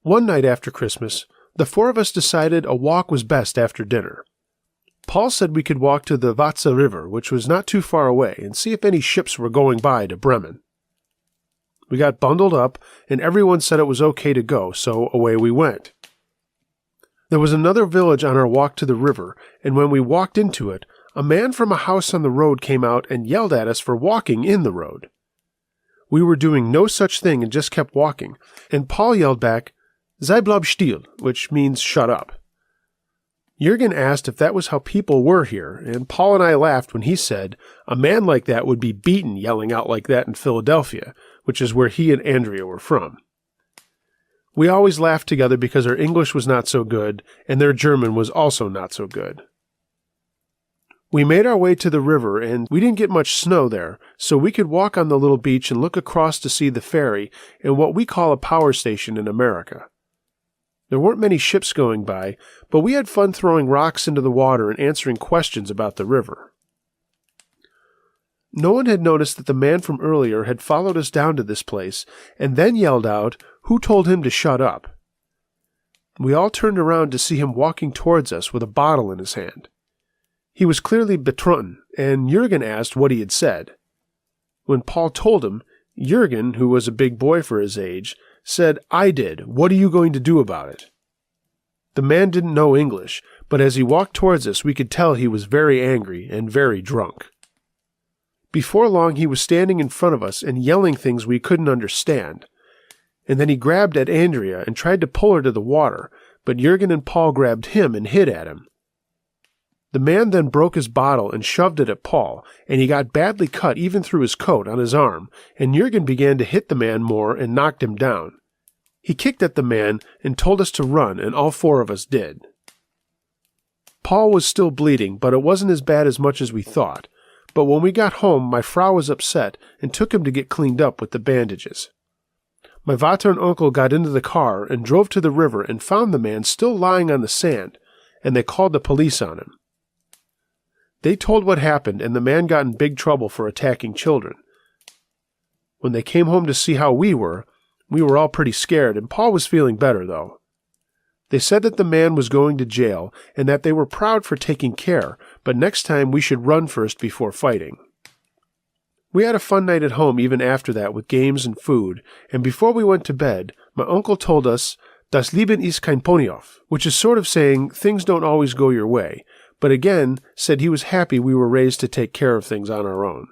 One night after Christmas, the four of us decided a walk was best after dinner. Paul said we could walk to the Vatsa River, which was not too far away, and see if any ships were going by to Bremen. We got bundled up, and everyone said it was okay to go, so away we went. There was another village on our walk to the river, and when we walked into it, a man from a house on the road came out and yelled at us for walking in the road. We were doing no such thing and just kept walking, and Paul yelled back, "Sei bleib still," which means shut up. Jürgen asked if that was how people were here, and Paul and I laughed when he said a man like that would be beaten yelling out like that in Philadelphia, which is where he and Andrea were from. We always laughed together because our English was not so good, and their German was also not so good. We made our way to the river, and we didn't get much snow there, so we could walk on the little beach and look across to see the ferry and what we call a power station in America. There weren't many ships going by, but we had fun throwing rocks into the water and answering questions about the river. No one had noticed that the man from earlier had followed us down to this place and then yelled out, "Who told him to shut up?" We all turned around to see him walking towards us with a bottle in his hand. He was clearly betrunken, and Jürgen asked what he had said. When Paul told him, Jürgen, who was a big boy for his age, said, "I did. What are you going to do about it?" The man didn't know English, but as he walked towards us, we could tell he was very angry and very drunk. Before long, he was standing in front of us and yelling things we couldn't understand. And then he grabbed at Andrea and tried to pull her to the water, but Jürgen and Paul grabbed him and hit at him. The man then broke his bottle and shoved it at Paul, and he got badly cut even through his coat on his arm, and Jürgen began to hit the man more and knocked him down. He kicked at the man and told us to run, and all four of us did. Paul was still bleeding, but it wasn't as bad as much as we thought. But when we got home, my Frau was upset and took him to get cleaned up with the bandages. My Vater and uncle got into the car and drove to the river and found the man still lying on the sand, and they called the police on him. They told what happened, and the man got in big trouble for attacking children. When they came home to see how we were all pretty scared, and Paul was feeling better, though. They said that the man was going to jail and that they were proud for taking care, but next time we should run first before fighting. We had a fun night at home even after that with games and food, and before we went to bed, my uncle told us, "Das Leben ist kein Ponyhof," which is sort of saying things don't always go your way, but again said he was happy we were raised to take care of things on our own.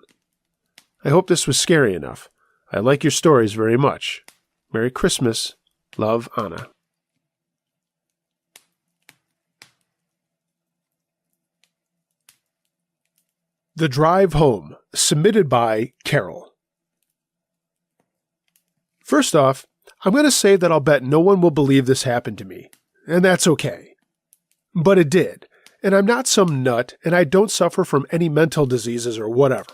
I hope this was scary enough. I like your stories very much. Merry Christmas. Love, Anna. The Drive Home, submitted by Carol. First off, I'm going to say that I'll bet no one will believe this happened to me, and that's okay. But it did, and I'm not some nut, and I don't suffer from any mental diseases or whatever.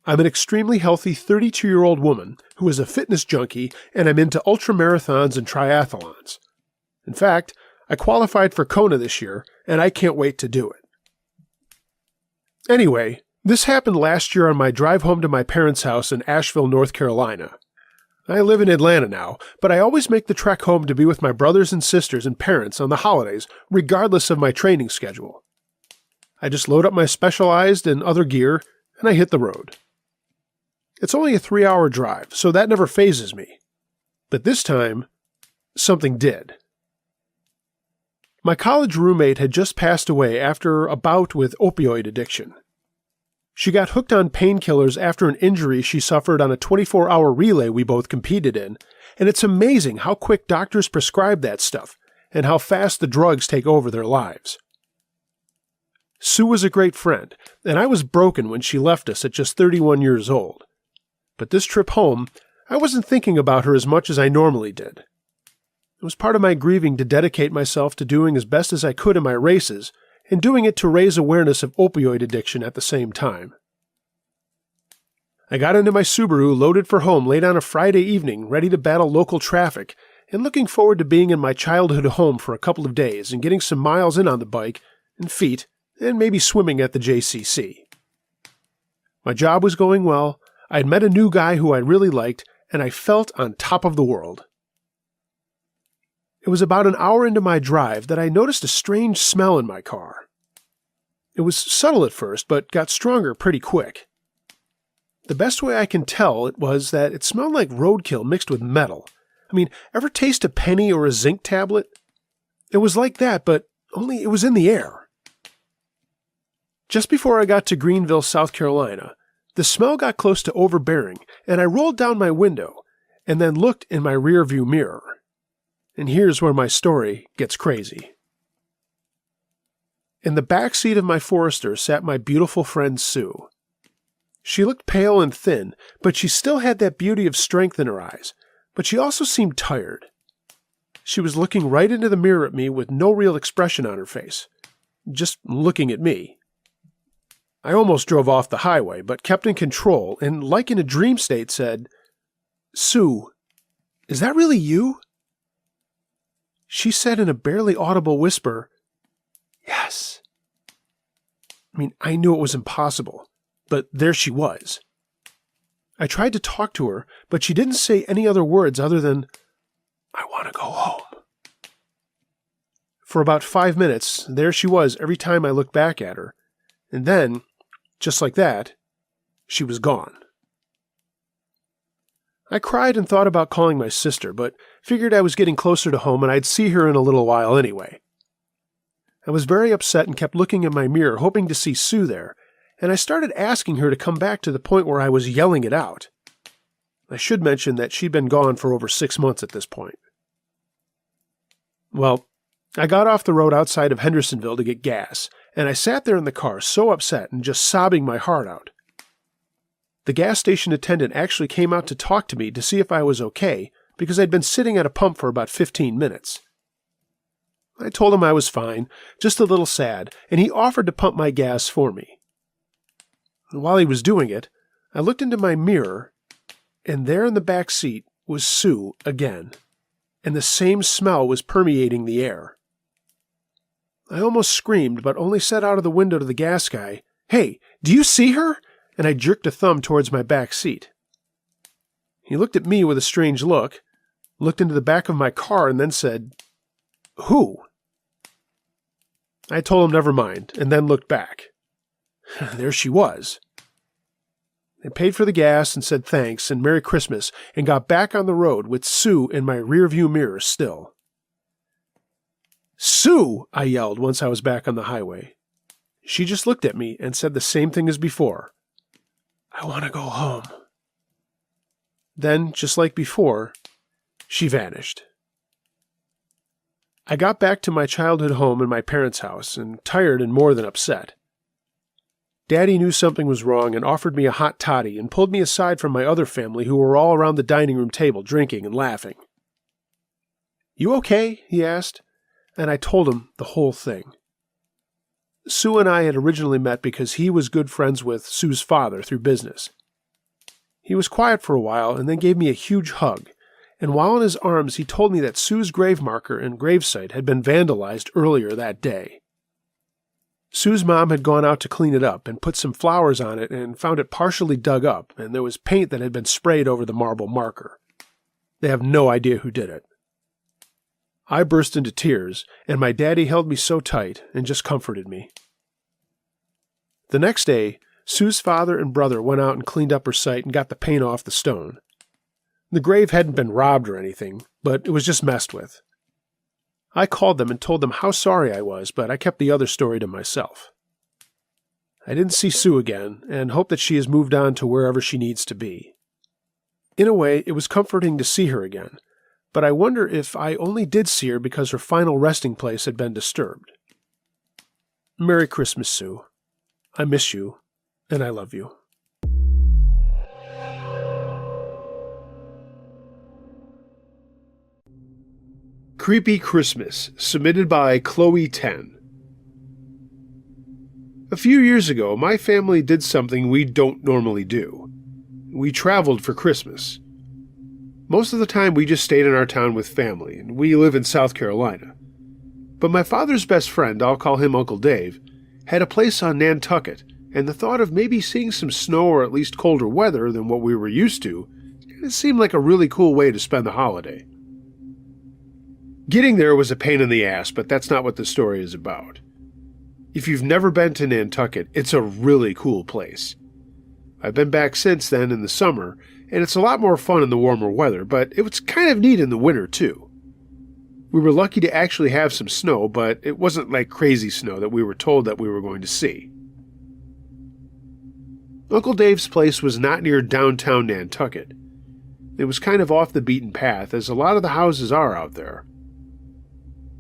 I'm an extremely healthy 32-year-old woman who is a fitness junkie, and I'm into ultramarathons and triathlons. In fact, I qualified for Kona this year, and I can't wait to do it. Anyway, this happened last year on my drive home to my parents' house in Asheville, North Carolina. I live in Atlanta now, but I always make the trek home to be with my brothers and sisters and parents on the holidays, regardless of my training schedule. I just load up my Specialized and other gear, and I hit the road. It's only a 3-hour drive, so that never phases me. But this time, something did. My college roommate had just passed away after a bout with opioid addiction. She got hooked on painkillers after an injury she suffered on a 24-hour relay we both competed in, and it's amazing how quick doctors prescribe that stuff and how fast the drugs take over their lives. Sue was a great friend, and I was broken when she left us at just 31 years old. But this trip home, I wasn't thinking about her as much as I normally did. It was part of my grieving to dedicate myself to doing as best as I could in my races, and doing it to raise awareness of opioid addiction at the same time. I got into my Subaru loaded for home late on a Friday evening, ready to battle local traffic, and looking forward to being in my childhood home for a couple of days and getting some miles in on the bike, and feet, and maybe swimming at the JCC. My job was going well, I'd met a new guy who I really liked, and I felt on top of the world. It was about an hour into my drive that I noticed a strange smell in my car. It was subtle at first, but got stronger pretty quick. The best way I can tell it was that it smelled like roadkill mixed with metal. I mean, ever taste a penny or a zinc tablet? It was like that, but only it was in the air. Just before I got to Greenville, South Carolina, the smell got close to overbearing, and I rolled down my window and then looked in my rearview mirror. And here's where my story gets crazy. In the back seat of my Forester sat my beautiful friend Sue. She looked pale and thin, but she still had that beauty of strength in her eyes, but she also seemed tired. She was looking right into the mirror at me with no real expression on her face, just looking at me. I almost drove off the highway, but kept in control and, like in a dream state, said, "Sue, is that really you?" She said in a barely audible whisper, "Yes." I mean, I knew it was impossible, but there she was. I tried to talk to her, but she didn't say any other words other than, "I want to go home." For about 5 minutes, there she was every time I looked back at her, and then, just like that, she was gone. I cried and thought about calling my sister, but figured I was getting closer to home and I'd see her in a little while anyway. I was very upset and kept looking in my mirror, hoping to see Sue there, and I started asking her to come back to the point where I was yelling it out. I should mention that she'd been gone for over 6 months at this point. Well, I got off the road outside of Hendersonville to get gas, and I sat there in the car so upset and just sobbing my heart out. The gas station attendant actually came out to talk to me to see if I was okay, because I'd been sitting at a pump for about 15 minutes. I told him I was fine, just a little sad, and he offered to pump my gas for me. While he was doing it, I looked into my mirror, and there in the back seat was Sue again, and the same smell was permeating the air. I almost screamed, but only said out of the window to the gas guy, "Hey, do you see her?" And I jerked a thumb towards my back seat. He looked at me with a strange look, looked into the back of my car, and then said, "Who?" I told him never mind, and then looked back. There she was. I paid for the gas and said thanks and Merry Christmas and got back on the road with Sue in my rearview mirror still. "Sue!" I yelled once I was back on the highway. She just looked at me and said the same thing as before. "I want to go home." Then, just like before, she vanished. I got back to my childhood home in my parents' house, and tired and more than upset. Daddy knew something was wrong and offered me a hot toddy and pulled me aside from my other family who were all around the dining room table drinking and laughing. "You okay?" he asked, and I told him the whole thing. Sue and I had originally met because he was good friends with Sue's father through business. He was quiet for a while and then gave me a huge hug, and while in his arms he told me that Sue's grave marker and gravesite had been vandalized earlier that day. Sue's mom had gone out to clean it up and put some flowers on it and found it partially dug up, and there was paint that had been sprayed over the marble marker. They have no idea who did it. I burst into tears, and my daddy held me so tight and just comforted me. The next day, Sue's father and brother went out and cleaned up her site and got the paint off the stone. The grave hadn't been robbed or anything, but it was just messed with. I called them and told them how sorry I was, but I kept the other story to myself. I didn't see Sue again, and hope that she has moved on to wherever she needs to be. In a way, it was comforting to see her again, but I wonder if I only did see her because her final resting place had been disturbed. Merry Christmas, Sue. I miss you, and I love you. Creepy Christmas, submitted by Chloe 10. A few years ago, my family did something we don't normally do. We traveled for Christmas. Most of the time we just stayed in our town with family, and we live in South Carolina. But my father's best friend, I'll call him Uncle Dave, had a place on Nantucket, and the thought of maybe seeing some snow or at least colder weather than what we were used to, it seemed like a really cool way to spend the holiday. Getting there was a pain in the ass, but that's not what the story is about. If you've never been to Nantucket, it's a really cool place. I've been back since then in the summer, and it's a lot more fun in the warmer weather, but it was kind of neat in the winter too. We were lucky to actually have some snow, but it wasn't like crazy snow that we were told that we were going to see. Uncle Dave's place was not near downtown Nantucket. It was kind of off the beaten path, as a lot of the houses are out there.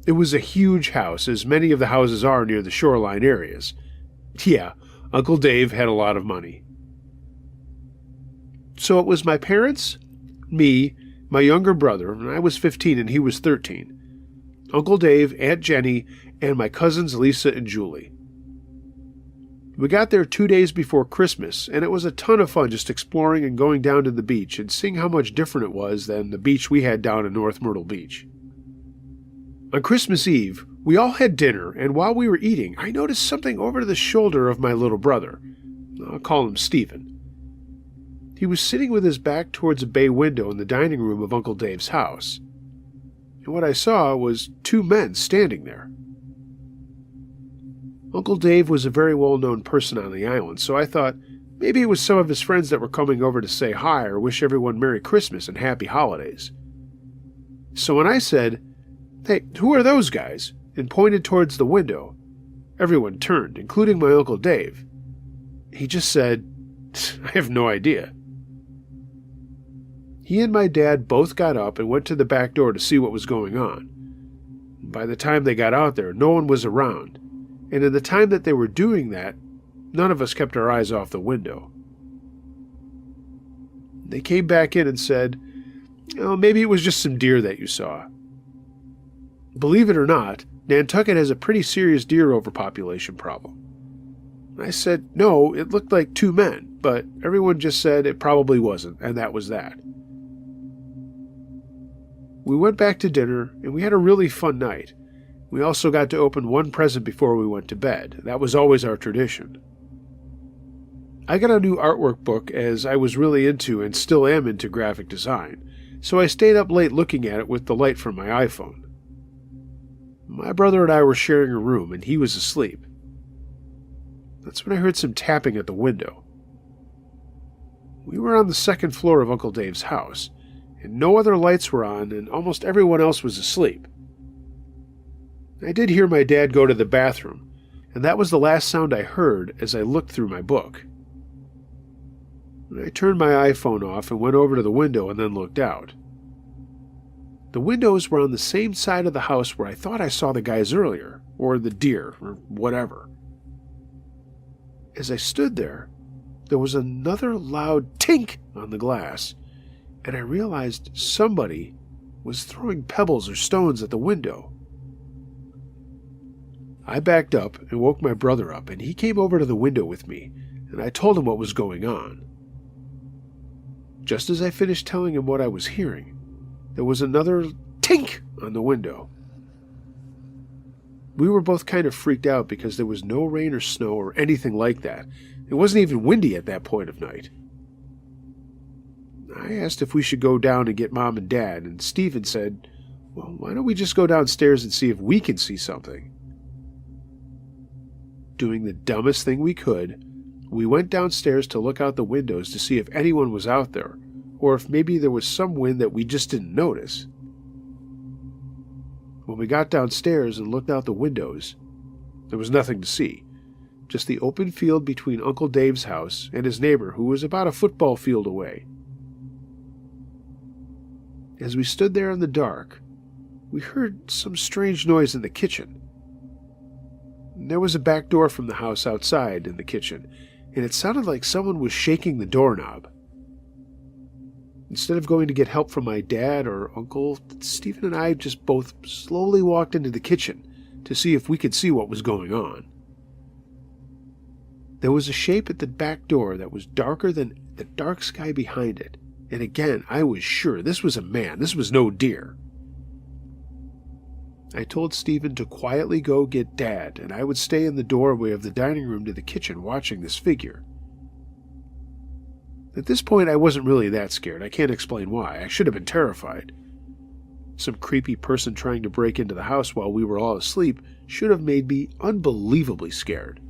It was a huge house, as many of the houses are near the shoreline areas. Yeah, Uncle Dave had a lot of money. So it was my parents, me, my younger brother, and I was 15 and he was 13, Uncle Dave, Aunt Jenny, and my cousins Lisa and Julie. We got there 2 days before Christmas, and it was a ton of fun just exploring and going down to the beach and seeing how much different it was than the beach we had down in North Myrtle Beach. On Christmas Eve, we all had dinner, and while we were eating, I noticed something over the shoulder of my little brother. I'll call him Stephen. He was sitting with his back towards a bay window in the dining room of Uncle Dave's house. And what I saw was 2 men standing there. Uncle Dave was a very well-known person on the island, so I thought maybe it was some of his friends that were coming over to say hi or wish everyone Merry Christmas and Happy Holidays. So when I said, "Hey, who are those guys?" and pointed towards the window, everyone turned, including my Uncle Dave. He just said, "I have no idea." He and my dad both got up and went to the back door to see what was going on. By the time they got out there, no one was around, and in the time that they were doing that, none of us kept our eyes off the window. They came back in and said, "Oh, maybe it was just some deer that you saw." Believe it or not, Nantucket has a pretty serious deer overpopulation problem. I said, no, it looked like 2 men, but everyone just said it probably wasn't, and that was that. We went back to dinner, and we had a really fun night. We also got to open one present before we went to bed. That was always our tradition. I got a new artwork book as I was really into and still am into graphic design, so I stayed up late looking at it with the light from my iPhone. My brother and I were sharing a room, and he was asleep. That's when I heard some tapping at the window. We were on the second floor of Uncle Dave's house, and no other lights were on, and almost everyone else was asleep. I did hear my dad go to the bathroom, and that was the last sound I heard as I looked through my book. I turned my iPhone off and went over to the window and then looked out. The windows were on the same side of the house where I thought I saw the guys earlier, or the deer, or whatever. As I stood there was another loud tink on the glass, and I realized somebody was throwing pebbles or stones at the window. I backed up and woke my brother up, and he came over to the window with me, and I told him what was going on. Just as I finished telling him what I was hearing, there was another tink on the window. We were both kind of freaked out because there was no rain or snow or anything like that. It wasn't even windy at that point of night. I asked if we should go down and get Mom and Dad, and Stephen said, "Well, why don't we just go downstairs and see if we can see something?" Doing the dumbest thing we could, we went downstairs to look out the windows to see if anyone was out there, or if maybe there was some wind that we just didn't notice. When we got downstairs and looked out the windows, there was nothing to see, just the open field between Uncle Dave's house and his neighbor, who was about a football field away. As we stood there in the dark, we heard some strange noise in the kitchen. There was a back door from the house outside in the kitchen, and it sounded like someone was shaking the doorknob. Instead of going to get help from my dad or uncle, Stephen and I just both slowly walked into the kitchen to see if we could see what was going on. There was a shape at the back door that was darker than the dark sky behind it, and again I was sure this was a man, this was no deer. I told Stephen to quietly go get Dad, and I would stay in the doorway of the dining room to the kitchen watching this figure. At this point, I wasn't really that scared. I can't explain why. I should have been terrified. some creepy person trying to break into the house while we were all asleep should have made me unbelievably scared.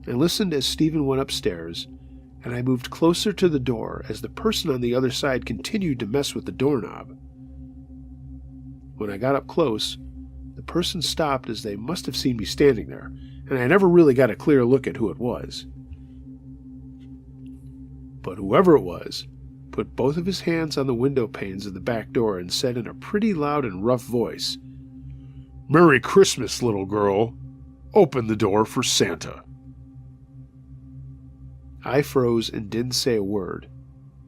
I listened as Stephen went upstairs, and I moved closer to the door as the person on the other side continued to mess with the doorknob. When I got up close, the person stopped as they must have seen me standing there, and I never really got a clear look at who it was. But whoever it was put both of his hands on the window panes of the back door and said in a pretty loud and rough voice, "Merry Christmas, little girl. Open the door for Santa." I froze and didn't say a word,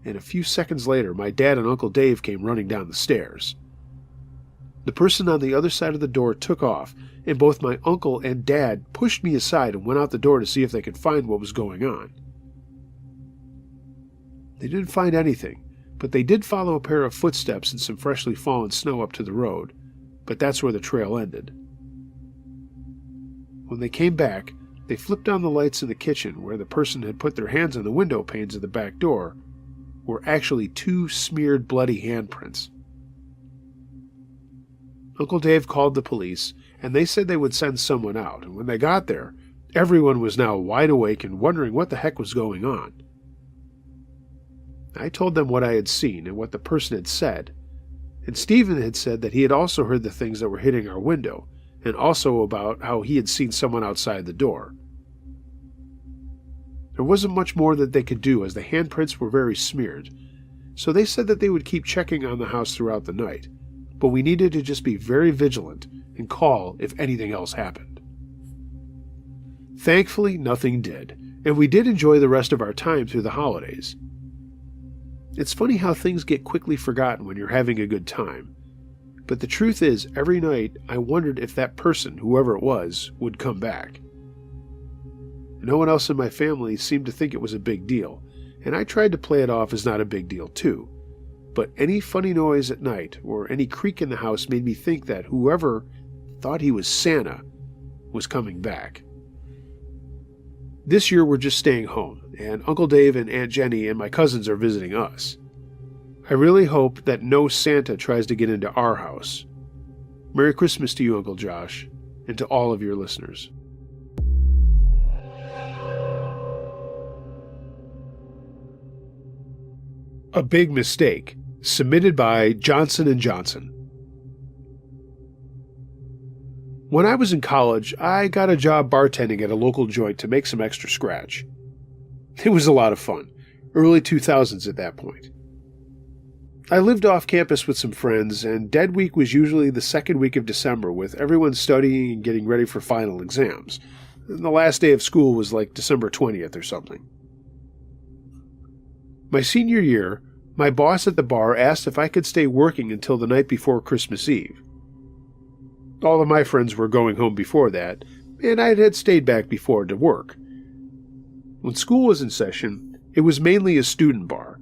and a few seconds later my dad and Uncle Dave came running down the stairs. The person on the other side of the door took off, and both my uncle and dad pushed me aside and went out the door to see if they could find what was going on. They didn't find anything, but they did follow a pair of footsteps and some freshly fallen snow up to the road, but that's where the trail ended. When they came back, they flipped on the lights in the kitchen where the person had put their hands on the window panes of the back door were actually 2 smeared bloody handprints. Uncle Dave called the police, and they said they would send someone out, and when they got there, everyone was now wide awake and wondering what the heck was going on. I told them what I had seen and what the person had said, and Stephen had said that he had also heard the things that were hitting our window, and also about how he had seen someone outside the door. There wasn't much more that they could do as the handprints were very smeared, so they said that they would keep checking on the house throughout the night, but we needed to just be very vigilant and call if anything else happened. Thankfully, nothing did, and we did enjoy the rest of our time through the holidays. It's funny how things get quickly forgotten when you're having a good time, but the truth is, every night I wondered if that person, whoever it was, would come back. No one else in my family seemed to think it was a big deal, and I tried to play it off as not a big deal too. But any funny noise at night or any creak in the house made me think that whoever thought he was Santa was coming back. This year we're just staying home, and Uncle Dave and Aunt Jenny and my cousins are visiting us. I really hope that no Santa tries to get into our house. Merry Christmas to you, Uncle Josh, and to all of your listeners. A Big Mistake, submitted by Johnson & Johnson. When I was in college, I got a job bartending at a local joint to make some extra scratch. It was a lot of fun, early 2000s at that point. I lived off campus with some friends, and Dead Week was usually the second week of December with everyone studying and getting ready for final exams. And the last day of school was like December 20th or something. My senior year, my boss at the bar asked if I could stay working until the night before Christmas Eve. All of my friends were going home before that, and I had stayed back before to work. When school was in session, it was mainly a student bar,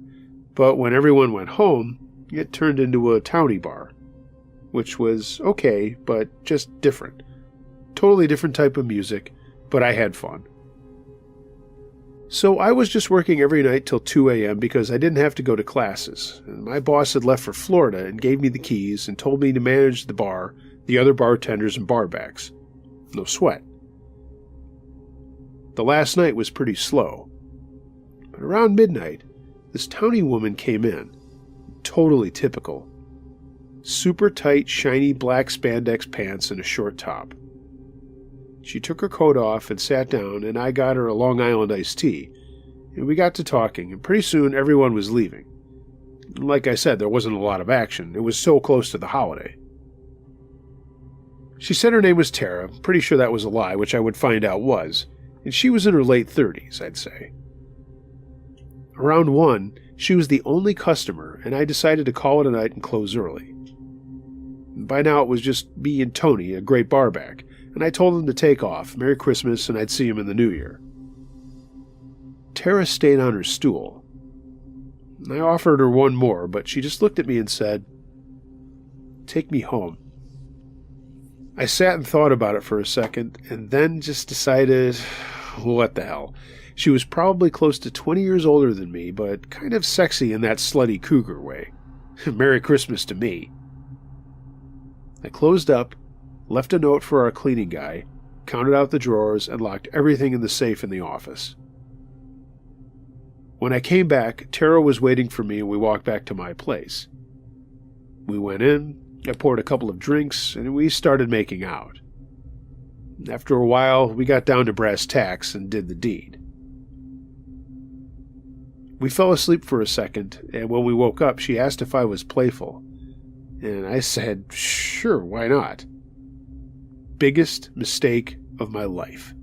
but when everyone went home, it turned into a townie bar, which was okay, but just different. Totally different type of music, but I had fun. So I was just working every night till 2 a.m. because I didn't have to go to classes, and my boss had left for Florida and gave me the keys and told me to manage the bar, the other bartenders and barbacks. No sweat. The last night was pretty slow, but around midnight, this townie woman came in, totally typical. Super tight, shiny black spandex pants and a short top. She took her coat off and sat down, and I got her a Long Island iced tea, and we got to talking, and pretty soon everyone was leaving. Like I said, there wasn't a lot of action. It was so close to the holiday. She said her name was Tara. I'm pretty sure that was a lie, which I would find out was, and she was in her late 30s, I'd say. Around 1, she was the only customer, and I decided to call it a night and close early. By now it was just me and Tony, a great barback, and I told him to take off, Merry Christmas, and I'd see him in the New Year. Tara stayed on her stool. I offered her one more, but she just looked at me and said, "Take me home." I sat and thought about it for a second, and then just decided, what the hell. She was probably close to 20 years older than me, but kind of sexy in that slutty cougar way. Merry Christmas to me. I closed up, left a note for our cleaning guy, counted out the drawers, and locked everything in the safe in the office. When I came back, Tara was waiting for me and we walked back to my place. We went in, I poured a couple of drinks, and we started making out. After a while, we got down to brass tacks and did the deed. We fell asleep for a second, and when we woke up, she asked if I was playful. And I said, sure, why not? Biggest mistake of my life.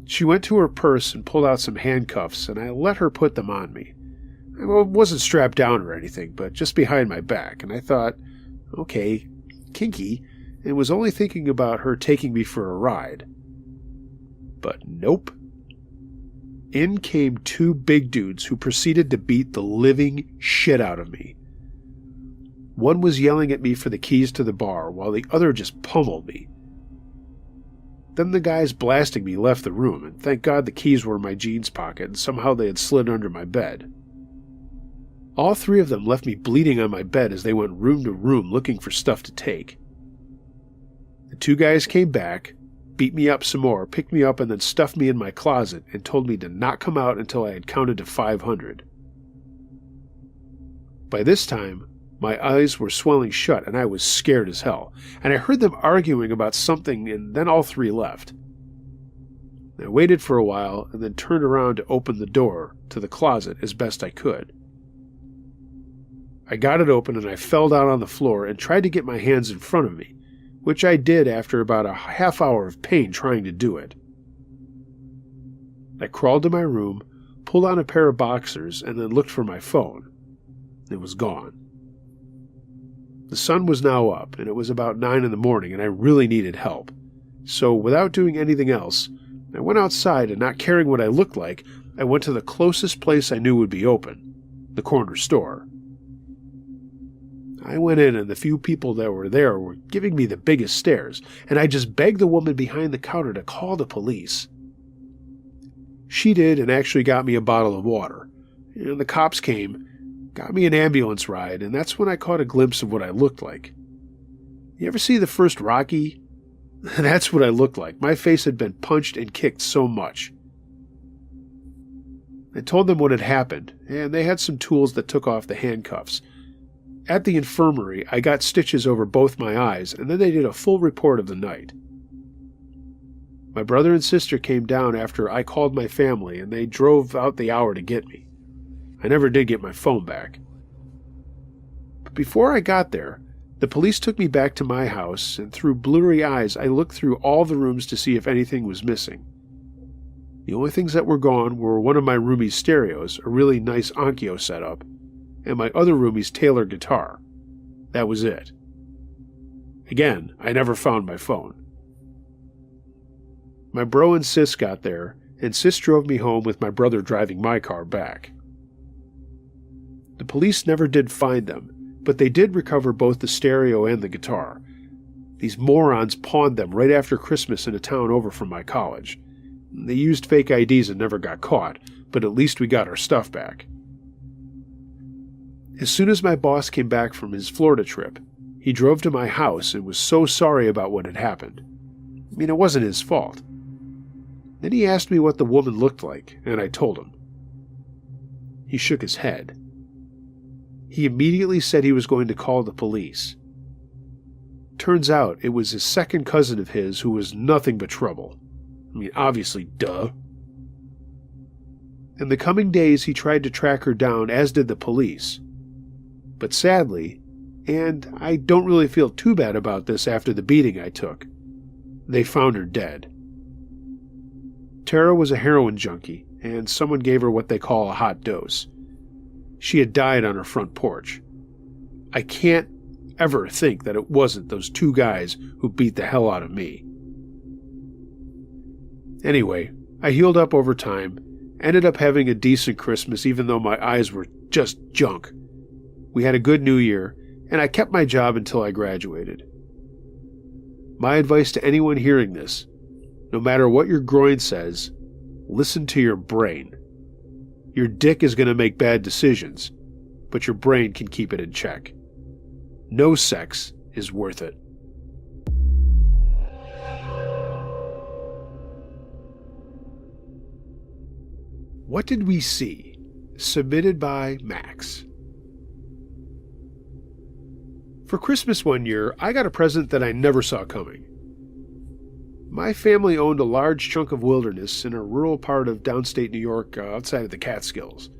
She went to her purse and pulled out some handcuffs, and I let her put them on me. I wasn't strapped down or anything, but just behind my back, and I thought, okay, kinky, and was only thinking about her taking me for a ride. But nope. In came two big dudes who proceeded to beat the living shit out of me. One was yelling at me for the keys to the bar, while the other just pummeled me. Then the guys blasting me left the room, and thank God the keys were in my jeans pocket, and somehow they had slid under my bed. All three of them left me bleeding on my bed as they went room to room looking for stuff to take. The two guys came back, beat me up some more, picked me up, and then stuffed me in my closet and told me to not come out until I had counted to 500. By this time, my eyes were swelling shut and I was scared as hell, and I heard them arguing about something, and then all three left. I waited for a while and then turned around to open the door to the closet as best I could. I got it open and I fell down on the floor and tried to get my hands in front of me, which I did after about a half hour of pain trying to do it. I crawled to my room, pulled on a pair of boxers, and then looked for my phone. It was gone. The sun was now up, and it was about 9 in the morning, and I really needed help. So, without doing anything else, I went outside, and not caring what I looked like, I went to the closest place I knew would be open, the corner store. I went in, and the few people that were there were giving me the biggest stares, and I just begged the woman behind the counter to call the police. She did, and actually got me a bottle of water. And the cops came, got me an ambulance ride, and that's when I caught a glimpse of what I looked like. You ever see the first Rocky? That's what I looked like. My face had been punched and kicked so much. I told them what had happened, and they had some tools that took off the handcuffs. At the infirmary, I got stitches over both my eyes, and then they did a full report of the night. My brother and sister came down after I called my family, and they drove out the hour to get me. I never did get my phone back. But before I got there, the police took me back to my house, and through blurry eyes I looked through all the rooms to see if anything was missing. The only things that were gone were one of my roomie's stereos, a really nice Onkyo setup, and my other roomie's Taylor guitar. That was it. Again, I never found my phone. My bro and sis got there, and sis drove me home with my brother driving my car back. The police never did find them, but they did recover both the stereo and the guitar. These morons pawned them right after Christmas in a town over from my college. They used fake IDs and never got caught, but at least we got our stuff back. As soon as my boss came back from his Florida trip, he drove to my house and was so sorry about what had happened. I mean, it wasn't his fault. Then he asked me what the woman looked like, and I told him. He shook his head. He immediately said he was going to call the police. Turns out it was his second cousin of his who was nothing but trouble. I mean, obviously, duh. In the coming days, he tried to track her down, as did the police. But sadly, and I don't really feel too bad about this after the beating I took, they found her dead. Tara was a heroin junkie, and someone gave her what they call a hot dose. She had died on her front porch. I can't ever think that it wasn't those two guys who beat the hell out of me. Anyway, I healed up over time, ended up having a decent Christmas even though my eyes were just junk. We had a good New Year, and I kept my job until I graduated. My advice to anyone hearing this, no matter what your groin says, listen to your brain. Your dick is going to make bad decisions, but your brain can keep it in check. No sex is worth it. What did we see? Submitted by Max. For Christmas one year, I got a present that I never saw coming. My family owned a large chunk of wilderness in a rural part of downstate New York outside of the Catskills.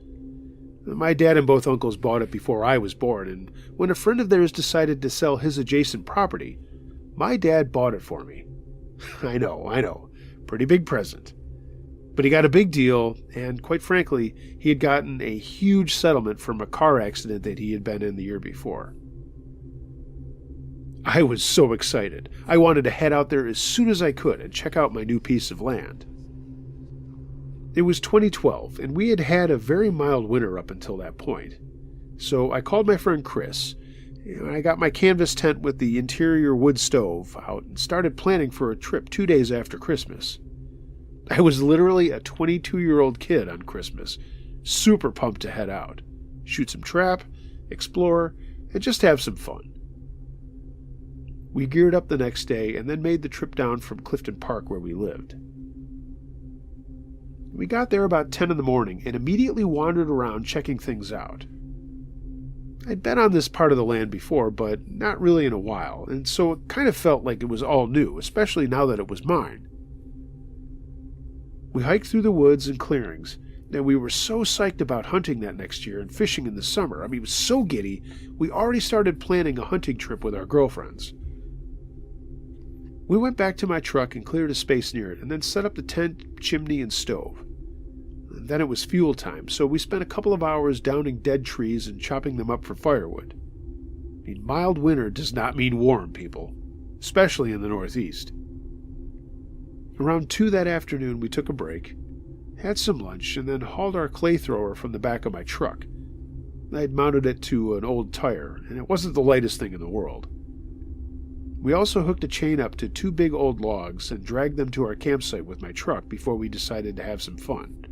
My dad and both uncles bought it before I was born, and when a friend of theirs decided to sell his adjacent property, my dad bought it for me. I know. Pretty big present. But he got a big deal, and quite frankly, he had gotten a huge settlement from a car accident that he had been in the year before. I was so excited. I wanted to head out there as soon as I could and check out my new piece of land. It was 2012, and we had had a very mild winter up until that point. So I called my friend Chris, and I got my canvas tent with the interior wood stove out and started planning for a trip 2 days after Christmas. I was literally a 22-year-old kid on Christmas, super pumped to head out, shoot some trap, explore, and just have some fun. We geared up the next day and then made the trip down from Clifton Park where we lived. We got there about 10 in the morning and immediately wandered around checking things out. I'd been on this part of the land before, but not really in a while, and so it kind of felt like it was all new, especially now that it was mine. We hiked through the woods and clearings, and we were so psyched about hunting that next year and fishing in the summer. It was so giddy, we already started planning a hunting trip with our girlfriends. We went back to my truck and cleared a space near it, and then set up the tent, chimney, and stove. And then it was fuel time, so we spent a couple of hours downing dead trees and chopping them up for firewood. Mild winter does not mean warm, people, especially in the Northeast. Around 2 that afternoon, we took a break, had some lunch, and then hauled our clay thrower from the back of my truck. I'd mounted it to an old tire, and it wasn't the lightest thing in the world. We also hooked a chain up to 2 big old logs and dragged them to our campsite with my truck before we decided to have some fun.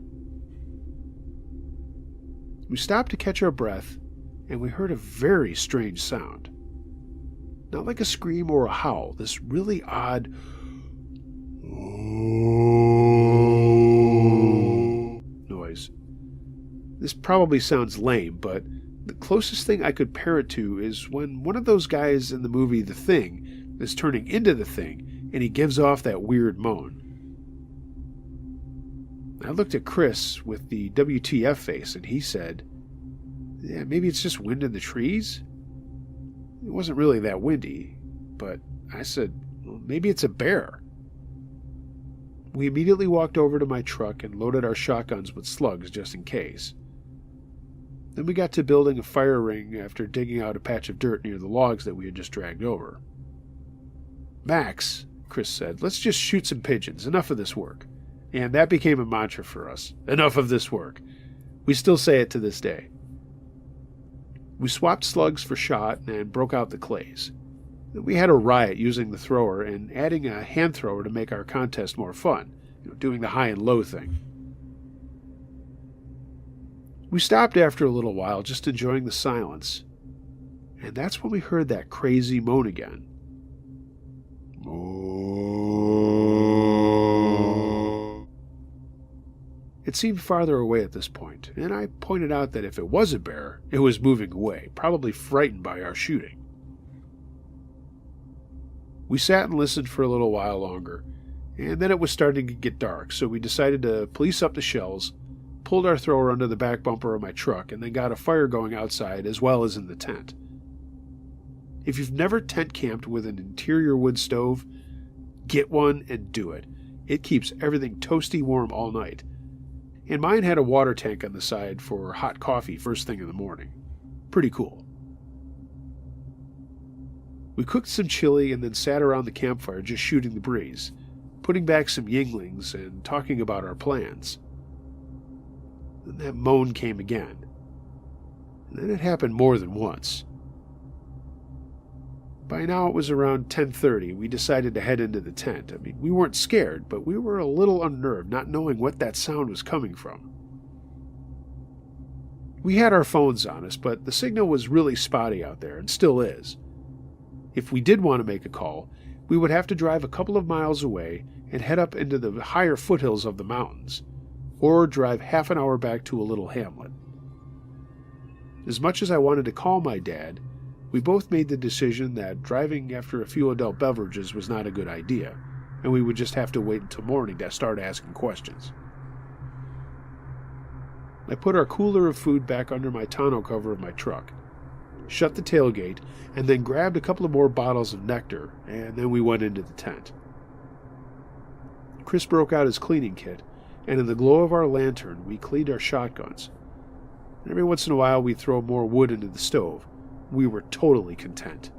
We stopped to catch our breath, and we heard a very strange sound. Not like a scream or a howl, this really odd noise. This probably sounds lame, but the closest thing I could pair it to is when one of those guys in the movie The Thing is turning into the Thing, and he gives off that weird moan. I looked at Chris with the WTF face, and he said, "Yeah, maybe it's just wind in the trees." It wasn't really that windy, but I said, "Well, maybe it's a bear." We immediately walked over to my truck and loaded our shotguns with slugs just in case. Then we got to building a fire ring after digging out a patch of dirt near the logs that we had just dragged over. "Max," Chris said, "let's just shoot some pigeons. Enough of this work." And that became a mantra for us. Enough of this work. We still say it to this day. We swapped slugs for shot and broke out the clays. We had a riot using the thrower and adding a hand thrower to make our contest more fun, doing the high and low thing. We stopped after a little while, just enjoying the silence. And that's when we heard that crazy moan again. It seemed farther away at this point, and I pointed out that if it was a bear, it was moving away, probably frightened by our shooting. We sat and listened for a little while longer, and then it was starting to get dark, so we decided to police up the shells, pulled our thrower under the back bumper of my truck, and then got a fire going outside as well as in the tent. If you've never tent camped with an interior wood stove, get one and do it. It keeps everything toasty warm all night. And mine had a water tank on the side for hot coffee first thing in the morning. Pretty cool. We cooked some chili and then sat around the campfire just shooting the breeze, putting back some yinglings and talking about our plans. Then that moan came again. And then it happened more than once. By now it was around 10:30. We decided to head into the tent. We weren't scared, but we were a little unnerved, not knowing what that sound was coming from. We had our phones on us, but the signal was really spotty out there, and still is. If we did want to make a call, we would have to drive a couple of miles away and head up into the higher foothills of the mountains, or drive half an hour back to a little hamlet. As much as I wanted to call my dad, we both made the decision that driving after a few adult beverages was not a good idea, and we would just have to wait until morning to start asking questions. I put our cooler of food back under my tonneau cover of my truck, shut the tailgate, and then grabbed a couple of more bottles of nectar, and then we went into the tent. Chris broke out his cleaning kit, and in the glow of our lantern, we cleaned our shotguns. Every once in a while, we'd throw more wood into the stove. We were totally content.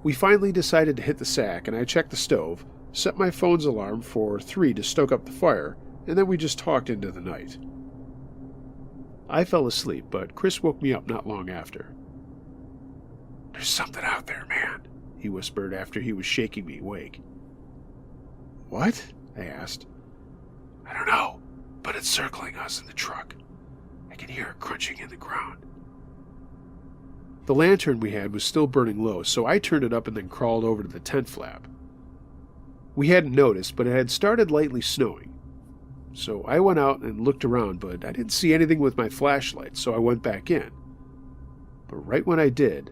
We finally decided to hit the sack, and I checked the stove, set my phone's alarm for 3 to stoke up the fire, and then we just talked into the night. I fell asleep, but Chris woke me up not long after. "There's something out there, man," he whispered after he was shaking me awake. "What?" I asked. "I don't know, but it's circling us in the truck. I can hear it crunching in the ground." The lantern we had was still burning low, so I turned it up and then crawled over to the tent flap. We hadn't noticed, but it had started lightly snowing. So I went out and looked around, but I didn't see anything with my flashlight, so I went back in. But right when I did,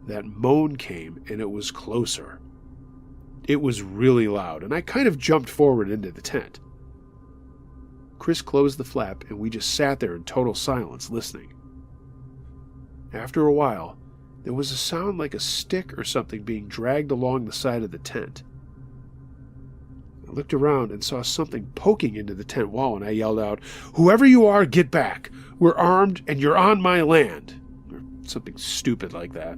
that moan came, and it was closer. It was really loud, and I kind of jumped forward into the tent. Chris closed the flap, and we just sat there in total silence, listening. After a while, there was a sound like a stick or something being dragged along the side of the tent. I looked around and saw something poking into the tent wall, and I yelled out, "Whoever you are, get back! We're armed, and you're on my land!" Or something stupid like that.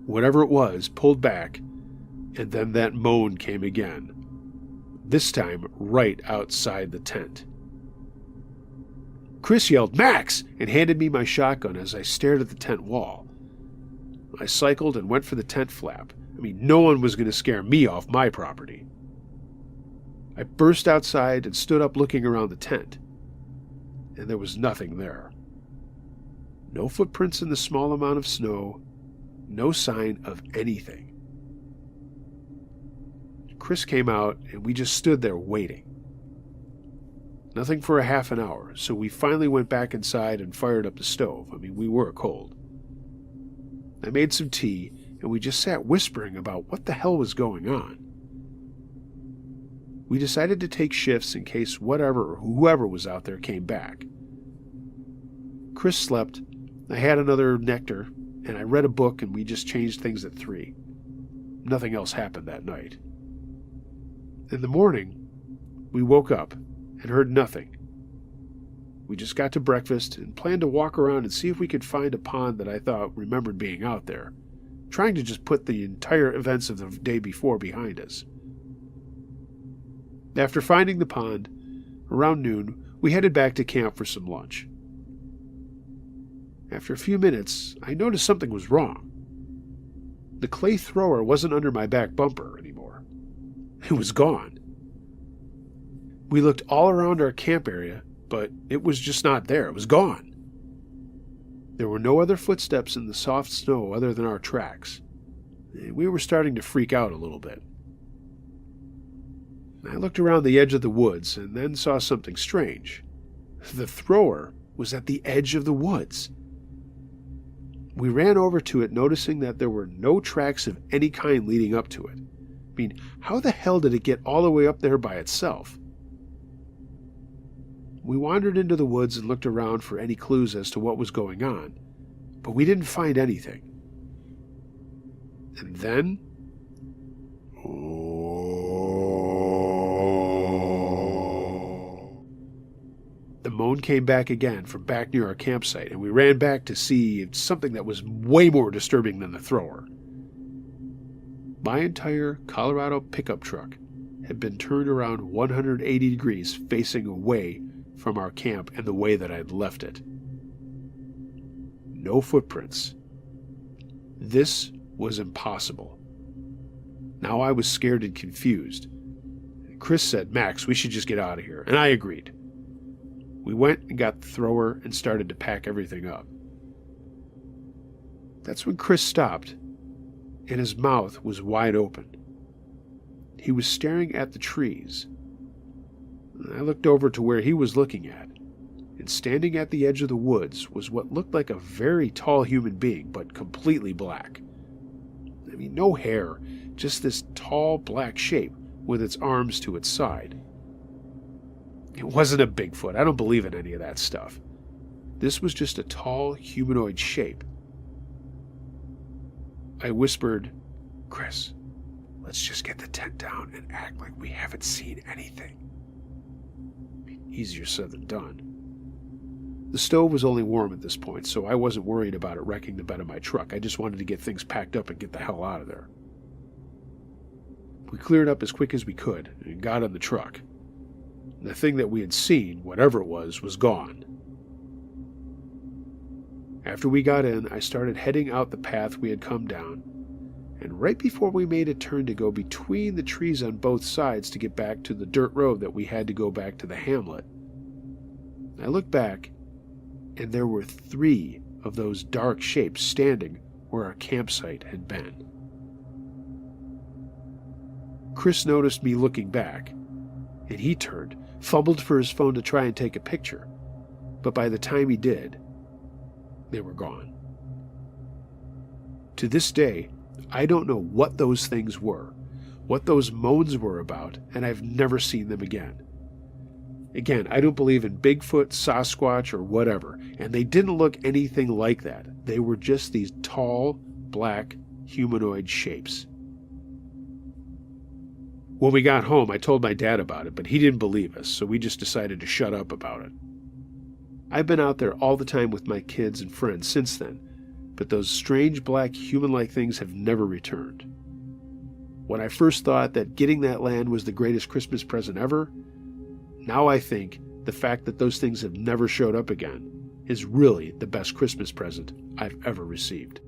Whatever it was pulled back, and then that moan came again. This time right outside the tent. Chris yelled, "Max!" and handed me my shotgun as I stared at the tent wall. I cycled and went for the tent flap. No one was going to scare me off my property. I burst outside and stood up looking around the tent. And there was nothing there. No footprints in the small amount of snow. No sign of anything. Chris came out and we just stood there waiting. Nothing for a half an hour, so we finally went back inside and fired up the stove. We were cold. I made some tea, and we just sat whispering about what the hell was going on. We decided to take shifts in case whatever or whoever was out there came back. Chris slept, I had another nectar, and I read a book, and we just changed things at 3. Nothing else happened that night. In the morning, we woke up and heard nothing. We just got to breakfast and planned to walk around and see if we could find a pond that I thought remembered being out there, trying to just put the entire events of the day before behind us. After finding the pond, around noon, we headed back to camp for some lunch. After a few minutes, I noticed something was wrong. The clay thrower wasn't under my back bumper anymore. It was gone. We looked all around our camp area, but it was just not there. It was gone. There were no other footsteps in the soft snow other than our tracks. We were starting to freak out a little bit. I looked around the edge of the woods and then saw something strange. The thrower was at the edge of the woods. We ran over to it, noticing that there were no tracks of any kind leading up to it. How the hell did it get all the way up there by itself? We wandered into the woods and looked around for any clues as to what was going on, but we didn't find anything. And then... the moan came back again from back near our campsite, and we ran back to see something that was way more disturbing than the thrower. My entire Colorado pickup truck had been turned around 180 degrees facing away from our camp and the way that I'd left it. No footprints. This was impossible. Now I was scared and confused. Chris said, "Max, we should just get out of here," and I agreed. We went and got the thrower and started to pack everything up. That's when Chris stopped, and his mouth was wide open. He was staring at the trees. I looked over to where he was looking at, and standing at the edge of the woods was what looked like a very tall human being, but completely black. I mean, no hair, just this tall black shape with its arms to its side. It wasn't a Bigfoot. I don't believe in any of that stuff. This was just a tall humanoid shape. I whispered, "Chris, let's just get the tent down and act like we haven't seen anything." Easier said than done. The stove was only warm at this point, so I wasn't worried about it wrecking the bed of my truck. I just wanted to get things packed up and get the hell out of there. We cleared up as quick as we could and got in the truck. The thing that we had seen, whatever it was gone. After we got in, I started heading out the path we had come down, and right before we made a turn to go between the trees on both sides to get back to the dirt road that we had to go back to the hamlet, I looked back, and there were 3 of those dark shapes standing where our campsite had been. Chris noticed me looking back, and he turned, fumbled for his phone to try and take a picture, but by the time he did, they were gone. To this day, I don't know what those things were, what those moans were about, and I've never seen them again. Again, I don't believe in Bigfoot, Sasquatch, or whatever, and they didn't look anything like that. They were just these tall, black, humanoid shapes. When we got home, I told my dad about it, but he didn't believe us, so we just decided to shut up about it. I've been out there all the time with my kids and friends since then, but those strange black human-like things have never returned. When I first thought that getting that land was the greatest Christmas present ever, now I think the fact that those things have never showed up again is really the best Christmas present I've ever received.